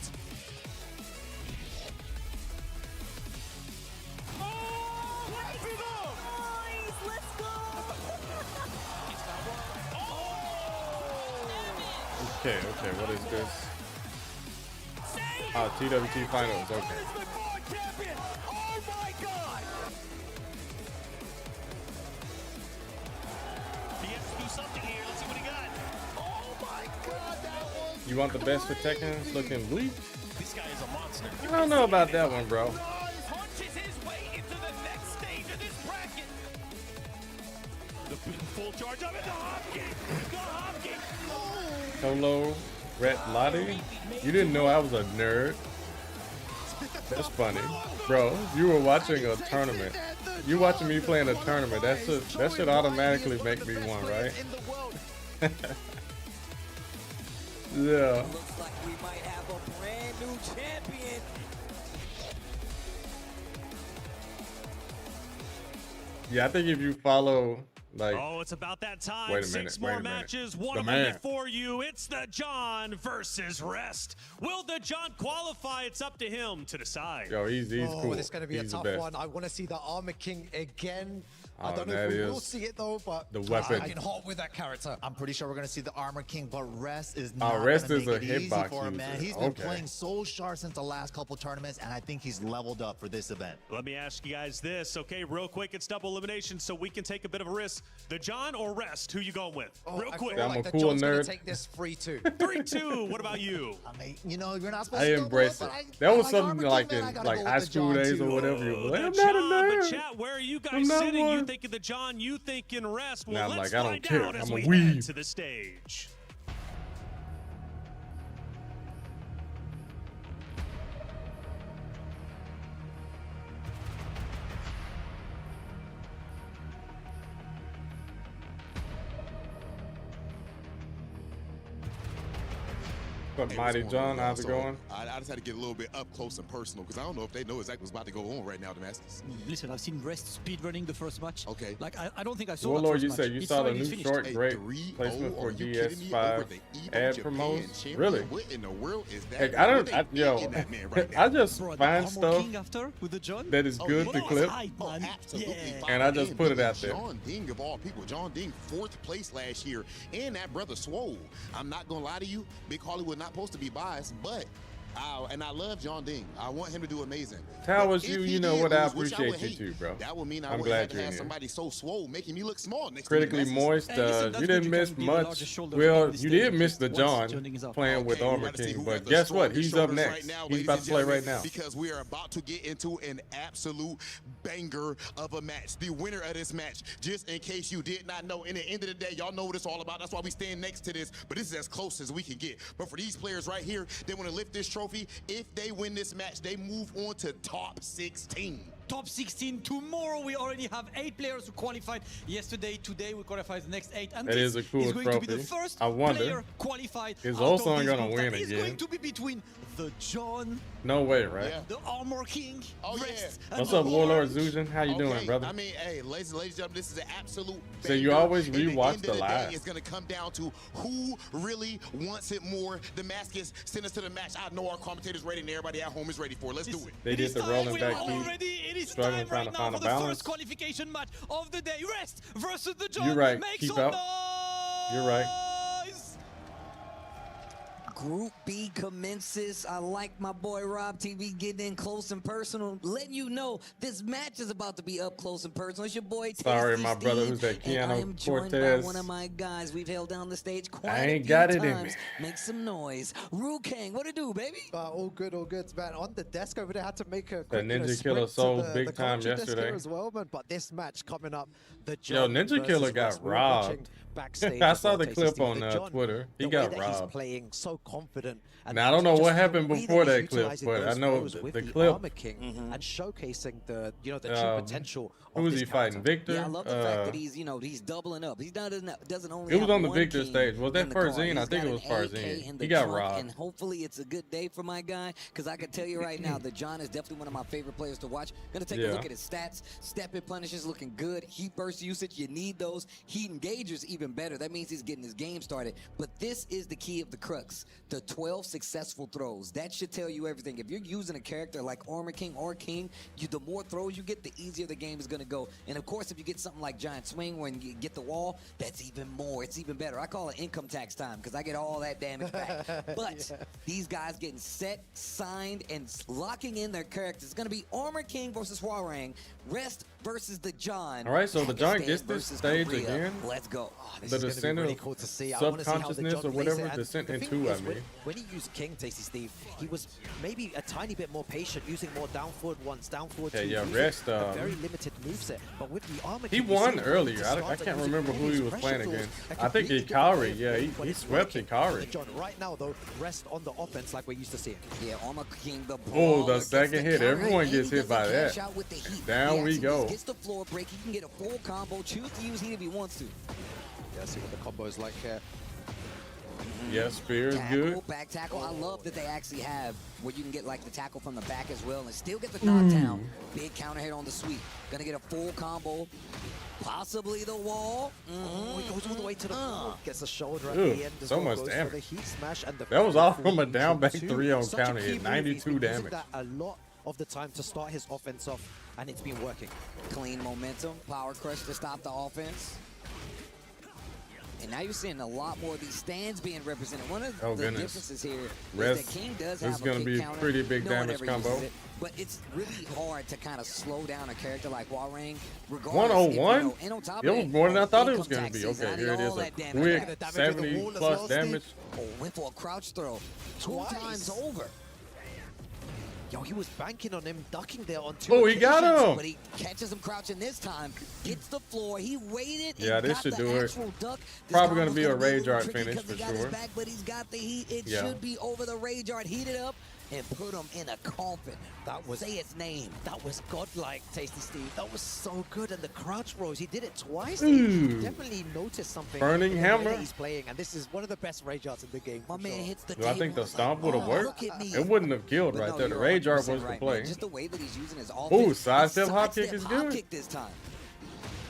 S14: Oh, wrap it up!
S5: Boys, let's go!
S4: Okay, what is this? Oh, TWT Finals, okay.
S14: Oh my god!
S6: He has to do something here. Let's see what he got.
S14: Oh my god, that was...
S4: You want the best for Tekken? It's looking weak.
S6: This guy is a monster.
S4: I don't know about that one, bro.
S14: punches his way into the next stage of this bracket.
S6: The full charge of it. The hop kick. The hop kick.
S4: Hello, Red Lottie. You didn't know I was a nerd. That's funny. Bro, you were watching a tournament. You watching me playing a tournament. That should automatically make me one, right? Yeah.
S14: Looks like we might have a brand new champion.
S4: Yeah, I think if you follow, like...
S6: Oh, it's about that time.
S4: Wait a minute,
S6: Six more
S4: wait a minute.
S6: matches. One
S4: The
S6: of them
S4: man.
S6: for you. It's the John versus Rest. Will the John qualify? It's up to him to decide.
S4: Yo, he's cool.
S7: It's going to be a
S4: He's the
S7: tough
S4: best.
S7: one. I want to see the Armor King again. I
S4: Oh,
S7: don't know
S4: that
S7: if we
S4: is
S7: will see it though, but
S4: the weapon.
S7: I can hot with that character.
S8: I'm pretty sure we're going to see the Armor King, but Rest is
S4: Oh,
S8: not
S4: Rest
S8: gonna
S4: is
S8: make
S4: a
S8: it easy
S4: hitbox
S8: for him, man.
S4: user.
S8: He's been
S4: Okay.
S8: playing so sharp since the last couple tournaments, and I think he's leveled up for this event.
S6: Let me ask you guys this, okay? Real quick, it's double elimination, so we can take a bit of a risk. The John or Rest? Who you going with? Real
S7: I
S6: quick.
S7: feel
S4: I'm
S7: like
S4: a
S7: the
S4: cool
S7: John's gonna
S4: nerd.
S7: take this 3-2.
S6: 3-2. What about you?
S8: I mean, you know, you're not supposed
S4: I
S8: to
S4: embrace it. That was something like in like high school days or whatever. You were like, I'm
S6: The
S4: not a
S6: John, but
S4: nerd.
S6: chat, where are you
S4: I'm
S6: guys
S4: not
S6: sitting? You
S4: one.
S6: thinking the John, you thinking Rest? Well,
S4: Nah, I'm
S6: let's
S4: like, I don't
S6: find
S4: care.
S6: out as
S4: I'm a
S6: we
S4: weeb.
S6: head to the stage.
S4: But Mighty John, how's it going?
S1: I just had to get a little bit up close and personal because I don't know if they know exactly what's about to go on right now, Damascus.
S15: Listen, I've seen Rest speedrunning the first match.
S1: Okay.
S15: Like, I don't think I saw
S4: Warlord,
S15: that
S4: you
S15: first
S4: said
S15: match.
S4: you
S15: It's
S4: saw the
S15: already
S4: new
S15: finished.
S4: short great
S1: 3-0?
S4: placement for
S1: Are you kidding me? Over
S4: DS5
S1: the Evo
S4: ad
S1: Japan
S4: promos.
S1: champion?
S4: Really?
S1: What in the world is that?
S4: Like,
S1: What they
S4: yo,
S1: eating that man right now?
S4: I just
S15: Bro, the
S4: find
S15: Armor
S4: stuff
S15: King after with the John.
S4: that is good to clip,
S1: Absolutely.
S15: Yeah.
S4: and I just put it out there.
S1: John Ding of all people. John Ding, 4th place last year. And that brother Swole. I'm not going to lie to you. Big Hollywood not supposed to be biased, but and I love John Ding. I want him to do amazing.
S4: Towers,
S1: But
S4: you
S1: if he
S4: know
S1: did
S4: what? I
S1: lose, which
S4: appreciate
S1: would
S4: you
S1: hate,
S4: too, bro.
S1: That would mean I
S4: I'm
S1: would
S4: glad
S1: have to
S4: you're
S1: have
S4: in here.
S1: somebody so swole making me look small next
S4: Critically
S1: to me.
S4: moist,
S15: Hey, listen, that's
S4: you
S15: good.
S4: didn't
S15: You
S4: miss
S15: can be the largest
S4: much.
S15: shoulder
S4: Well,
S15: on the
S4: you did
S15: stage
S4: miss the
S15: once
S4: John
S15: John Ding is up.
S4: playing with
S1: Okay, we
S4: Armor
S1: gotta see
S4: King,
S1: who
S4: but
S1: got the
S4: guess what?
S1: strongest
S4: He's up
S1: shoulders
S4: next.
S1: right now,
S4: He's
S1: ladies
S4: about
S1: and
S4: to play right
S1: gentlemen,
S4: now.
S1: because we are about to get into an absolute banger of a match. The winner of this match, just in case you did not know, in the end of the day, y'all know what it's all about. That's why we stand next to this, but this is as close as we can get. But for these players right here, they want to lift this trophy. If they win this match, they move on to top 16.
S15: Top 16 tomorrow. We already have 8 players who qualified yesterday. Today we qualified the next 8, and
S4: That
S15: this
S4: is a cool
S15: going to be the
S4: trophy.
S15: first
S4: I wonder,
S15: player qualified.
S4: is
S15: out
S4: also
S15: of this
S4: gonna
S15: group.
S4: win
S15: That is
S4: again?
S15: going to be between the John,
S4: No way, right?
S1: Yeah.
S15: the Armor King,
S1: Oh,
S15: Rest,
S1: yeah.
S15: and
S4: What's
S15: the
S4: up, Warlord Zujin? How you doing,
S1: Okay,
S4: brother?
S1: I mean, hey, ladies and gentlemen, this is an absolute
S4: So you
S1: banger.
S4: always
S1: At the
S4: rewatch
S1: end
S4: the
S1: of
S4: live.
S1: day, it's going to come down to who really wants it more. Damascus, send us to the match. I know our commentators ready and everybody at home is ready for it. Let's do it.
S4: They did the rolling back key.
S15: It is
S4: Struggling
S15: time
S4: trying
S15: right
S4: to
S15: now
S4: find
S15: for
S4: a
S15: the
S4: balance.
S15: first qualification match of the day. Rest versus the John.
S4: You're right.
S15: Make
S4: Keep
S15: some
S4: out.
S15: noise.
S4: You're right.
S14: Group B commences. I like my boy Rob TV getting in close and personal, letting you know this match is about to be up close and personal. It's your boy
S4: Sorry,
S14: Tasty
S4: my brother,
S14: Steve,
S4: who's that
S14: and I
S4: Keanu
S14: am joined by
S4: Cortez.
S14: one of my guys. We've held down the stage quite
S4: I
S14: a
S4: ain't
S14: few
S4: got it in
S14: times.
S4: me.
S14: Make some noise. Ru Kang, what it do, baby?
S7: All good, man. On the desk over there, had to make a
S4: The
S7: quick,
S4: Ninja Killer
S7: sprint to
S4: sold
S7: the
S4: big time
S7: commentary desk
S4: yesterday.
S7: here as well, man. But this match coming up, the
S4: Yo,
S7: John
S4: Ninja
S7: versus
S4: Killer got
S7: Rest. We were
S4: robbed.
S7: watching backstage
S4: I
S7: as
S4: saw
S7: well,
S4: the
S7: Tasty
S4: clip
S7: Steve.
S4: on
S7: The John,
S4: Twitter. He
S7: the
S4: got
S7: way that he's
S4: robbed.
S7: playing so confident. And
S4: Now I don't know
S7: just
S4: what
S7: the
S4: happened
S7: way that
S4: before
S7: he's
S4: that clip,
S7: utilizing
S4: but I
S7: those
S4: know
S7: throws with
S4: the
S7: the
S4: clip.
S7: Armor King and showcasing the the true potential.
S4: Who was he fighting? Victor?
S14: Yeah, I love the fact that he's he's doubling up. He doesn't only.
S4: It was
S14: have
S4: on the
S14: one
S4: Victor
S14: king
S4: stage. Was that
S14: in the car.
S4: Farzine? I
S14: He's
S4: think
S14: got
S4: it was
S14: an AK
S4: Farzine.
S14: in the
S4: He got
S14: trunk,
S4: robbed.
S14: and hopefully it's a good day for my guy, because I can tell you right now that John is definitely one of my favorite players to watch. Gonna take a look at his stats. Step replenishes looking good. Heat burst usage, you need those. Heat engagers even better. That means he's getting his game started. But this is the key of the crux: the 12 successful throws. That should tell you everything. If you're using a character like Armor King or King, the more throws you get, the easier the game is gonna go. And of course, if you get something like Giant Swing when you get the wall, that's even more. It's even better. I call it income tax time because I get all that damage back. But these guys getting set, signed, and locking in their characters. It's going to be Armor King versus Hwarang, Rest versus the John.
S4: All right, so the John gets this
S14: versus
S4: stage
S14: Korea.
S4: again.
S14: Let's go.
S7: This
S4: The
S7: is
S4: descent
S7: really
S4: of
S7: cool to see. I wanna see how the
S4: subconsciousness
S7: John
S4: or
S7: plays
S4: whatever,
S7: it. And
S4: descent
S7: the
S4: into,
S7: thing
S4: I
S7: is,
S4: mean.
S7: when he used King, Tasty Steve, he was maybe a tiny bit more patient, using more down forward ones, down forward twos.
S4: Yeah,
S7: using
S4: Rest,
S7: a very limited moveset. But with the Armor
S4: He
S7: King, you
S4: won
S7: see him
S4: earlier.
S7: to
S4: I
S7: start
S4: can't
S7: using
S4: remember
S7: all
S4: who he
S7: these
S4: was
S7: pressure
S4: playing
S7: tools
S4: against.
S7: that
S4: I think
S7: completely
S4: he
S7: get
S4: Kari.
S7: the
S4: Yeah,
S7: ball,
S4: he
S7: but it's
S4: swept
S7: working.
S4: Kari.
S7: John, right now, though, Rest on the offense like we're used to seeing.
S14: Yeah, Armor King, the
S4: Oh,
S14: brawler,
S4: the second hit. Everyone gets hit by that.
S14: cash out with the heat.
S4: Down
S14: He
S4: we
S14: actually
S4: go.
S14: Gets the floor break. He can get a full combo. Choose to use heat if he wants to.
S7: Yeah, see what the combo is like here.
S4: Yeah, spear is
S14: Tackle,
S4: good.
S14: back tackle. I love that they actually have where you can get like the tackle from the back as well and still get the knockdown. Big counter hit on the sweep. Gonna get a full combo. Possibly the wall.
S7: Oh, he goes all the way to the floor. Gets a shoulder at
S4: Ew,
S7: the end as
S4: so
S7: well.
S4: much
S7: Goes
S4: damage.
S7: for the heat smash and the
S4: That was all
S7: forward
S4: from a down back
S7: two.
S4: 3 on
S7: Such a
S4: counter
S7: key
S4: hit.
S7: move.
S4: 92
S7: He's been using
S4: damage.
S7: that a lot of the time to start his offense off, and it's been working.
S14: Clean momentum. Power crush to stop the offense. And now you're seeing a lot more of these stands being represented. One of the differences here is that King does have
S4: This is going to be a pretty big damage combo.
S14: But it's really hard to kind of slow down a character like Hwarang.
S4: 101? It was more than I thought it was going to be. Okay, here it is. A quick 70 plus damage.
S14: Oh, went for a crouch throw. Two times over.
S7: Yo, he was banking on him, ducking there on two
S4: Oh, he got him.
S14: But he catches him crouching this time, gets the floor. He waited.
S4: Yeah,
S14: and
S4: this
S14: got
S4: should
S14: the
S4: do it.
S14: actual duck. This
S4: Probably going to
S14: combo's
S4: be a
S14: gonna
S4: Rage
S14: little
S4: Art
S14: tricky
S4: finish
S14: 'cause
S4: for
S14: he got his
S4: sure.
S14: back, but he's got the heat. It
S4: Yeah.
S14: should be over the Rage Art. Heat it up and put him in a coffin.
S7: That was
S14: Say its name.
S7: That was godlike, Tasty Steve. That was so good. And the crouch rose, he did it twice.
S4: Ooh.
S7: He definitely noticed something.
S4: Burning
S7: in the way
S4: hammer.
S7: that he's playing, and this is one of the best Rage Arts in the game.
S14: My man hits the
S4: Do I think the stomp would have
S14: oh,
S4: worked?
S14: look at me.
S4: It wouldn't have killed
S14: But
S4: right
S14: no,
S4: there. The
S14: you're
S4: Rage Art
S14: 100%
S4: was the
S14: right,
S4: play.
S14: man. Just the way that he's using his offense.
S4: Ooh, side step
S14: His
S4: hop kick
S14: sidestep
S4: is
S14: hop
S4: good.
S14: kick this time.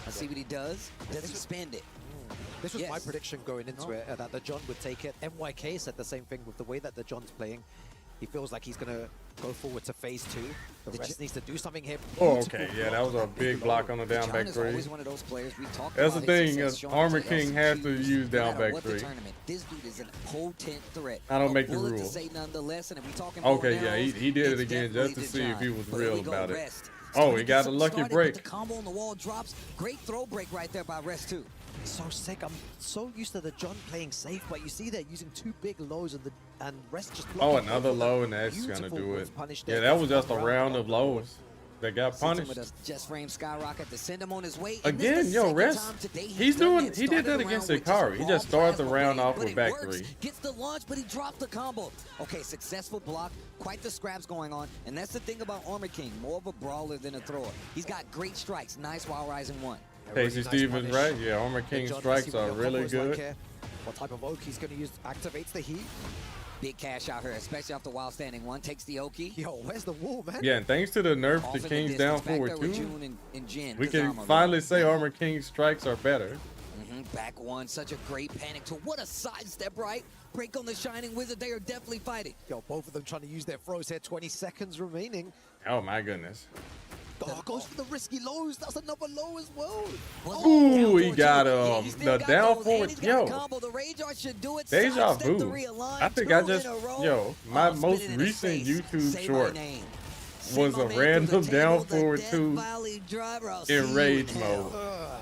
S14: Let's see what he does. Does he spend it?
S7: This was my
S14: Yes.
S7: prediction going into it, that the John would take it. MYK said the same thing with the way that the John's playing. He feels like he's going to go forward to phase 2. The rest needs to do something here.
S4: Oh, okay. Yeah, that was a big block on the down back
S14: John is
S4: 3.
S14: always one of those players we talk
S4: That's the
S14: about his
S4: thing.
S14: success showing
S4: Armor
S14: up to
S4: King has to
S14: LCQs.
S4: use
S14: No
S4: down
S14: matter
S4: back
S14: what
S4: 3.
S14: the tournament, this dude is a potent threat.
S4: I don't
S14: A
S4: make the
S14: bullet to
S4: rules.
S14: say nonetheless, and if we talking
S4: Okay,
S14: bow and
S4: yeah,
S14: arrows,
S4: he did it
S14: it's
S4: again just
S14: definitely
S4: to
S14: the
S4: see if he
S14: John.
S4: was
S14: But here
S4: real
S14: we go,
S4: about it.
S14: Rest.
S4: Oh,
S14: Starting
S4: he
S14: to
S4: got
S14: get
S4: a
S14: something
S4: lucky
S14: started,
S4: break.
S14: but the combo on the wall drops. Great throw break right there by Rest too.
S7: So sick. I'm so used to the John playing safe, but you see they're using 2 big lows and Rest just
S4: Oh,
S7: blocking
S4: another
S7: both of them.
S4: low, and that's going to
S7: Beautiful
S4: do it.
S7: was punished
S4: Yeah,
S7: there.
S4: that was just a
S7: Round
S4: round
S7: up.
S4: of lows that got
S14: Sends him
S4: punished.
S14: with a just frame skyrocket to send him on his way. And this
S4: Again,
S14: the
S4: yo,
S14: second
S4: Rest.
S14: time today
S4: He's
S14: done
S4: doing.
S14: it.
S4: He did
S14: Started
S4: that
S14: the
S4: against
S14: round with just
S4: Hikari. He
S14: raw
S4: just started the
S14: plasma
S4: round
S14: wave,
S4: off
S14: but
S4: with
S14: it
S4: back
S14: works.
S4: 3.
S14: Gets the launch, but he dropped the combo. Okay, successful block. Quite the scraps going on. And that's the thing about Armor King. More of a brawler than a thrower. He's got great strikes. Nice while rising one.
S4: Casey Stevens, right? Yeah, Armor
S7: Big
S4: King
S7: John,
S4: strikes
S7: let's see what
S4: are
S7: your
S4: really
S7: combos like
S4: good.
S7: here. What type of oak he's going to use activates the heat.
S14: Big cash out here, especially off the wild standing one. Takes the Oki.
S7: Yo, where's the wall, man?
S4: Yeah, and thanks to the nerf
S14: Off
S4: to
S14: in the
S4: King's
S14: distance,
S4: down
S14: back there
S4: forward
S14: with
S4: too,
S14: June and Jin,
S4: we can
S14: Kazama,
S4: finally
S14: right?
S4: say Armor King's strikes are better.
S14: Back one, such a great panic to what a sidestep, right? Break on the Shining Wizard, they are definitely fighting.
S7: Yo, both of them trying to use their throws here. 20 seconds remaining.
S4: Oh my goodness.
S7: Oh, goes for the risky lows. That's another low as well.
S4: Ooh, he got the down forward.
S14: The
S4: Yo,
S14: combo, the Rage Art should do it.
S4: deja
S14: Sidestep the
S4: vu.
S14: realign,
S4: I think
S14: 2
S4: I
S14: in
S4: just
S14: a row.
S4: yo my
S14: Oh,
S4: most
S14: spit it in his
S4: recent
S14: face.
S4: YouTube
S14: Say my
S4: short
S14: name.
S4: was
S14: my
S4: a
S14: man
S4: random
S14: through the
S4: down
S14: table, the
S4: forward
S14: Death
S4: 2
S14: Valley driver. I'll see
S4: in
S14: you
S4: rage
S14: hell.
S4: mode.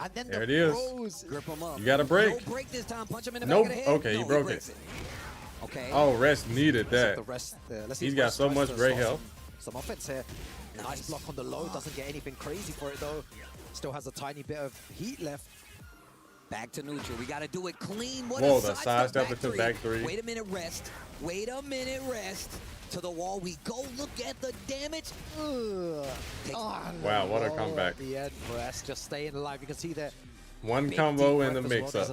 S7: And then
S4: There
S7: the
S4: it is.
S7: throws.
S14: Grip him up.
S4: You got to break.
S14: No break this time. Punch him in the
S4: Nope.
S14: back of the head.
S4: Okay,
S14: No,
S4: he broke
S14: breaks
S4: it.
S14: Okay.
S4: Oh, rest needed that.
S7: The rest, let's see
S4: He's
S7: if
S4: got
S7: Rest
S4: so
S7: tries
S4: much
S7: to
S4: great
S7: start
S4: health.
S7: some some offense here. Nice block on the low, doesn't get anything crazy for it though. Still has a tiny bit of heat left.
S14: Back to neutral. We got to do it clean. What
S4: Whoa,
S14: a
S4: the
S14: sidestep
S4: sidestep into back three.
S14: Wait a minute, rest. Wait a minute, rest. To the wall we go. Look at the damage.
S4: Wow, what a comeback.
S7: At the end, rest just staying alive. You can see that.
S4: One combo in the mix-up.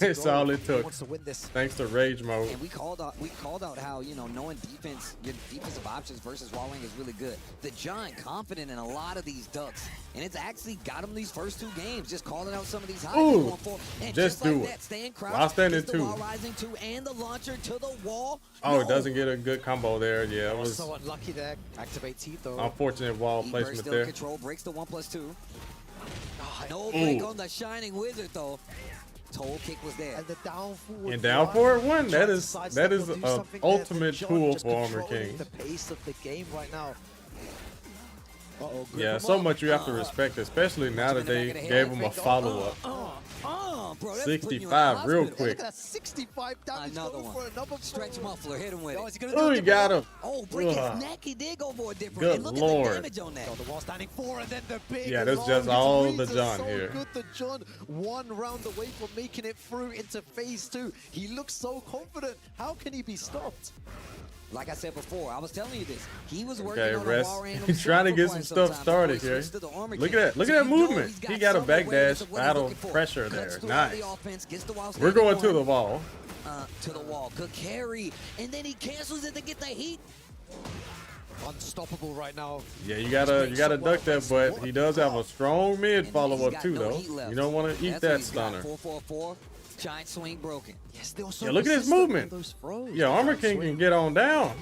S4: It's all it took. Thanks to Rage Mode.
S14: And we called out how, you know, knowing defense, your defensive options versus Wallwing is really good. The John confident in a lot of these ducks, and it's actually got him these first 2 games, just calling out some of these highs.
S4: Ooh,
S14: and
S4: just do
S14: like
S4: it.
S14: That, staying crouched,
S4: While standing
S14: the
S4: 2.
S14: wall rising 2, and the launcher to the wall.
S4: Oh, it doesn't get a good combo there. Yeah, it was
S7: so unlucky there. Activates heat though.
S4: unfortunate wall placement
S14: still
S4: there.
S14: Control breaks the 1+2. No break on the Shining Wizard though. Toe kick was there.
S7: And the down forward.
S4: And down forward 1. That is an ultimate tool for Armor King.
S7: The pace of the game right now.
S4: Yeah, so much you have to respect, especially now that they gave him a follow-up.
S14: Bro,
S4: 65 real quick.
S7: Look at that 65 damage.
S14: Another one. Stretch muffler, hit him with it.
S4: Oh, he got him.
S14: Oh, break his neck. He did go for a different.
S4: Good
S14: and look
S4: Lord.
S14: at the damage on that.
S7: The wall standing 4 and then the big.
S4: Yeah, that's
S7: long
S4: just all the
S7: reads
S4: John
S7: so
S4: here.
S7: Good, the John 1 round away from making it through into phase 2. He looks so confident. How can he be stopped?
S14: Like I said before, I was telling you this. He was working
S4: Okay,
S14: on
S4: rest.
S14: a wall random
S4: He's trying to get some stuff started here. Look at that. Look at that movement. He got a backdash battle pressure there. Nice. We're going to the wall.
S14: To the wall. Good carry. And then he cancels it to get the heat.
S7: Unstoppable right now.
S4: Yeah, you gotta duck that, but he does have a strong mid follow-up too, though. You don't want to eat that stunner.
S14: 4-4-4. Giant swing broken.
S7: Yeah, still so
S4: Yeah, look at his movement. Yeah, Armor King can get on down.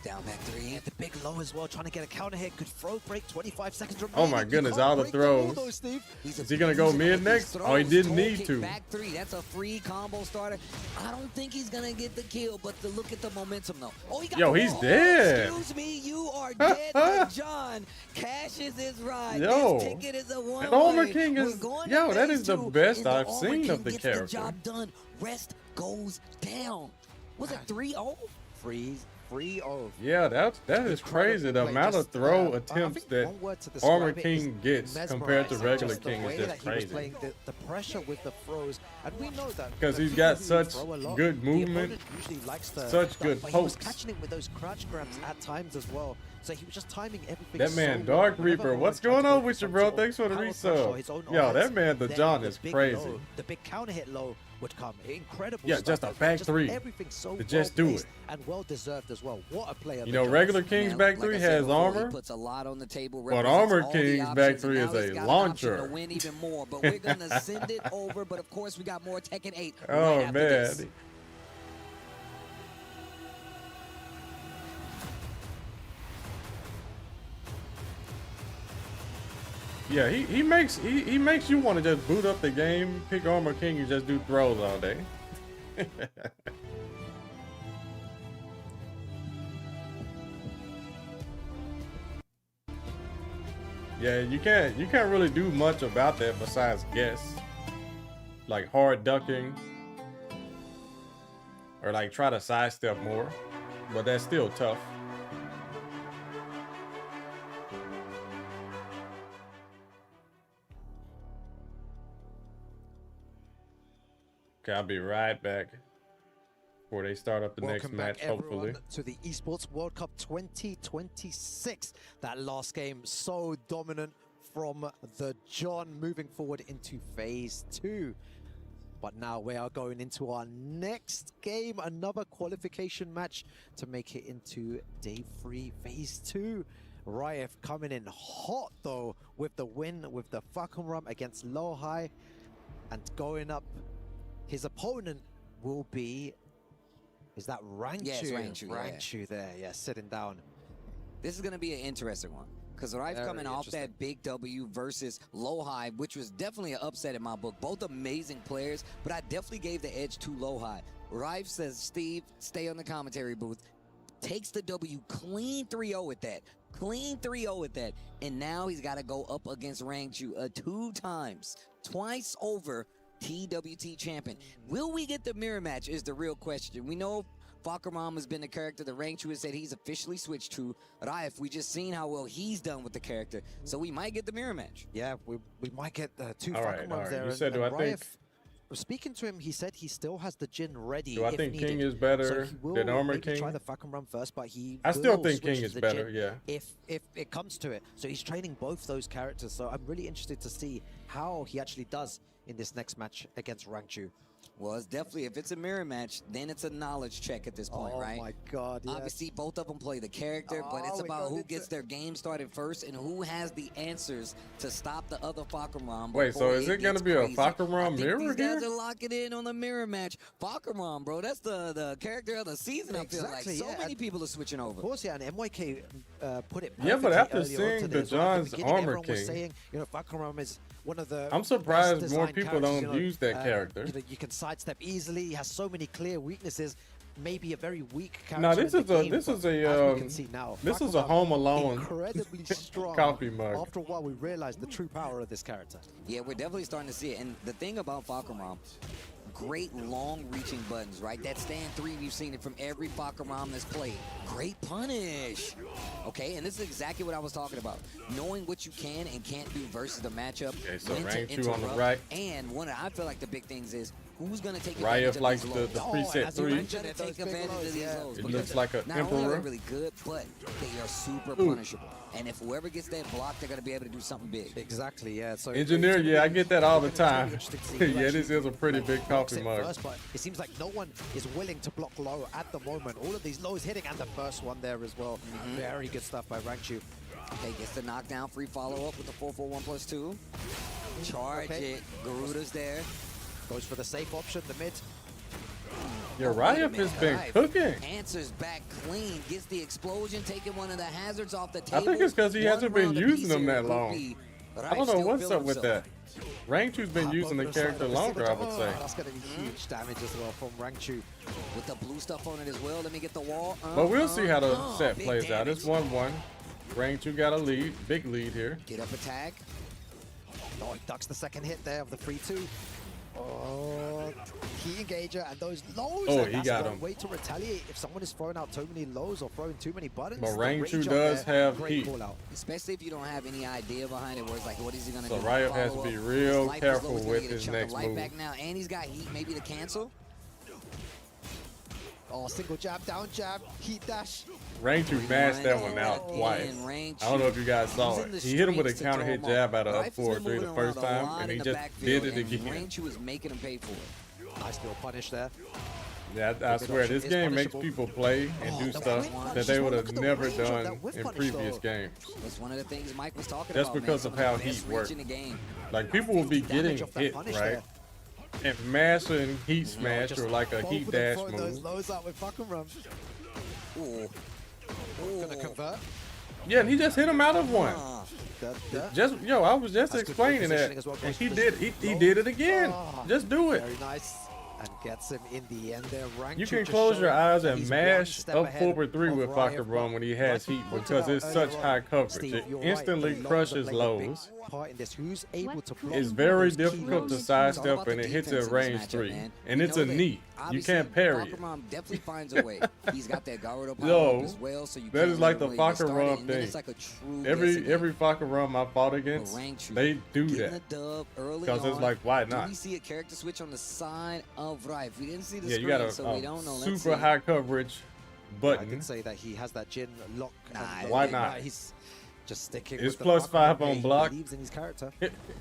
S14: Down back 3.
S7: The big low as well, trying to get a counter hit. Good throw break, 25 seconds remaining.
S4: Oh my goodness, all the throws. Is he gonna go mid next? Oh, he didn't need to.
S14: Back 3, that's a free combo starter. I don't think he's gonna get the kill, but look at the momentum though. Oh, he got
S4: Yo, he's dead.
S14: Excuse me, you are dead. John cashes his ride.
S4: Yo,
S14: this ticket is a one-way.
S4: and Armor King is, yo, that is the best I've seen of the character.
S14: The job done. Rest goes down. Was it 3-0?
S7: Freeze. 3-0.
S4: Yeah, that is crazy. The amount of throw attempts that Armor King gets compared to regular King is just crazy.
S7: Playing the pressure with the throws, and we know that
S4: because he's got such good movement, such good
S7: pokes. He was catching him with those crouch grabs at times as well. So he was just timing everything.
S4: That man, Dark Reaper, what's going on with you, bro? Thanks for the resub. Yo, that man, the John is crazy.
S7: The big counter hit low would come. Incredible.
S4: Yeah, just a back 3.
S7: Everything so
S4: to just do it.
S7: And well deserved as well. What a player.
S4: You know, regular King's back 3 has armor,
S14: puts a lot on the table,
S4: but Armor King's back 3 is a launcher.
S14: To win even more, but we're gonna send it over. But of course, we got more Tekken 8.
S4: Oh
S14: right after
S4: man.
S14: This.
S4: Yeah, he makes you want to just boot up the game, pick Armor King, and just do throws all day. Yeah, you can't really do much about that besides guess, like hard ducking, or like try to sidestep more, but that's still tough. Okay, I'll be right back before they start up the next match, hopefully.
S7: To the Esports World Cup 2026. That last game so dominant from the John, moving forward into phase 2. But now we are going into our next game, another qualification match to make it into day 3, phase 2. Raif coming in hot though with the win with the Falcon Rum against Lohai, and going up. His opponent will be, is that Rangchu?
S14: Yes, Rangchu
S7: there, yeah, sitting down.
S14: This is going to be an interesting one, because Raif coming off that big W versus Lohai, which was definitely an upset in my book. Both amazing players, but I definitely gave the edge to Lohai. Raif says, Steve, stay on the commentary booth. Takes the W, clean 3-0 with that. Clean 3-0 with that. And now he's got to go up against Rangchu 2 times. Twice over TWT champion. Will we get the mirror match is the real question. We know Fakaram has been the character that Rangchu has said he's officially switched to. Raif, we just seen how well he's done with the character, so we might get the mirror match.
S7: Yeah, we might get two
S4: All right,
S7: Fakarams there.
S4: You said, do I think?
S7: Speaking to him, he said he still has the Jin ready.
S4: Do I think King is better than Armor King?
S7: Try the Fakaram first, but
S4: I still think King is better. Yeah.
S7: If it comes to it, so he's training both those characters. So I'm really interested to see how he actually does in this next match against Rangchu.
S14: Well, it's definitely, if it's a mirror match, then it's a knowledge check at this point, right?
S7: Oh my God, yes.
S14: Obviously, both of them play the character, but it's about who gets their game started first and who has the answers to stop the other Fakaram.
S4: Wait, so is it going to be a Fakaram mirror
S14: here? These guys
S4: here?
S14: are locking in on the mirror match. Fakaram, bro, that's the character of the season, I feel like. So many people are switching over.
S7: Of course, yeah, and MYK put it
S4: Yeah, but after
S7: earlier on
S4: seeing
S7: today
S4: the
S7: as well. At
S4: John's
S7: beginning,
S4: Armor
S7: everyone was
S4: King,
S7: saying, you know, Fakaram is one of the
S4: I'm surprised
S7: best
S4: more
S7: designed
S4: people
S7: characters,
S4: don't
S7: you know,
S4: use that character.
S7: You can sidestep easily. He has so many clear weaknesses. Maybe a very weak character.
S4: No, this
S7: in
S4: is
S7: the
S4: a
S7: game,
S4: this
S7: but
S4: is
S7: as
S4: a
S7: we can see now,
S4: this is a
S7: Fakaram
S4: Home Alone
S7: incredibly strong.
S4: coffee mug.
S7: After a while, we realized the true power of this character.
S14: Yeah, we're definitely starting to see it. And the thing about Fakaram, great long-reaching buttons, right? That stand 3, we've seen it from every Fakaram that's played. Great punish. Okay, and this is exactly what I was talking about. Knowing what you can and can't do versus the matchup.
S4: Okay, so
S14: when to
S4: Rangchu on the
S14: interrupt.
S4: right.
S14: And one of, I feel like the big things is who's going to take advantage
S4: Riot
S14: of
S4: likes
S14: these
S4: the
S14: lows?
S4: preset 3.
S14: Who's going to take advantage of these lows?
S4: It
S14: Because
S4: looks like an
S14: not only are
S4: Emperor.
S14: they really good, but they are super punishable. And if whoever gets that block, they're going to be able to do something big.
S7: Exactly, yeah. So
S4: Engineer, yeah, I get that all the time.
S7: Interesting to see who
S4: Yeah, this
S7: actually
S4: is a pretty big
S7: blocks
S4: coffee
S7: it
S4: mug.
S7: first, but it seems like no one is willing to block low at the moment. All of these lows hitting, and the first one there as well. Very good stuff by Rangchu.
S14: Okay, gets the knockdown, free follow-up with the 4-4-1+2. Charge it. Garuda's there.
S7: Goes for the safe option, the mid.
S4: Yeah, Riot has been cooking.
S14: Answers back clean. Gets the explosion, taking one of the hazards off the
S4: I
S14: table.
S4: think it's because he hasn't been using them that
S14: Would
S4: long.
S14: be, but
S4: I don't know
S14: still
S4: what's
S14: feeling
S4: up with
S14: himself.
S4: that. Rangchu's been using the character longer, I would say.
S7: That's going to be huge damage as well from Rangchu.
S14: With the blue stuff on it as well. Let me get the wall.
S4: But we'll see how the set
S14: big
S4: plays out.
S14: damage.
S4: It's 1-1. Rangchu got a lead, big lead here.
S14: Get up attack.
S7: Oh, he ducks the second hit there of the 3-2. Oh, key engager and those lows.
S4: Oh,
S7: and
S4: he
S7: that's
S4: got
S7: the
S4: him.
S7: way to retaliate if someone is throwing out too many lows or throwing too many buttons.
S4: But
S7: the
S4: Rangchu
S7: range up
S4: does
S7: there,
S4: have
S7: great
S4: heat.
S7: call out.
S14: Especially if you don't have any idea behind it, where it's like, what is he going to
S4: So
S14: do?
S4: Riot has to be
S14: Follow-up.
S4: real
S14: Life is
S4: careful
S14: low, he's gonna
S4: with
S14: get a
S4: his
S14: chunk of
S4: next
S14: life
S4: move.
S14: back now, and he's got heat, maybe to cancel.
S7: Oh, single jab, down jab, heat dash.
S4: Rangchu mashed that one out twice. I don't know if you guys saw it. He hit him with a counter hit jab out of up 4-3 the first time, and he just did it again.
S14: Rangchu is making him pay for it.
S7: Nice little punish there.
S4: Yeah, I swear, this game makes people play and do stuff that they would have never done in previous games.
S14: That's one of the things Mike was talking
S4: Just
S14: about.
S4: because
S14: man.
S4: of
S14: Some
S4: how
S14: the best
S4: heat
S14: reach
S4: works.
S14: in the game.
S4: Like, people will be getting
S7: Damage off that
S4: hit,
S7: punish
S4: right?
S7: there.
S4: And mashing heat smash
S7: Just
S4: or like a
S7: both
S4: heat
S7: of them
S4: dash
S7: throwing those
S4: move.
S7: lows out with Fakaram.
S14: Ooh.
S7: Gonna convert.
S4: Yeah, and he just hit him out of one. Just I was just
S7: That's good
S4: explaining that,
S7: positioning as well.
S4: and
S7: Goes
S4: he
S7: for
S4: did he did it again.
S7: Oh,
S4: Just do it.
S7: Very nice. And gets him in the end there.
S4: You
S7: Rangchu
S4: can
S7: just
S4: close your
S7: showing
S4: eyes and
S7: he's
S4: mash
S7: one step
S4: up
S7: ahead
S4: 4-3
S7: of
S4: with
S7: Riot,
S4: Fakaram when he has
S7: like
S4: heat
S7: we
S4: because
S7: pointed
S4: it's
S7: out
S4: such
S7: earlier
S4: high
S7: on,
S4: coverage.
S7: Steve,
S4: It
S7: you're
S4: instantly
S7: right. The
S4: crushes
S7: lows are playing a big
S4: lows.
S7: part in this. Who's able to block
S4: It's very
S7: those key
S4: difficult to
S7: lows?
S4: sidestep and it hits at range 3. And it's a knee. You can't parry it.
S14: Fakaram definitely finds a way. He's got that Garuda power
S4: Yo,
S14: as well, so you
S4: that
S14: can't
S4: is like the
S14: really get started,
S4: Fakaram
S14: and then
S4: thing.
S14: it's like a true guessing game.
S4: Every Fakaram I fought against,
S14: Rangchu
S4: they do
S14: getting
S4: that.
S14: the dub early
S4: Because it's
S14: on.
S4: like, why
S14: Do
S4: not?
S14: we see a character switch on the side of Rife? We didn't see the
S4: Yeah,
S14: screen,
S4: you got
S14: so we don't know. Let's
S4: super
S14: see.
S4: high coverage
S7: I
S4: button.
S7: did say that he has that Jin lock.
S4: Why not?
S7: He's just sticking
S4: It's
S7: with the
S4: plus
S7: Fakaram
S4: 5
S7: there.
S4: on
S7: He
S4: block
S7: believes in his character.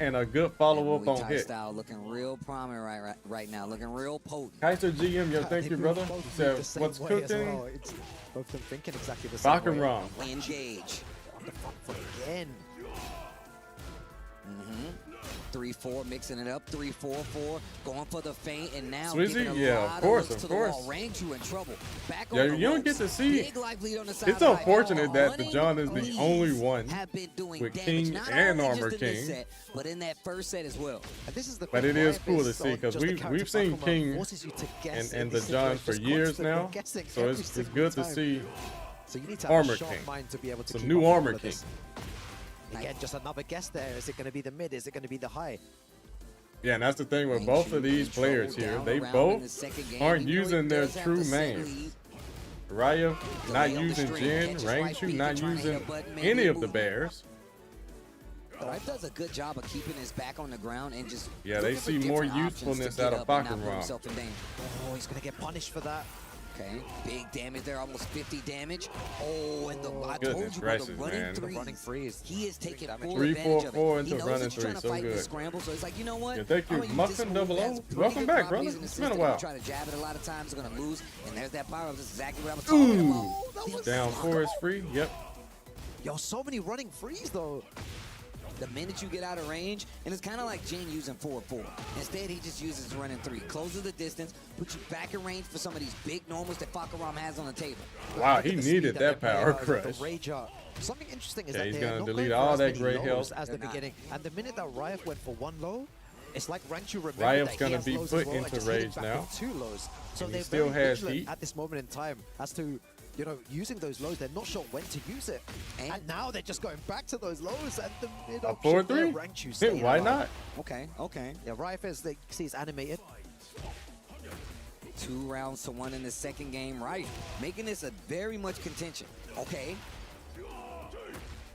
S4: and a good follow-up
S14: Muay
S4: on
S14: Thai
S4: hit.
S14: style looking real prominent right now, looking real potent.
S4: Kaiser GM, yo, thank
S7: They
S4: you,
S7: move
S4: brother.
S7: both
S4: He said,
S7: the same
S4: what's
S7: way as
S4: cooking?
S7: well. It's both of them thinking exactly the same way.
S4: Fakaram.
S14: Engage.
S7: What the fuck for again?
S14: 3-4, mixing it up. 3-4-4, going for the feint, and now
S4: Swizzy?
S14: giving a
S4: Yeah,
S14: lot
S4: of course,
S14: looks
S4: of
S14: to the wall.
S4: course.
S14: Rangchu in trouble. Back
S4: Yeah,
S14: on the
S4: you don't
S14: ropes.
S4: get to see.
S14: Big life lead on the side
S4: It's
S14: of Rife.
S4: unfortunate that the
S14: Running
S4: John is the
S14: leads
S4: only one
S14: have been doing
S4: with
S14: damage,
S4: King
S14: not
S4: and
S14: only
S4: Armor
S14: just in this
S4: King.
S14: set, but in that first set as well.
S7: And this is the
S4: But it
S7: thing,
S4: is
S7: Riot
S4: cool to
S7: is
S4: see
S7: on
S4: because
S7: just the
S4: we've
S7: character
S4: seen
S7: Fakaram
S4: King
S7: forces you to guess
S4: and
S7: in
S4: the
S7: this
S4: John
S7: situation,
S4: for
S7: just
S4: years
S7: constantly
S4: now.
S7: guessing
S4: So
S7: every
S4: it's
S7: single
S4: good to
S7: time.
S4: see
S7: So you need to have
S4: Armor
S7: a sharp
S4: King.
S7: mind to be able to
S4: Some
S7: keep
S4: new
S7: up with
S4: Armor
S7: all of
S4: King.
S7: this. Again, just another guess there. Is it going to be the mid? Is it going to be the high?
S4: Yeah, and that's the thing with both of these players here. They both aren't using their true mains. Raya not using Jin, Rangchu not using any of the bears.
S14: Rife does a good job of keeping his back on the ground and just
S4: they see more usefulness out of Fakram.
S7: Oh, he's gonna get punished for that.
S14: Okay, big damage there, almost 50 damage. Oh, and I told you, the running freeze. He is taking full advantage of it. He knows that you're trying to fight the scramble, so he's like, you know what?
S4: Yeah, thank you, Muffin 00. Welcome back, brother. It's been a while.
S14: Try to jab it a lot of times, they're gonna lose, and there's that power. That's exactly what I was talking about.
S4: Down 4 is free. Yep.
S7: Yo, so many running frees though.
S14: The minute you get out of range, and it's kind of like Jin using 4-4. Instead, he just uses running 3. Closes the distance, puts you back in range for some of these big normals that Fakram has on the table.
S4: Wow, he needed that power crush.
S7: Something interesting is
S4: that
S7: he's
S4: going to delete all that gray health.
S7: As the beginning. And the minute that Riot went for 1 low, it's like Rangchu remembered
S4: Riot's
S7: that
S4: going to be put into rage now.
S7: 2 lows. So
S4: and
S7: they're
S4: he still has
S7: vigilant
S4: heat
S7: at this moment in time as to, you know, using those lows. They're not sure when to use it. And now they're just going back to those lows and the mid option
S4: 4-3?
S7: Rangchu staying
S4: Why
S7: alive.
S4: not?
S14: Okay.
S7: Yeah, Riot as they see is animated.
S14: 2 rounds to 1 in the second game, right? Making this a very much contention. Okay.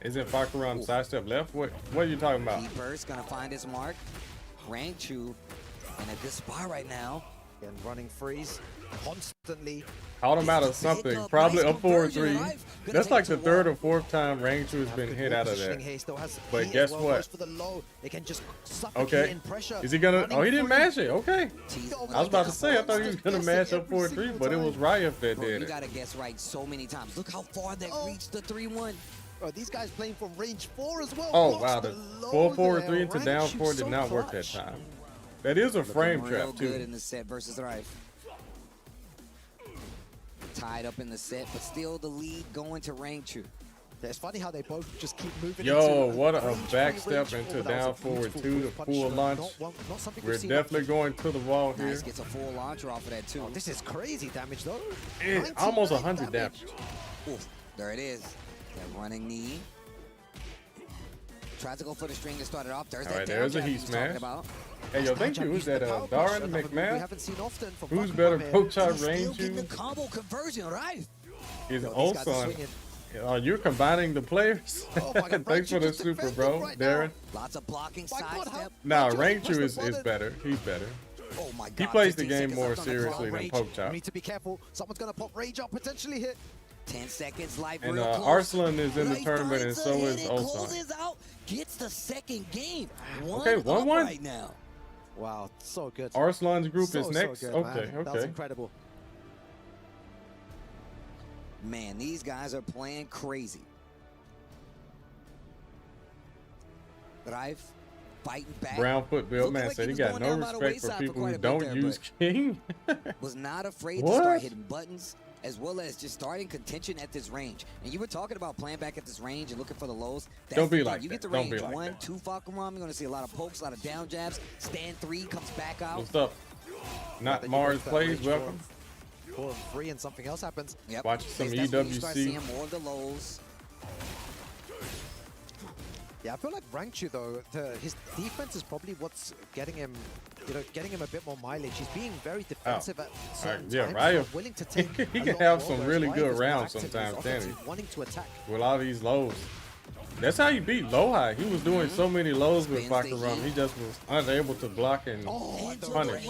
S4: Isn't Fakram sidestep left? What are you talking about?
S14: Burst gonna find his mark. Rangchu in a good spot right now.
S7: And running freeze constantly.
S4: Caught him out of something. Probably a 4-3. That's like the 3rd or 4th time Rangchu has been hit out of that. But guess what? Okay. Is he gonna? Oh, he didn't mash it. Okay. I was about to say, I thought he was gonna mash up 4-3, but it was Riot that did
S14: You
S4: it.
S14: gotta guess right so many times. Look how far that reached the 3-1.
S7: Oh, these guys playing from range 4 as well.
S4: Oh wow, the 4-4-3 into down 4 did not work that time. That is a frame trap
S14: Good
S4: too.
S14: in the set versus Rife. Tied up in the set, but still the lead going to Rangchu.
S7: It's funny how they both just keep moving.
S4: Yo, what a backstep into down forward 2 to full launch. We're definitely going to the wall here.
S14: Nice, gets a full launcher off of that too.
S7: Oh, this is crazy damage though.
S4: Almost 100 damage.
S14: Oof, there it is. That running knee. Tries to go for the string to start it off. There's that
S4: there's a heat smash. Hey, yo, thank you. Who's that? Darren McMahon?
S7: Often
S4: who's better approach our range?
S14: The combo conversion, right?
S4: Is also. You're combining the players. Thanks for the super, bro, Darren.
S14: Lots of blocking side step.
S4: Nah, Rangchu is better. He's better.
S14: Oh my God.
S4: He plays the game more seriously than Pokechop.
S7: You need to be careful. Someone's gonna pop rage up, potentially hit.
S14: 10 seconds life.
S4: And Arslan is in the tournament, and so is
S14: Ulsan. Gets the second game.
S4: Okay, 1-1
S14: right now.
S7: Wow, so good.
S4: Arslan's group is next.
S7: So good,
S4: okay.
S7: That was incredible.
S14: Man, these guys are playing crazy. Rife fighting back.
S4: Brown foot build man said he got no respect for people who don't use King.
S14: Was not afraid to start hitting buttons, as well as just starting contention at this range. And you were talking about playing back at this range and looking for the lows.
S4: Don't be like that.
S14: You get the
S4: Don't
S14: range
S4: be like
S14: 1, 2 Fakram, you're going to see a lot of pokes, a lot of down jabs. Stand 3 comes back out.
S4: What's up? Not Mars plays. Welcome.
S7: 4-3 and something else happens.
S14: Yep.
S4: Watch some
S14: That's when you start
S4: EWC.
S14: seeing more of the lows.
S7: Yeah, I feel like Rangchu though, his defense is probably what's getting him, getting him a bit more mileage. He's being very defensive at certain times.
S4: Riot,
S7: willing to take
S4: he can have some really good rounds sometimes, can he?
S7: Wanting to attack.
S4: With all these lows. That's how you beat low high. He was doing so many lows with Fakram. He just was unable to block and punish.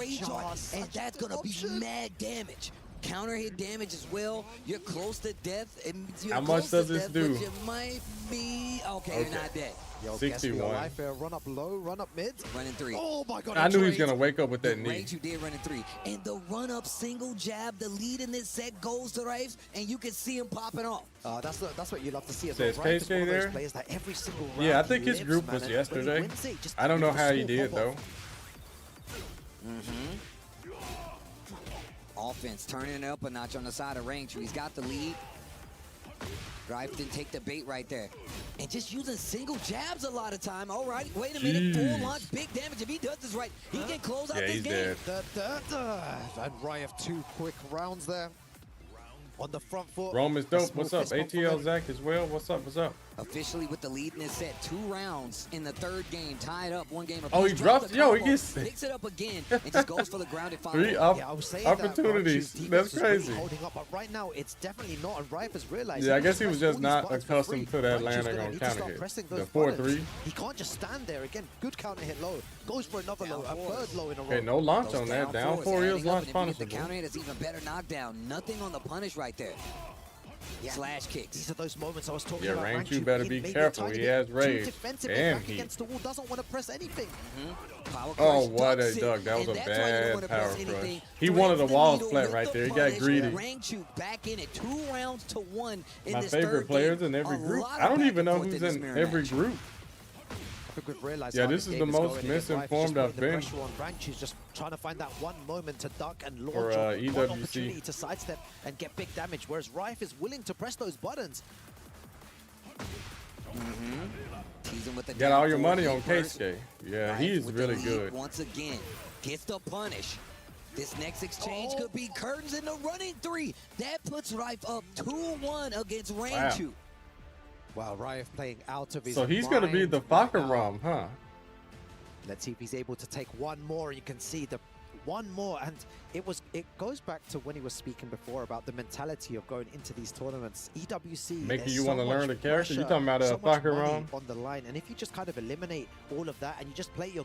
S14: And that's going to be mad damage. Counter hit damage as well. You're close to death.
S4: How much does this do?
S14: You might be okay. You're not dead.
S7: Yo,
S4: 61.
S7: Run up low, run up mid.
S14: Running 3.
S7: Oh my God!
S4: I knew he was gonna wake up with that knee.
S14: Range you did running 3, and the run up single jab. The lead in this set goes to Rife, and you can see him popping off.
S7: That's what you love to see as
S4: Says
S7: well. Rife is one of those
S4: there?
S7: players that every single round
S4: Yeah, I think his
S7: lives,
S4: group
S7: man,
S4: was
S7: and
S4: yesterday.
S7: when he wins it, just
S4: I don't know
S7: gives a
S4: how he
S7: small
S4: did
S7: pop-off.
S14: though. Offense turning it up a notch on the side of range. He's got the lead. Rife didn't take the bait right there. And just using single jabs a lot of time. All right, wait a minute. Full launch, big damage. If he does this right, he can close out this game.
S7: And Riot 2 quick rounds there. on the front foot.
S4: Rome is
S7: A
S4: dope.
S7: small
S4: What's up?
S7: fist bump from
S4: ATL
S7: him.
S4: Zach as well. What's up? What's up?
S14: Officially with the lead in this set, 2 rounds in the third game, tied up, 1 game apiece.
S4: Oh, he drops.
S14: the
S4: Yo, he
S14: combo,
S4: gets
S14: picks it up again and just goes for the grounded follow.
S4: 3
S7: Yeah, I was saying that
S4: opportunities.
S7: Ranchu's
S4: That's
S7: defense was really
S4: crazy.
S7: holding up, but right now it's definitely not. And Rife has realized.
S4: Yeah, I
S7: he
S4: guess
S7: can
S4: he was
S7: press
S4: just
S7: all these
S4: not
S7: buttons for
S4: accustomed
S7: free.
S4: to that
S7: Ranchu's
S4: landing
S7: gonna
S4: on
S7: need to
S4: counter
S7: start
S4: hit.
S7: pressing
S4: The
S7: those
S4: 4-3.
S7: buttons. He can't just stand there again. Good counter hit low. Goes for another low, a third low in a row.
S4: Okay, no launch on that. Down 4 is launch
S14: The
S4: punishable.
S14: counter hit is even better knockdown. Nothing on the punish right there. Slash kicks.
S7: These are those moments I was talking
S4: Yeah,
S7: about.
S4: Ranchu better be careful. He has rage and
S7: back
S4: heat.
S7: against the wall, doesn't want to press anything.
S4: Oh, what a duck. That was a bad power crush. He wanted the walls flat right there. He got greedy.
S14: Ranchu back in it, 2 rounds to 1 in
S4: My
S14: this
S4: favorite
S14: third
S4: players
S14: game.
S4: in every
S14: A
S4: group.
S14: lot
S4: I
S14: of
S4: don't
S14: back
S4: even
S14: and
S4: know
S14: forth
S4: who's
S14: this
S4: in
S14: mirror
S4: every
S14: match.
S4: group.
S7: I think we've realized
S4: Yeah,
S7: how
S4: this
S7: the
S4: is
S7: game
S4: the most
S7: going, and if Rife is
S4: misinformed
S7: just
S4: I've
S7: putting the
S4: been.
S7: pressure on Ranchu's just trying to find that one moment to duck and launch
S4: For,
S7: on one
S4: EWC.
S7: opportunity to sidestep and get big damage, whereas Rife is willing to press those buttons.
S14: Teasing with the
S4: Got all your
S14: down
S4: money
S14: forward
S4: on
S14: first.
S4: Keisuke. Yeah,
S14: Rife
S4: he's
S14: with the
S4: really
S14: lead
S4: good.
S14: Once again, gets the punish. This next exchange could be curtains in the running 3. That puts Rife up 2-1 against Ranchu.
S7: Wow, Rife playing out of his
S4: So he's going to be
S7: mind
S4: the
S7: right now.
S4: Fakaram, huh?
S7: Let's see if he's able to take one more. You can see the one more, and it goes back to when he was speaking before about the mentality of going into these tournaments. EWC
S4: Making
S7: there's
S4: you
S7: so
S4: wanna
S7: much
S4: learn the character? You
S7: pressure,
S4: talking about
S7: so much money
S4: Fakaram?
S7: on the line, and if you just kind of eliminate all of that and you just play your